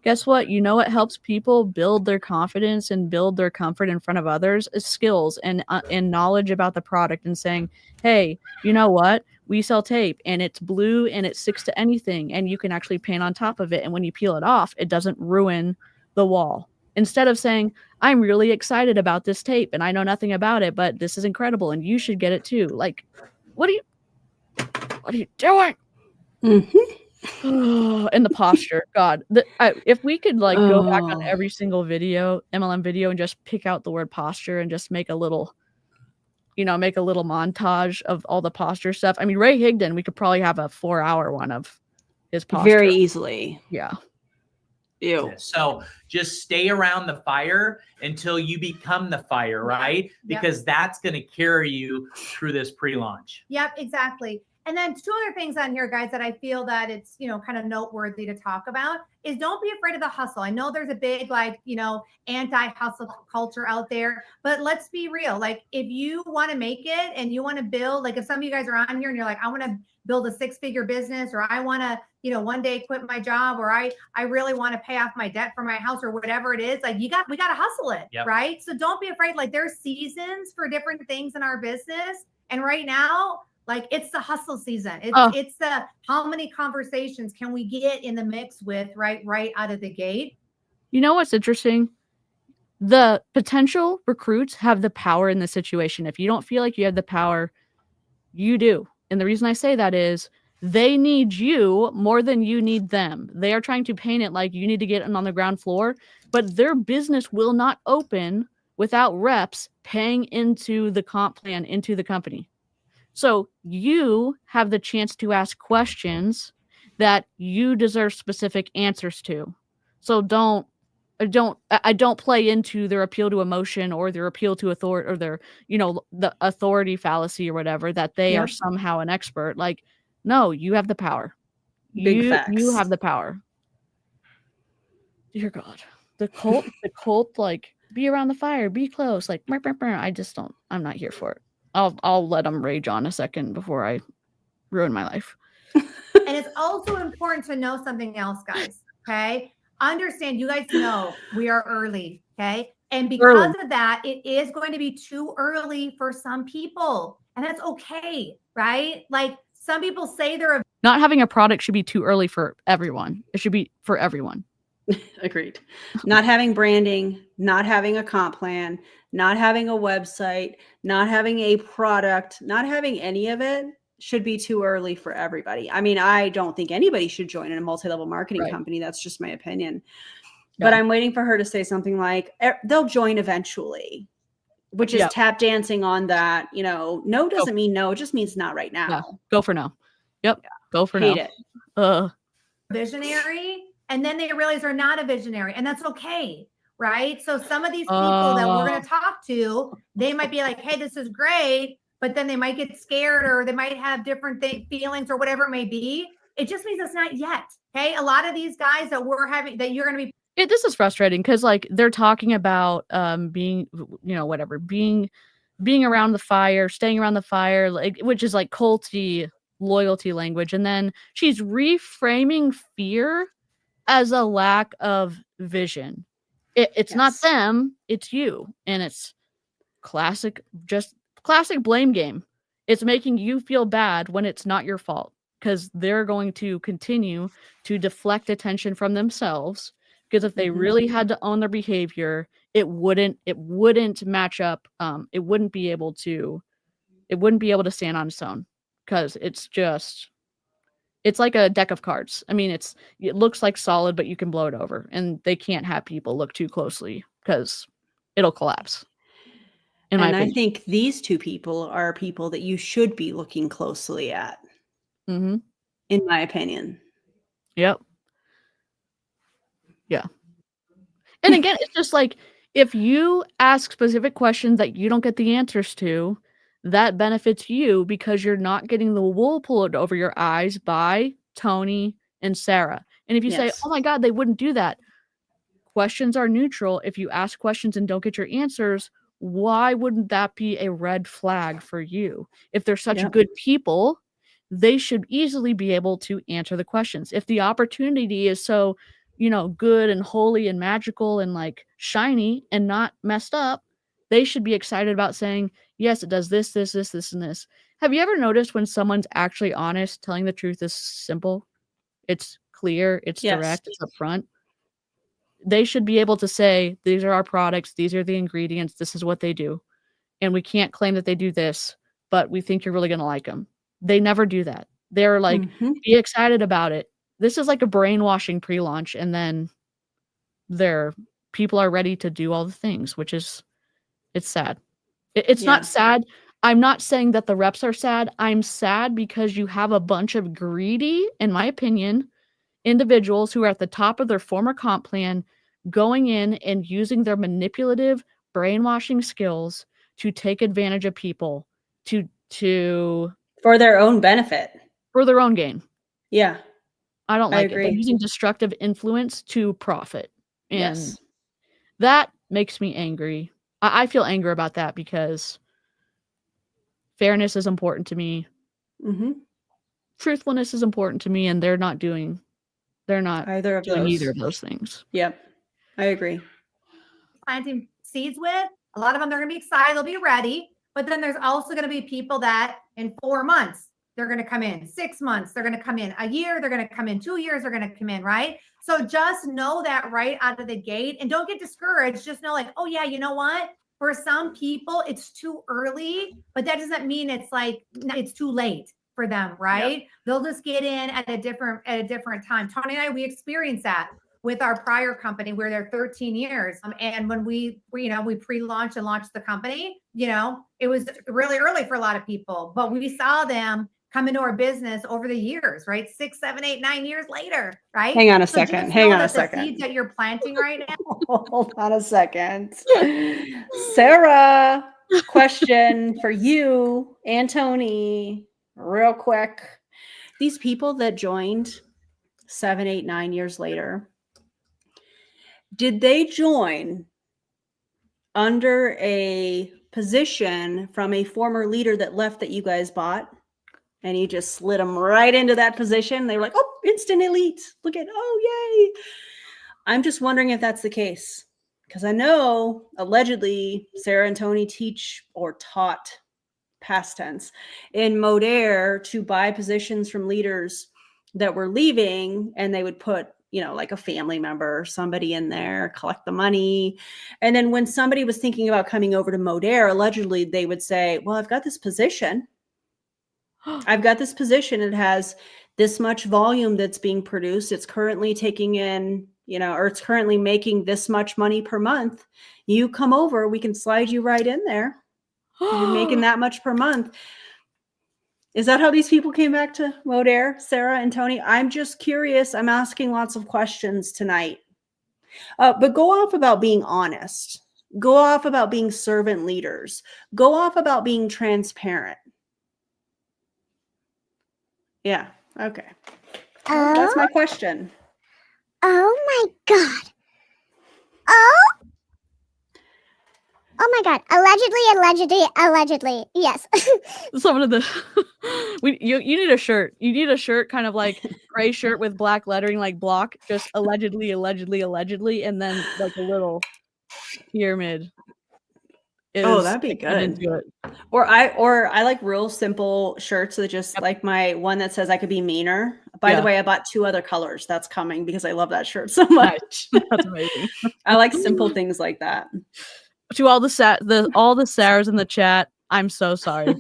Guess what? What helps people build their confidence and build their comfort in front of others is skills and knowledge about the product, and saying, hey, you know what? We sell tape and it's blue and it sticks to anything and you can actually paint on top of it. And when you peel it off, it doesn't ruin the wall. Instead of saying, I'm really excited about this tape and I know nothing about it, but this is incredible and you should get it too. Like, what are you doing? Mm-hmm. And the posture, God, if we could go back on every single video, MLM video, and just pick out the word posture and just make a little montage of all the posture stuff. I mean, Ray Higdon, we could probably have a 4-hour one of his posture. Very easily. Yeah. Ew. So just stay around the fire until you become the fire, right? Because that's going to carry you through this pre-launch. Yep, exactly. And then 2 other things on here, guys, that I feel that it's, kind of noteworthy to talk about is don't be afraid of the hustle. I know there's a big, anti-hustle culture out there, but let's be real. Like, if you want to make it and you want to build, like if some of you guys are on here and you're like, I want to build a 6-figure business, or I want to, one day quit my job, or I really want to pay off my debt for my house, or whatever it is, like we got to hustle it. Yep. Right? So don't be afraid. Like, there's seasons for different things in our business. And right now, like, it's the hustle season. It's the how many conversations can we get in the mix with right out of the gate. You know what's interesting? The potential recruits have the power in the situation. If you don't feel like you have the power, you do. And the reason I say that is they need you more than you need them. They are trying to paint it like you need to get in on the ground floor, but their business will not open without reps paying into the comp plan into the company. So you have the chance to ask questions that you deserve specific answers to. So I don't play into their appeal to emotion or their appeal to authority or their, the authority fallacy or whatever, that they are Yep. somehow an expert. Like, no, you have the power. Big You facts. have the power. Dear God. The cult, like, be around the fire, be close, like, I'm not here for it. I'll let them rage on a second before I ruin my life. And it's also important to know something else, guys. Okay. Understand, you guys know we are early. Okay. And because of that, it is going to be too early for some people. And that's okay. Right? Like, some people say they're Not having a product should be too early for everyone. It should be for everyone. Agreed. Not having branding, not having a comp plan, not having a website, not having a product, not having any of it should be too early for everybody. I mean, I don't think anybody should join a multi-level marketing Right. company. That's just my opinion. Yeah. But I'm waiting for her to say something like, they'll join eventually, which is Yep. tap dancing on that. No doesn't mean no. It just means not right now. Yeah. Go for no. Yep. Yeah. Go for Hate no. it. visionary, and then they realize they're not a visionary, and that's okay. Right. So some of these people that we're going to talk to, they might be like, hey, this is great. But then they might get scared, or they might have different feelings, or whatever it may be. It just means it's not yet. Okay. A lot of these guys that we're having, that you're going to be. This is frustrating because, like, they're talking about being, being around the fire, staying around the fire, like, which is like culty loyalty language. And then she's reframing fear as a lack of vision. It's not them, it's you. And it's classic blame game. It's making you feel bad when it's not your fault, because they're going to continue to deflect attention from themselves. Because if they really had to own their behavior, it wouldn't match up. It wouldn't be able to stand on its own, because it's like a deck of cards. I mean, it looks like solid, but you can blow it over, and they can't have people look too closely because it'll collapse. And I think these two people are people that you should be looking closely at. Mm-hmm. In my opinion. Yep. Yeah. And again, it's just like, if you ask specific questions that you don't get the answers to, that benefits you, because you're not getting the wool pulled over your eyes by Tony and Sarah. And if you say, oh my God, they wouldn't do that. Questions are neutral. If you ask questions and don't get your answers, why wouldn't that be a red flag for you? If they're such good people, they should easily be able to answer the questions. If the opportunity is so, good and holy and magical and like shiny and not messed up, they should be excited about saying, yes, it does this, this, this, this, and this. Have you ever noticed when someone's actually honest, telling the truth is simple? It's clear, it's direct, it's upfront. They should be able to say, these are our products, these are the ingredients, this is what they do. And we can't claim that they do this, but we think you're really going to like them. They never do that. They're like, be excited about it. This is like a brainwashing pre-launch, and then people are ready to do all the things, which is, it's sad. It's not sad. I'm not saying that the reps are sad. I'm sad because you have a bunch of greedy, in my opinion, individuals who are at the top of their former comp plan, going in and using their manipulative brainwashing skills to take advantage of people for their own benefit, for their own gain. Yeah. I don't like it. They're using destructive influence to profit. And that makes me angry. I feel anger about that, because fairness is important to me. Truthfulness is important to me, and they're not doing either of those things. Yep. I agree. Planting seeds with, a lot of them, they're going to be excited, they'll be ready. But then there's also going to be people that in 4 months, they're going to come in, 6 months, they're going to come in, a year, they're going to come in, 2 years, they're going to come in, right? So just know that right out of the gate, and don't get discouraged. Just know, like, oh yeah, you know what? For some people, it's too early, but that doesn't mean it's like, it's too late. for them, right? They'll just get in at a different time. Tony and I, we experienced that with our prior company. We're there 13 years. And when we pre-launched and launched the company, it was really early for a lot of people, but we saw them come into our business over the years, right? 6, 7, 8, 9 years later, right? Hang on a So second. just Hang know on a that second. the seeds that you're planting right now. Hold on a second. Sarah, question for you and Tony, real quick. These people that joined 7, 8, 9 years later, did they join under a position from a former leader that left that you guys bought? And you just slid them right into that position. They were like, oh, instant elite. Look at, oh, yay. I'm just wondering if that's the case. Because I know, allegedly, Sarah and Tony teach or taught, past tense, in Modair to buy positions from leaders that were leaving, and they would put, like a family member or somebody in there, collect the money. And then when somebody was thinking about coming over to Modair, allegedly, they would say, well, I've got this position. It has this much volume that's being produced. It's currently taking in, or it's currently making this much money per month. You come over, we can slide you right in there. You're making that much per month. Is that how these people came back to Modair, Sarah and Tony? I'm just curious. I'm asking lots of questions tonight. But go off about being honest. Go off about being servant leaders. Go off about being transparent. Yeah. Okay. That's my question. Oh my God. Oh my God. Allegedly. Yes. Some of the you need a shirt. You need a shirt, kind of like gray shirt with black lettering, like block, just allegedly, and then like a little pyramid. That'd be good. Or I like real simple shirts that just like my one that says I could be meaner. By the way, I bought 2 other colors. That's coming because I love that shirt so much. That's amazing. I like simple things like that. To all the Sarahs in the chat, I'm so sorry.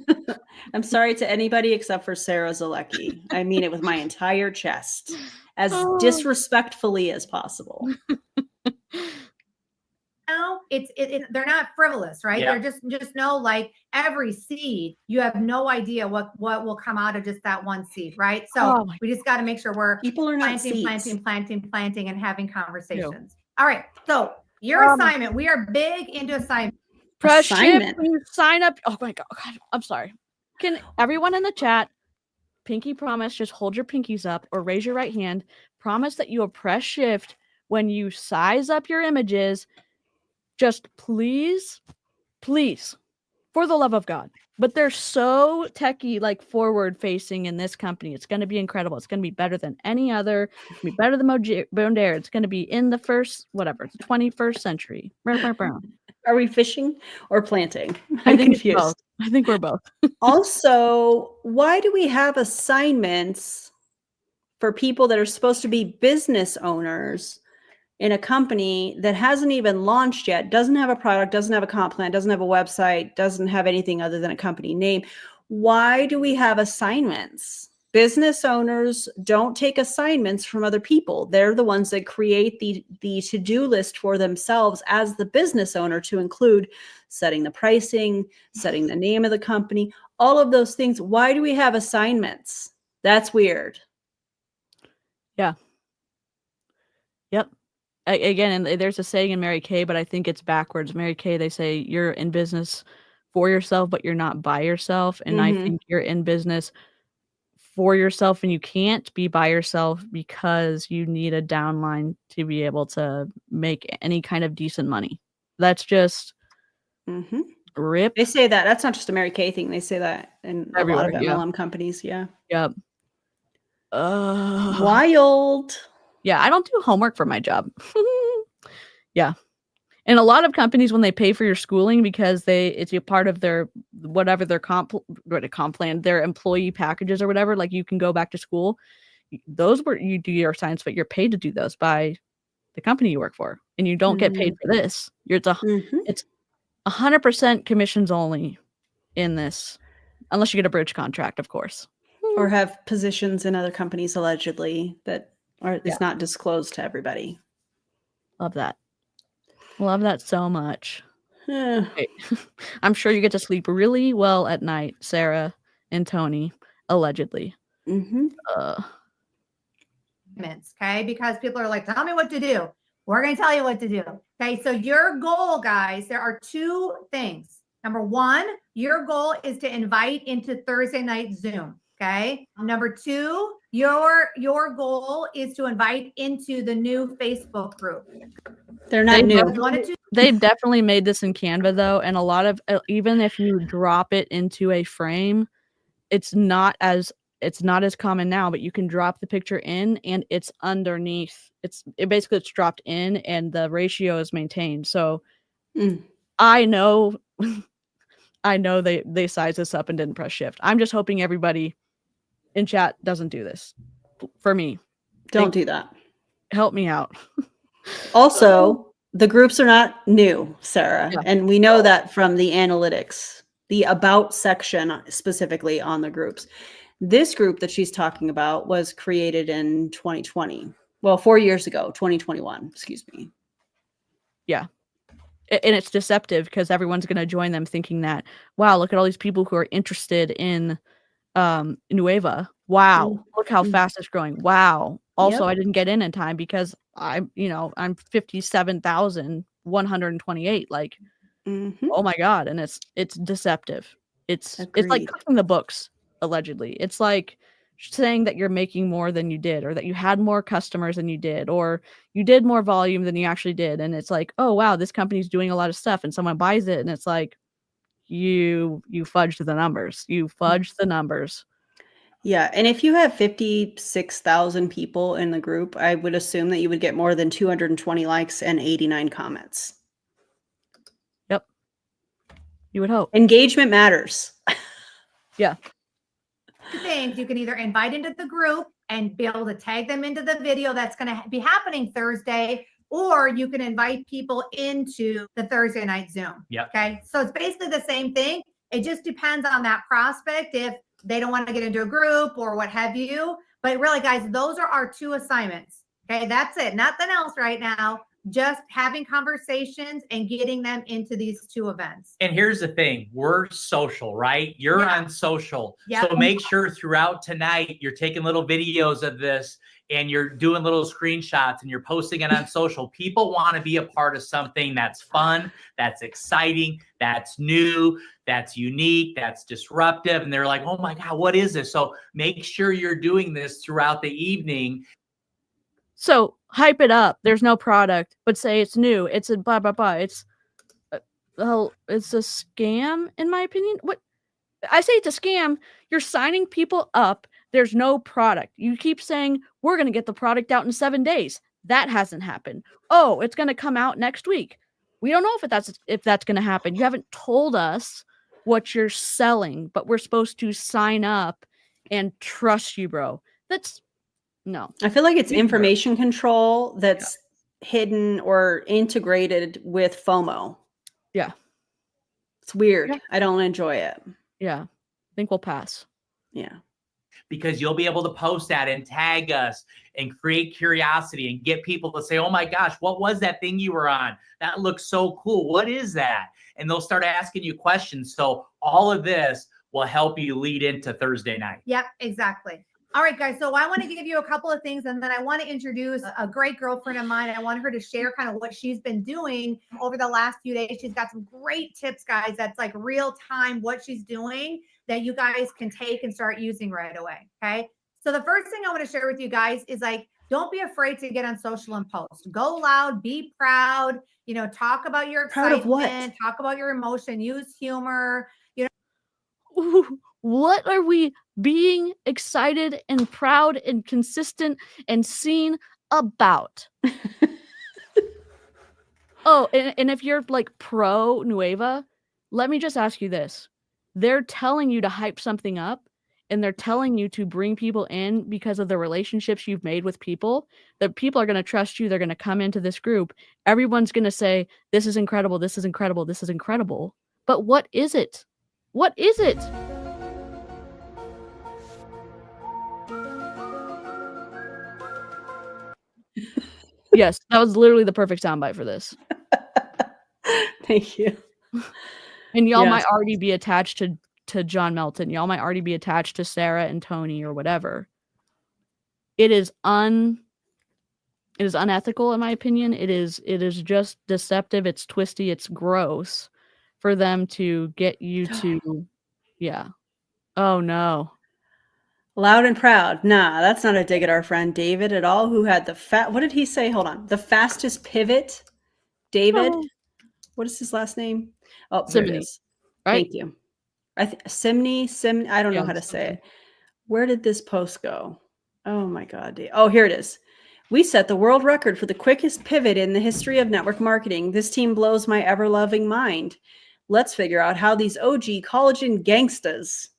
I'm sorry to anybody except for Sarah Zalecki. I mean it with my entire chest, as disrespectfully as possible. They're not frivolous, right? Yeah. They're just know, like, every seed, you have no idea what will come out of just that one seed, right? So we just got to make sure we're people are not planting and having conversations. All right. So your assignment, we are big into assignment. Press shift when you sign up. Oh my God. I'm sorry. Can everyone in the chat pinky promise, just hold your pinkies up or raise your right hand. Promise that you will press shift when you size up your images. Just please, for the love of God. But they're so techie, like forward facing in this company. It's going to be incredible. It's going to be better than any other. It's going to be better than Modair. It's going to be in the 21st century. Are we fishing or planting? I'm confused. I think we're both. Also, why do we have assignments for people that are supposed to be business owners in a company that hasn't even launched yet, doesn't have a product, doesn't have a comp plan, doesn't have a website, doesn't have anything other than a company name? Why do we have assignments? Business owners don't take assignments from other people. They're the ones that create the to-do list for themselves as the business owner, to include setting the pricing, setting the name of the company, all of those things. Why do we have assignments? That's weird. Yeah. Yep. Again, and there's a saying in Mary Kay, but I think it's backwards. Mary Kay, they say you're in business for yourself, but you're not by yourself. And I think you're in business for yourself, and you can't be by yourself because you need a downline to be able to make any kind of decent money. That's just rip. They say that. That's not just a Mary Kay thing. They say that in everywhere, a lot of MLM companies. Yeah. Yep. Wild. Yeah, I don't do homework for my job. Yeah. And a lot of companies, when they pay for your schooling, because it's a part of their whatever their comp plan, their employee packages or whatever, like you can go back to school. Those where you do your assignments, but you're paid to do those by the company you work for, and you don't get paid for this. It's 100% commissions only in this, unless you get a bridge contract, of course. Or have positions in other companies allegedly that are Yeah. is not disclosed to everybody. Love that. Love that so much. Eh, Okay. I'm sure you get to sleep really well at night, Sarah and Tony, allegedly. mhm. Okay, because people are like, tell me what to do. We're going to tell you what to do. Okay, so your goal, guys, there are two things. Number one, your goal is to invite into Thursday night Zoom. Okay. Number two, your goal is to invite into the new Facebook group. They're not They new. One or two. They've definitely made this in Canva though, and a lot of even if you drop it into a frame, it's not as common now, but you can drop the picture in and it's underneath. It's dropped in and the ratio is maintained. So Mm. I know they sized this up and didn't press shift. I'm just hoping everybody in chat doesn't do this for me. Don't do that. Help me out. Also, the groups are not new, Sarah, Yeah. and we know that from the analytics, the about section specifically on the groups. This group that she's talking about was created in 2020. Well, 4 years ago, 2021, excuse me. Yeah. And it's deceptive because everyone's going to join them thinking that, wow, look at all these people who are interested in Nueva. Wow, look how fast it's growing. Wow. Also, Yep. I didn't get in time because I'm 57,128. Like, Mhm. oh my God. And it's deceptive. It's like Agreed. cooking the books, allegedly. It's like saying that you're making more than you did, or that you had more customers than you did, or you did more volume than you actually did. And it's like, oh wow, this company's doing a lot of stuff, and someone buys it, and it's like, you fudged the numbers. You fudged the numbers. Yeah, and if you have 56,000 people in the group, I would assume that you would get more than 220 likes and 89 comments. Yep. You would hope. Engagement matters. Yeah. Things you can either invite into the group and be able to tag them into the video that's going to be happening Thursday, or you can invite people into the Thursday night Zoom. Yep. Okay. So it's basically the same thing. It just depends on that prospect if they don't want to get into a group or what have you. But really, guys, those are our two assignments. Okay. That's it. Nothing else right now. Just having conversations and getting them into these two events. And here's the thing, we're social, right? You're Yeah. on social. Yeah. So make sure throughout tonight, you're taking little videos of this and you're doing little screenshots and you're posting it on social. People want to be a part of something that's fun, that's exciting, that's new, that's unique, that's disruptive. And they're like, oh my God, what is this? So make sure you're doing this throughout the evening. So hype it up. There's no product, but say it's new. It's a blah blah blah. It's it's a scam, in my opinion. What I say, it's a scam. You're signing people up. There's no product. You keep saying we're going to get the product out in 7 days. That hasn't happened. Oh, it's going to come out next week. We don't know if that's going to happen. You haven't told us what you're selling, but we're supposed to sign up and trust you, bro. That's no. I feel like it's information control that's hidden or integrated with FOMO. Yeah. It's weird. Yeah. I don't enjoy it. Yeah. I think we'll pass. Yeah. Because you'll be able to post that and tag us and create curiosity and get people to say, oh my gosh, what was that thing you were on? That looks so cool. What is that? And they'll start asking you questions. So all of this will help you lead into Thursday night. Yep, exactly. All right, guys. So I want to give you a couple of things, and then I want to introduce a great girlfriend of mine. I want her to share kind of what she's been doing over the last few days. She's got some great tips, guys. That's like real time what she's doing that you guys can take and start using right away. Okay. So the first thing I want to share with you guys is like, don't be afraid to get on social and post. Go loud, be proud, talk about your Proud excitement, of what? talk about your emotion, use humor. Ooh, what are we being excited and proud and consistent and seen about? Oh, and if you're like pro Nueva, let me just ask you this. They're telling you to hype something up, and they're telling you to bring people in because of the relationships you've made with people. The people are going to trust you. They're going to come into this group. Everyone's going to say, this is incredible. This is incredible. This is incredible. But what is it? What is it? Yes, that was literally the perfect soundbite for this. Thank you. And y'all Yes. might already be attached to John Melton. Y'all might already be attached to Sarah and Tony or whatever. It is unethical in my opinion. It is just deceptive. It's twisty. It's gross for them to get you to, yeah. Oh no. Loud and proud. Nah, that's not a dig at our friend David at all, who had what did he say? Hold on. The fastest pivot. David. Oh. What is his last name? Oh, here it Simony, is. right? Thank you. Simney. I don't know Yeah, how to say something. it. Where did this post go? Oh my God. Oh, here it is. We set the world record for the quickest pivot in the history of network marketing. This team blows my ever-loving mind. Let's figure out how these OG collagen gangstas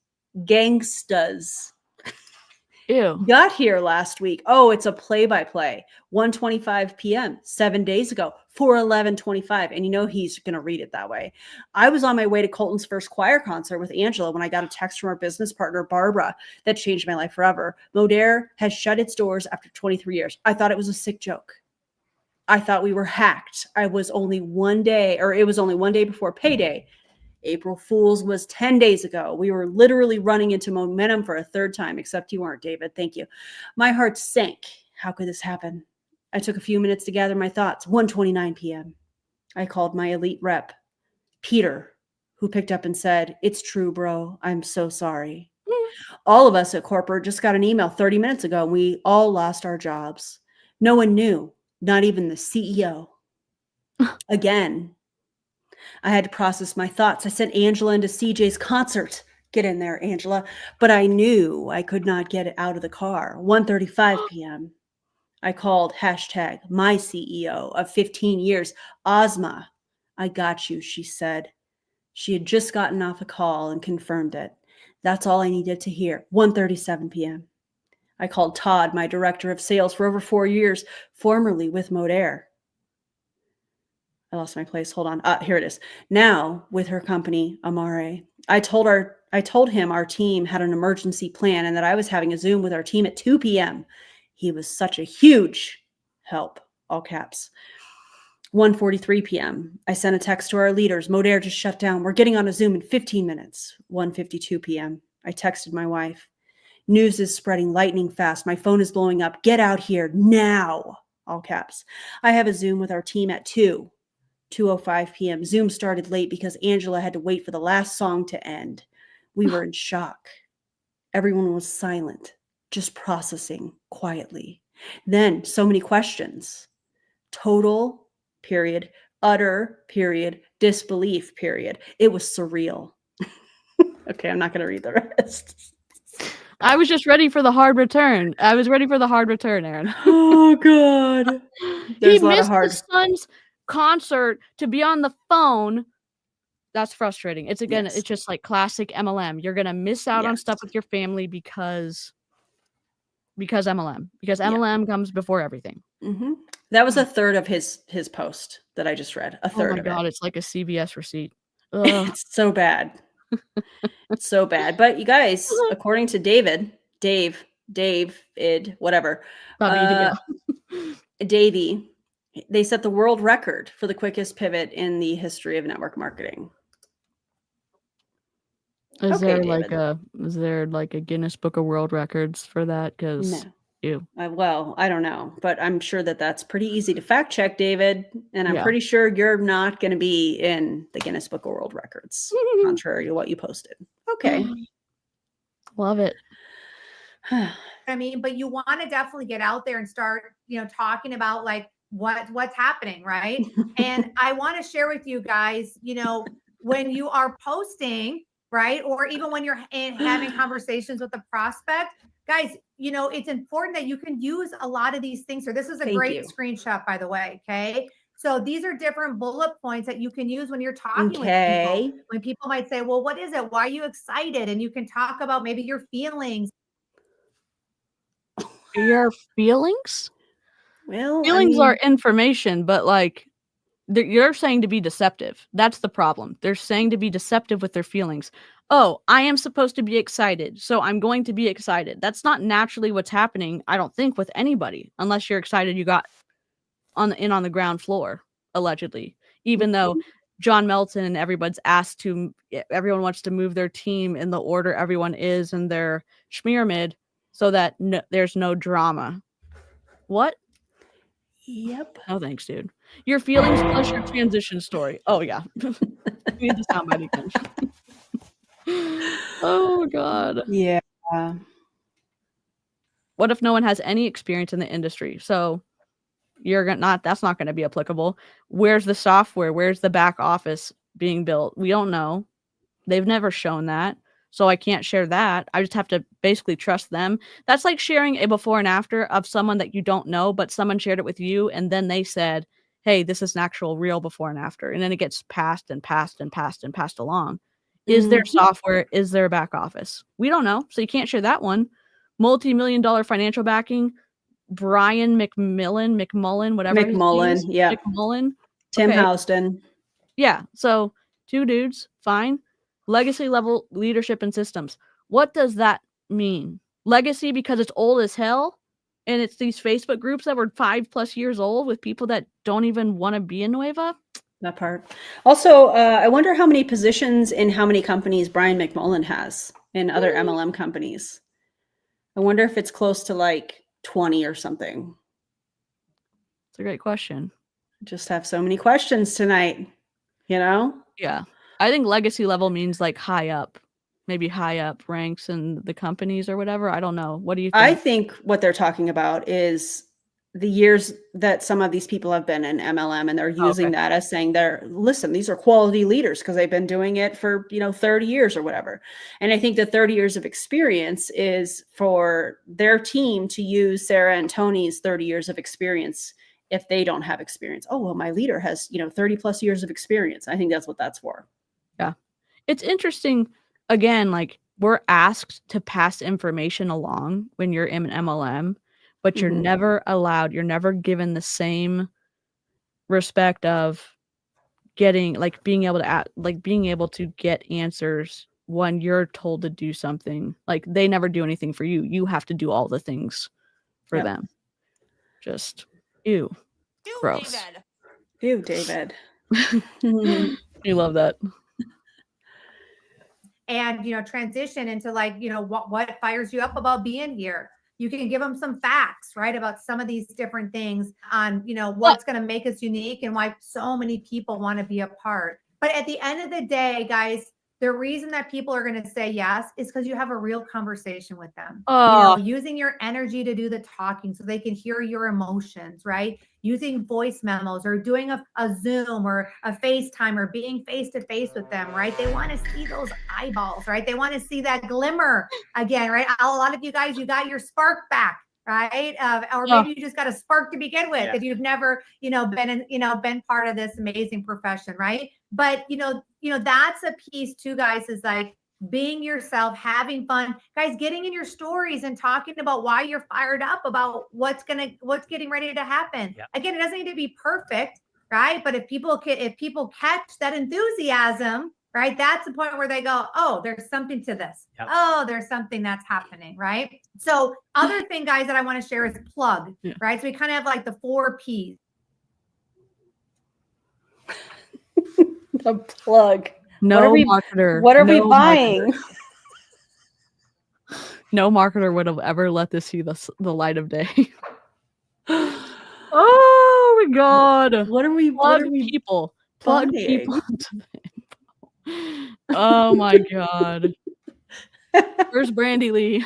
Ew. got here last week. Oh, it's a play-by-play. 1:25 p.m. 7 days ago for 11:25. And you know he's going to read it that way. I was on my way to Colton's first choir concert with Angela when I got a text from our business partner, Barbara, that changed my life forever. Modere has shut its doors after 23 years. I thought it was a sick joke. I thought we were hacked. It was only one day before payday. April Fool's was 10 days ago. We were literally running into momentum for a third time, except you weren't, David. Thank you. My heart sank. How could this happen? I took a few minutes to gather my thoughts. 1:29 p.m. I called my elite rep, Peter, who picked up and said, "It's true, bro. I'm so sorry." All of us at corporate just got an email 30 minutes ago, and we all lost our jobs. No one knew, not even the CEO. Again, I had to process my thoughts. I sent Angela into CJ's concert. Get in there, Angela. But I knew I could not get it out of the car. 1:35 p.m. I called my CEO of 15 years, Ozma. I got you, she said. She had just gotten off a call and confirmed it. That's all I needed to hear. 1:37 p.m. I called Todd, my director of sales for over 4 years, formerly with Modere. I lost my place. Hold on. Here it is. Now with her company, Amare. I told him our team had an emergency plan and that I was having a Zoom with our team at 2 p.m. He was such a huge help, all caps. 1:43 p.m. I sent a text to our leaders. Modere just shut down. We're getting on a Zoom in 15 minutes. 1:52 p.m. I texted my wife. News is spreading lightning fast. My phone is blowing up. Get out here now, all caps. I have a Zoom with our team at 2:05 p.m. Zoom started late because Angela had to wait for the last song to end. We were in shock. Everyone was silent, just processing quietly. Then so many questions. Total, period. Utter, period. Disbelief, period. It was surreal. Okay, I'm not going to read the rest. I was just ready for the hard return. Aaron. Oh, God. He missed his son's concert to be on the phone. That's frustrating. It's just like classic MLM. You're gonna miss out on stuff with your family because MLM. Because MLM comes before everything. Mm-hmm. That was a third of his post that I just read. A third. Oh my God, it's like a CVS receipt. It's so bad. It's so bad. But you guys, according to David, whatever, Davey, they set the world record for the quickest pivot in the history of network marketing. Is there like a Guinness Book of World Records for that? Because well, I don't know, but I'm sure that's pretty easy to fact check, David. And I'm pretty sure you're not going to be in the Guinness Book of World Records, contrary to what you posted. Okay. Love it. I mean, but you want to definitely get out there and start, talking about like what's happening, right? And I want to share with you guys, when you are posting, right, or even when you're having conversations with a prospect, guys, it's important that you can use a lot of these things. So this is a great screenshot, by the way. Okay. So these are different bullet points that you can use when you're talking with people. When people might say, well, what is it? Why are you excited? And you can talk about maybe your feelings. Your feelings? Well, feelings are information, but like you're saying to be deceptive. That's the problem. They're saying to be deceptive with their feelings. Oh, I am supposed to be excited, so I'm going to be excited. That's not naturally what's happening, I don't think, with anybody, unless you're excited you got on the ground floor, allegedly, even though John Melton and everyone wants to move their team in the order everyone is in their schmyramid so that there's no drama. What? Yep. No thanks, dude. Your feelings plus your transition story. Oh yeah. We need the soundbite again. Oh God. Yeah. What if no one has any experience in the industry? So that's not going to be applicable. Where's the software? Where's the back office being built? We don't know. They've never shown that. So I can't share that. I just have to basically trust them. That's like sharing a before and after of someone that you don't know, but someone shared it with you. And then they said, hey, this is an actual real before and after. And then it gets passed and passed and passed and passed along. Is there software? Is there a back office? We don't know. So you can't share that one. Multi-million-dollar financial backing. Brian McMullen, whatever. McMullen, yeah. McMullen. Tim Okay. Houston. Yeah. So 2 dudes, fine. Legacy level leadership and systems. What does that mean? Legacy because it's old as hell, and it's these Facebook groups that were 5+ years old with people that don't even want to be in Nueva. That part. Also, I wonder how many positions in how many companies Brian McMullen has in other MLM companies. I wonder if it's close to like 20 or something. It's a great question. Just have so many questions tonight, you know? Yeah. I think legacy level means like high up, maybe high up ranks in the companies or whatever. I don't know. What do you think? I think what they're talking about is the years that some of these people have been in MLM, and they're using that as saying listen, these are quality leaders because they've been doing it for, 30 years or whatever. And I think the 30 years of experience is for their team to use Sarah and Tony's 30 years of experience if they don't have experience. Oh, well, my leader has, 30+ years of experience. I think that's what that's for. Yeah. It's interesting. Again, like we're asked to pass information along when you're in an MLM, but you're never allowed, you're never given the same respect of getting, like being able to get answers when you're told to do something. Like they never do anything for you. You have to do all the things for them. Just ew. Gross. David. Ew, David. You love that. And transition into like what fires you up about being here. You can give them some facts, right, about some of these different things on what's going to make us unique and why so many people want to be a part. But at the end of the day, guys, the reason that people are going to say yes is because you have a real conversation with them. Using your energy to do the talking so they can hear your emotions, right? Using voice memos or doing a Zoom or a FaceTime or being face-to-face with them, right? They want to see those eyeballs, right? They want to see that glimmer again, right? A lot of you guys, you got your spark back, right? Or maybe you just got a spark to begin with if you've never, been part of this amazing profession, right? But, that's a piece too, guys, is like being yourself, having fun, guys, getting in your stories and talking about why you're fired up about what's getting ready to happen. Yep. Again, it doesn't need to be perfect, right? But if people catch that enthusiasm, right, that's the point where they go, oh, there's something to this. Yep. Oh, there's something that's happening, right? So other thing, guys, that I want to share is plug, right? So we kind of have like the 4 Ps. The plug. No marketer. What are we buying? No marketer would have ever let this see the light of day. Oh my God. What are we people? Plug people into the info. Oh my God. Where's Brandy Lee?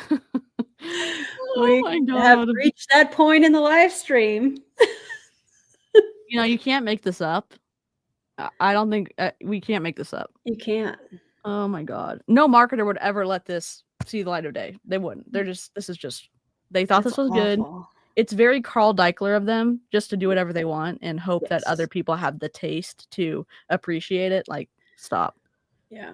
Oh my God. Have reached that point in the live stream. You can't make this up. I don't think we can't make this up. You can't. Oh my God. No marketer would ever let this see the light of day. They wouldn't. They thought this was good. It's very Carl Deichler of them just to do whatever they want and hope that other people have the taste to appreciate it. Like, stop. Yeah.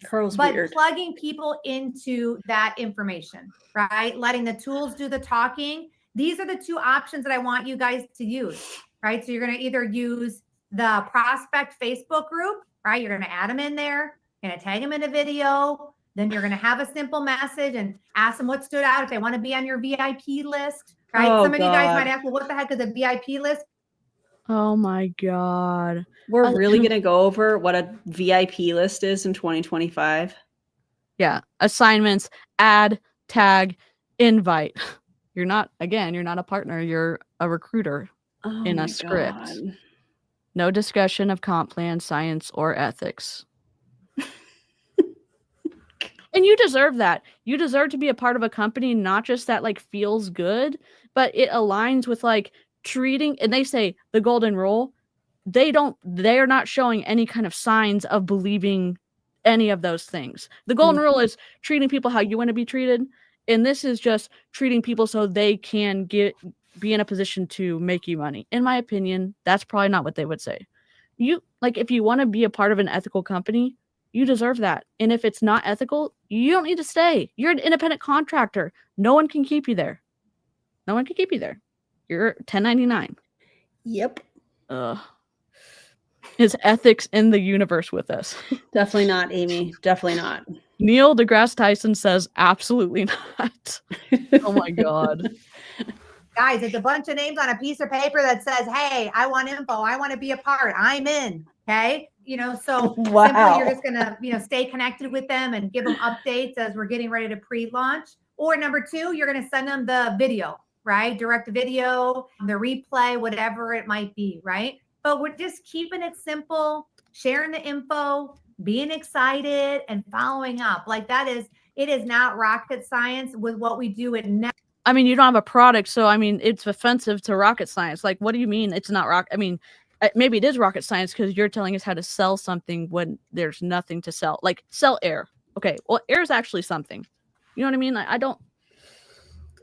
Carl's weird. Plugging people into that information, right? Letting the tools do the talking. These are the 2 options that I want you guys to use, right? So you're going to either use the prospect Facebook group, right? You're going to add them in there, going to tag them in a video. Then you're going to have a simple message and ask them what stood out if they want to be on your VIP list, right? Some of you guys might ask, well, what the heck is a VIP list? Oh my God. We're really going to go over what a VIP list is in 2025. Yeah. Assignments, add, tag, invite. You're not a partner. You're a recruiter Oh in my a script. God. No discussion of comp plan, science, or ethics. And you deserve that. You deserve to be a part of a company, not just that like feels good, but it aligns with like treating, and they say the golden rule, they're not showing any kind of signs of believing any of those things. The golden rule is treating people how you want to be treated. And this is just treating people so they can be in a position to make you money. In my opinion, that's probably not what they would say. If you want to be a part of an ethical company, you deserve that. And if it's not ethical, you don't need to stay. You're an independent contractor. No one can keep you there. No one can keep you there. You're 1099. Yep. Is ethics in the universe with us? Definitely not, Amy. Definitely not. Neil deGrasse Tyson says absolutely not. Oh my God. Guys, it's a bunch of names on a piece of paper that says, hey, I want info. I want to be a part. I'm in. Okay. So Wow. simply you're just going to, stay connected with them and give them updates as we're getting ready to pre-launch. Or number 2, you're going to send them the video, right? Direct video, the replay, whatever it might be, right? But we're just keeping it simple, sharing the info, being excited and following up. Like it is not rocket science with what we do at Net. I mean, you don't have a product, so I mean, it's offensive to rocket science. Like, what do you mean it's not I mean, maybe it is rocket science because you're telling us how to sell something when there's nothing to sell. Like, sell air. Okay, well, air is actually something. You know what I mean? I don't.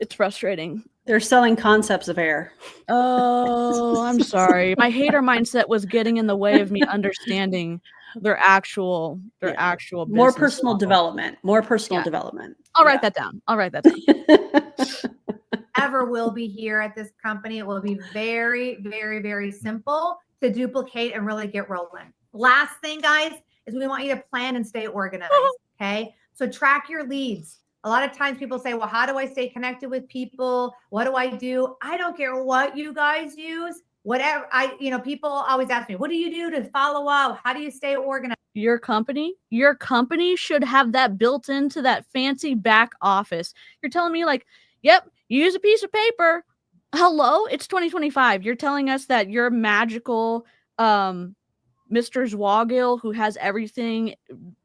It's frustrating. They're selling concepts of air. Oh, I'm sorry. My hater mindset was getting in the way of me understanding their actual More business personal model. development. More personal development. I'll write that down. Ever will be here at this company. It will be very, very, very simple to duplicate and really get rolling. Last thing, guys, is we want you to plan and stay organized. Okay. So track your leads. A lot of times people say, well, how do I stay connected with people? What do I do? I don't care what you guys use. Whatever people always ask me, what do you do to follow up? How do you stay organized? Your company should have that built into that fancy back office. You're telling me like, yep, you use a piece of paper. Hello, it's 2025. You're telling us that you're magical Mr. Zwagil who has everything,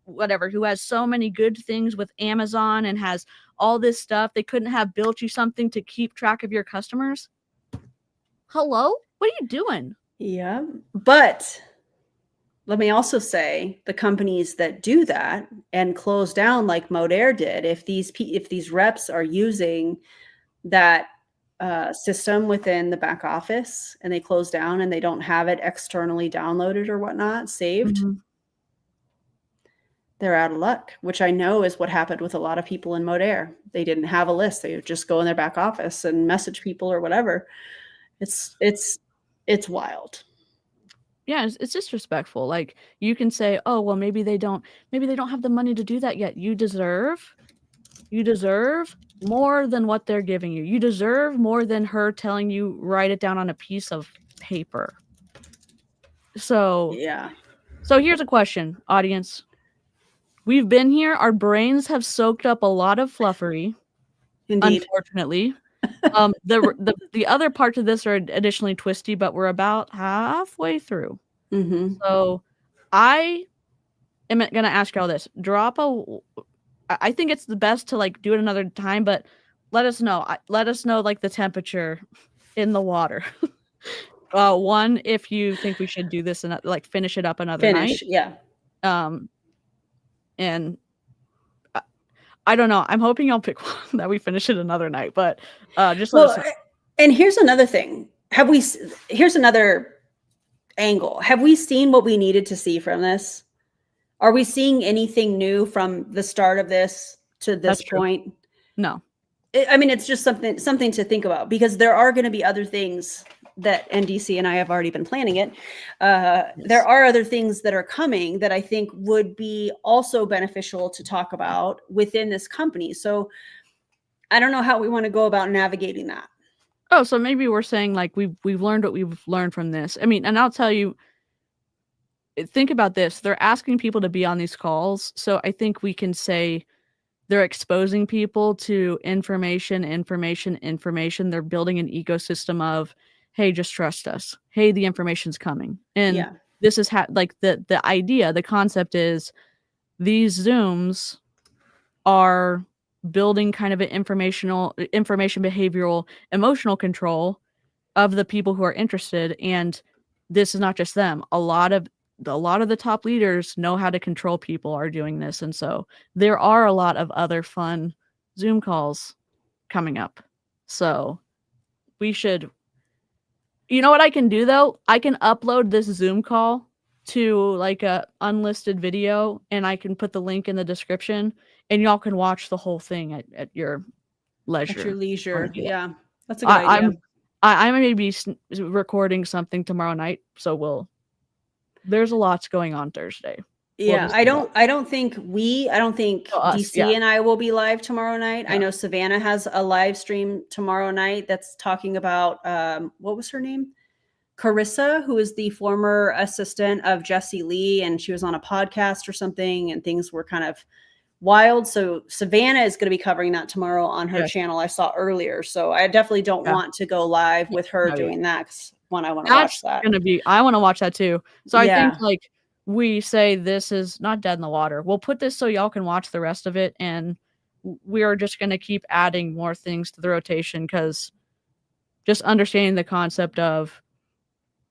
whatever, who has so many good things with Amazon and has all this stuff. They couldn't have built you something to keep track of your customers? Hello? What are you doing? Yeah. But let me also say the companies that do that and close down like Modair did, if these reps are using that system within the back office and they close down and they don't have it externally downloaded or whatnot, saved, they're out of luck, which I know is what happened with a lot of people in Modair. They didn't have a list. They would just go in their back office and message people or whatever. It's wild. Yeah, it's disrespectful. Like, you can say, oh, well, maybe they don't have the money to do that yet. You deserve more than what they're giving you. You deserve more than her telling you write it down on a piece of paper. So yeah. So here's a question, audience. We've been here. Our brains have soaked up a lot of fluffery. Indeed. Unfortunately. The other parts of this are additionally twisty, but we're about halfway through. So I am going to ask y'all this. I think it's the best to like do it another time, but let us know. Like the temperature in the water. One, if you think we should do this and like finish it up another night. Yeah. And I don't know. I'm hoping y'all pick one that we finish it another night, but just let us know. And here's another thing. Here's another angle. Have we seen what we needed to see from this? Are we seeing anything new from the start of this to this point? No. I mean, it's just something to think about, because there are going to be other things that NDC and I have already been planning it. Yes. There are other things that are coming that I think would be also beneficial to talk about within this company. So I don't know how we want to go about navigating that. Oh, so maybe we're saying like we've learned what we've learned from this. I mean, and I'll tell you, think about this. They're asking people to be on these calls. So I think we can say they're exposing people to information. They're building an ecosystem of, hey, just trust us. Hey, the information's coming. And Yeah. this is like the idea, the concept is these Zooms are building kind of an information behavioral emotional control of the people who are interested. And this is not just them. A lot of the top leaders know how to control people are doing this. And so there are a lot of other fun Zoom calls coming up. So we should, you know what I can do though? I can upload this Zoom call to like a unlisted video and I can put the link in the description and y'all can watch the whole thing at your leisure. At your leisure. Yeah. Yeah. That's a good idea. I may be recording something tomorrow night, so there's a lot going on Thursday. Yeah, I don't think DC yeah. and I will be live tomorrow night. Yeah. I know Savannah has a live stream tomorrow night that's talking about what was her name? Carissa, who is the former assistant of Jesse Lee, and she was on a podcast or something, and things were kind of wild. So Savannah is going to be covering that tomorrow on her channel I saw earlier. So I definitely don't want to go live with her doing that, because I want to watch that. I want to watch that too. So I think like we say this is not dead in the water. We'll put this so y'all can watch the rest of it, and we are just going to keep adding more things to the rotation, because just understanding the concept of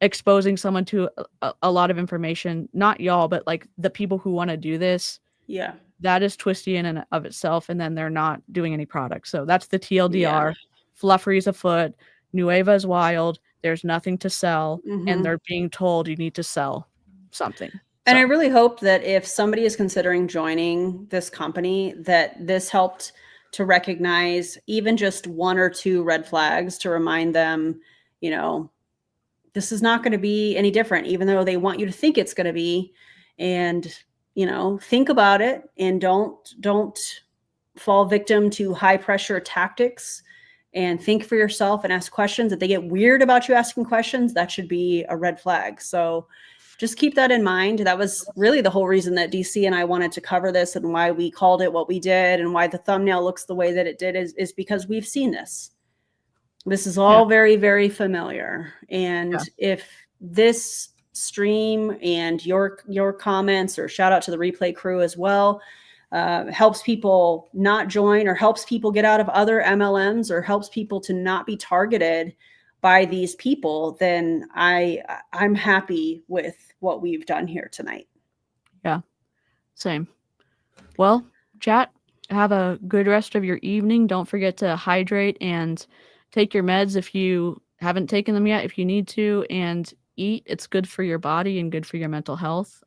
exposing someone to a lot of information, not y'all, but like the people who want to do this. Yeah. That is twisty in and of itself, and then they're not doing any products. So that's the TLDR. Fluffery's afoot. Nueva is wild. There's nothing to sell, and they're being told you need to sell something. And I really hope that if somebody is considering joining this company, that this helped to recognize even just one or two red flags to remind them, you know, this is not going to be any different, even though they want you to think it's going to be. And you know, think about it and don't fall victim to high pressure tactics, and think for yourself and ask questions. If they get weird about you asking questions, that should be a red flag. So just keep that in mind. That was really the whole reason that DC and I wanted to cover this, and why we called it what we did, and why the thumbnail looks the way that it did is because we've seen this. This is all very, very familiar. And if this stream and your comments, or shout out to the replay crew as well, helps people not join, or helps people get out of other MLMs, or helps people to not be targeted by these people, then I'm happy with what we've done here tonight. Yeah, same. Well, chat, have a good rest of your evening. Don't forget to hydrate and take your meds if you haven't taken them yet, if you need to, and eat. It's good for your body and good for your mental health.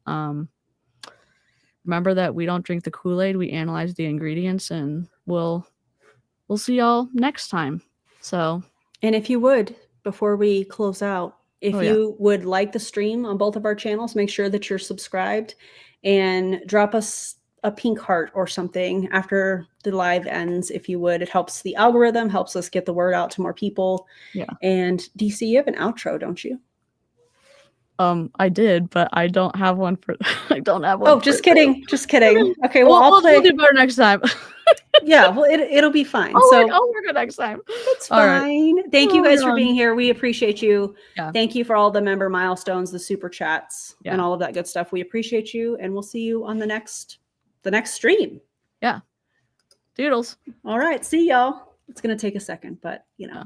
Remember that we don't drink the Kool-Aid, we analyze the ingredients, and we'll see y'all next time. So, and if you would, before we close out, if you would like the stream on both of our channels, make sure that you're subscribed, and drop us a pink heart or something after the live ends, if you would. It helps the algorithm, helps us get the word out to more people. Yeah. And DC, you have an outro, don't you? I did, but I don't have one for. I don't have one. Oh, just kidding. Just kidding. Okay, well, we'll do better next time. Yeah, well, it'll be fine. I'll work it next time. It's fine. Right. Thank you guys for being here. We appreciate you. Yeah. Thank you for all the member milestones, the super chats, and all of that good stuff. We appreciate you, and we'll see you on the next stream. Yeah. Doodles. All right. See y'all. It's gonna take a second, but you know.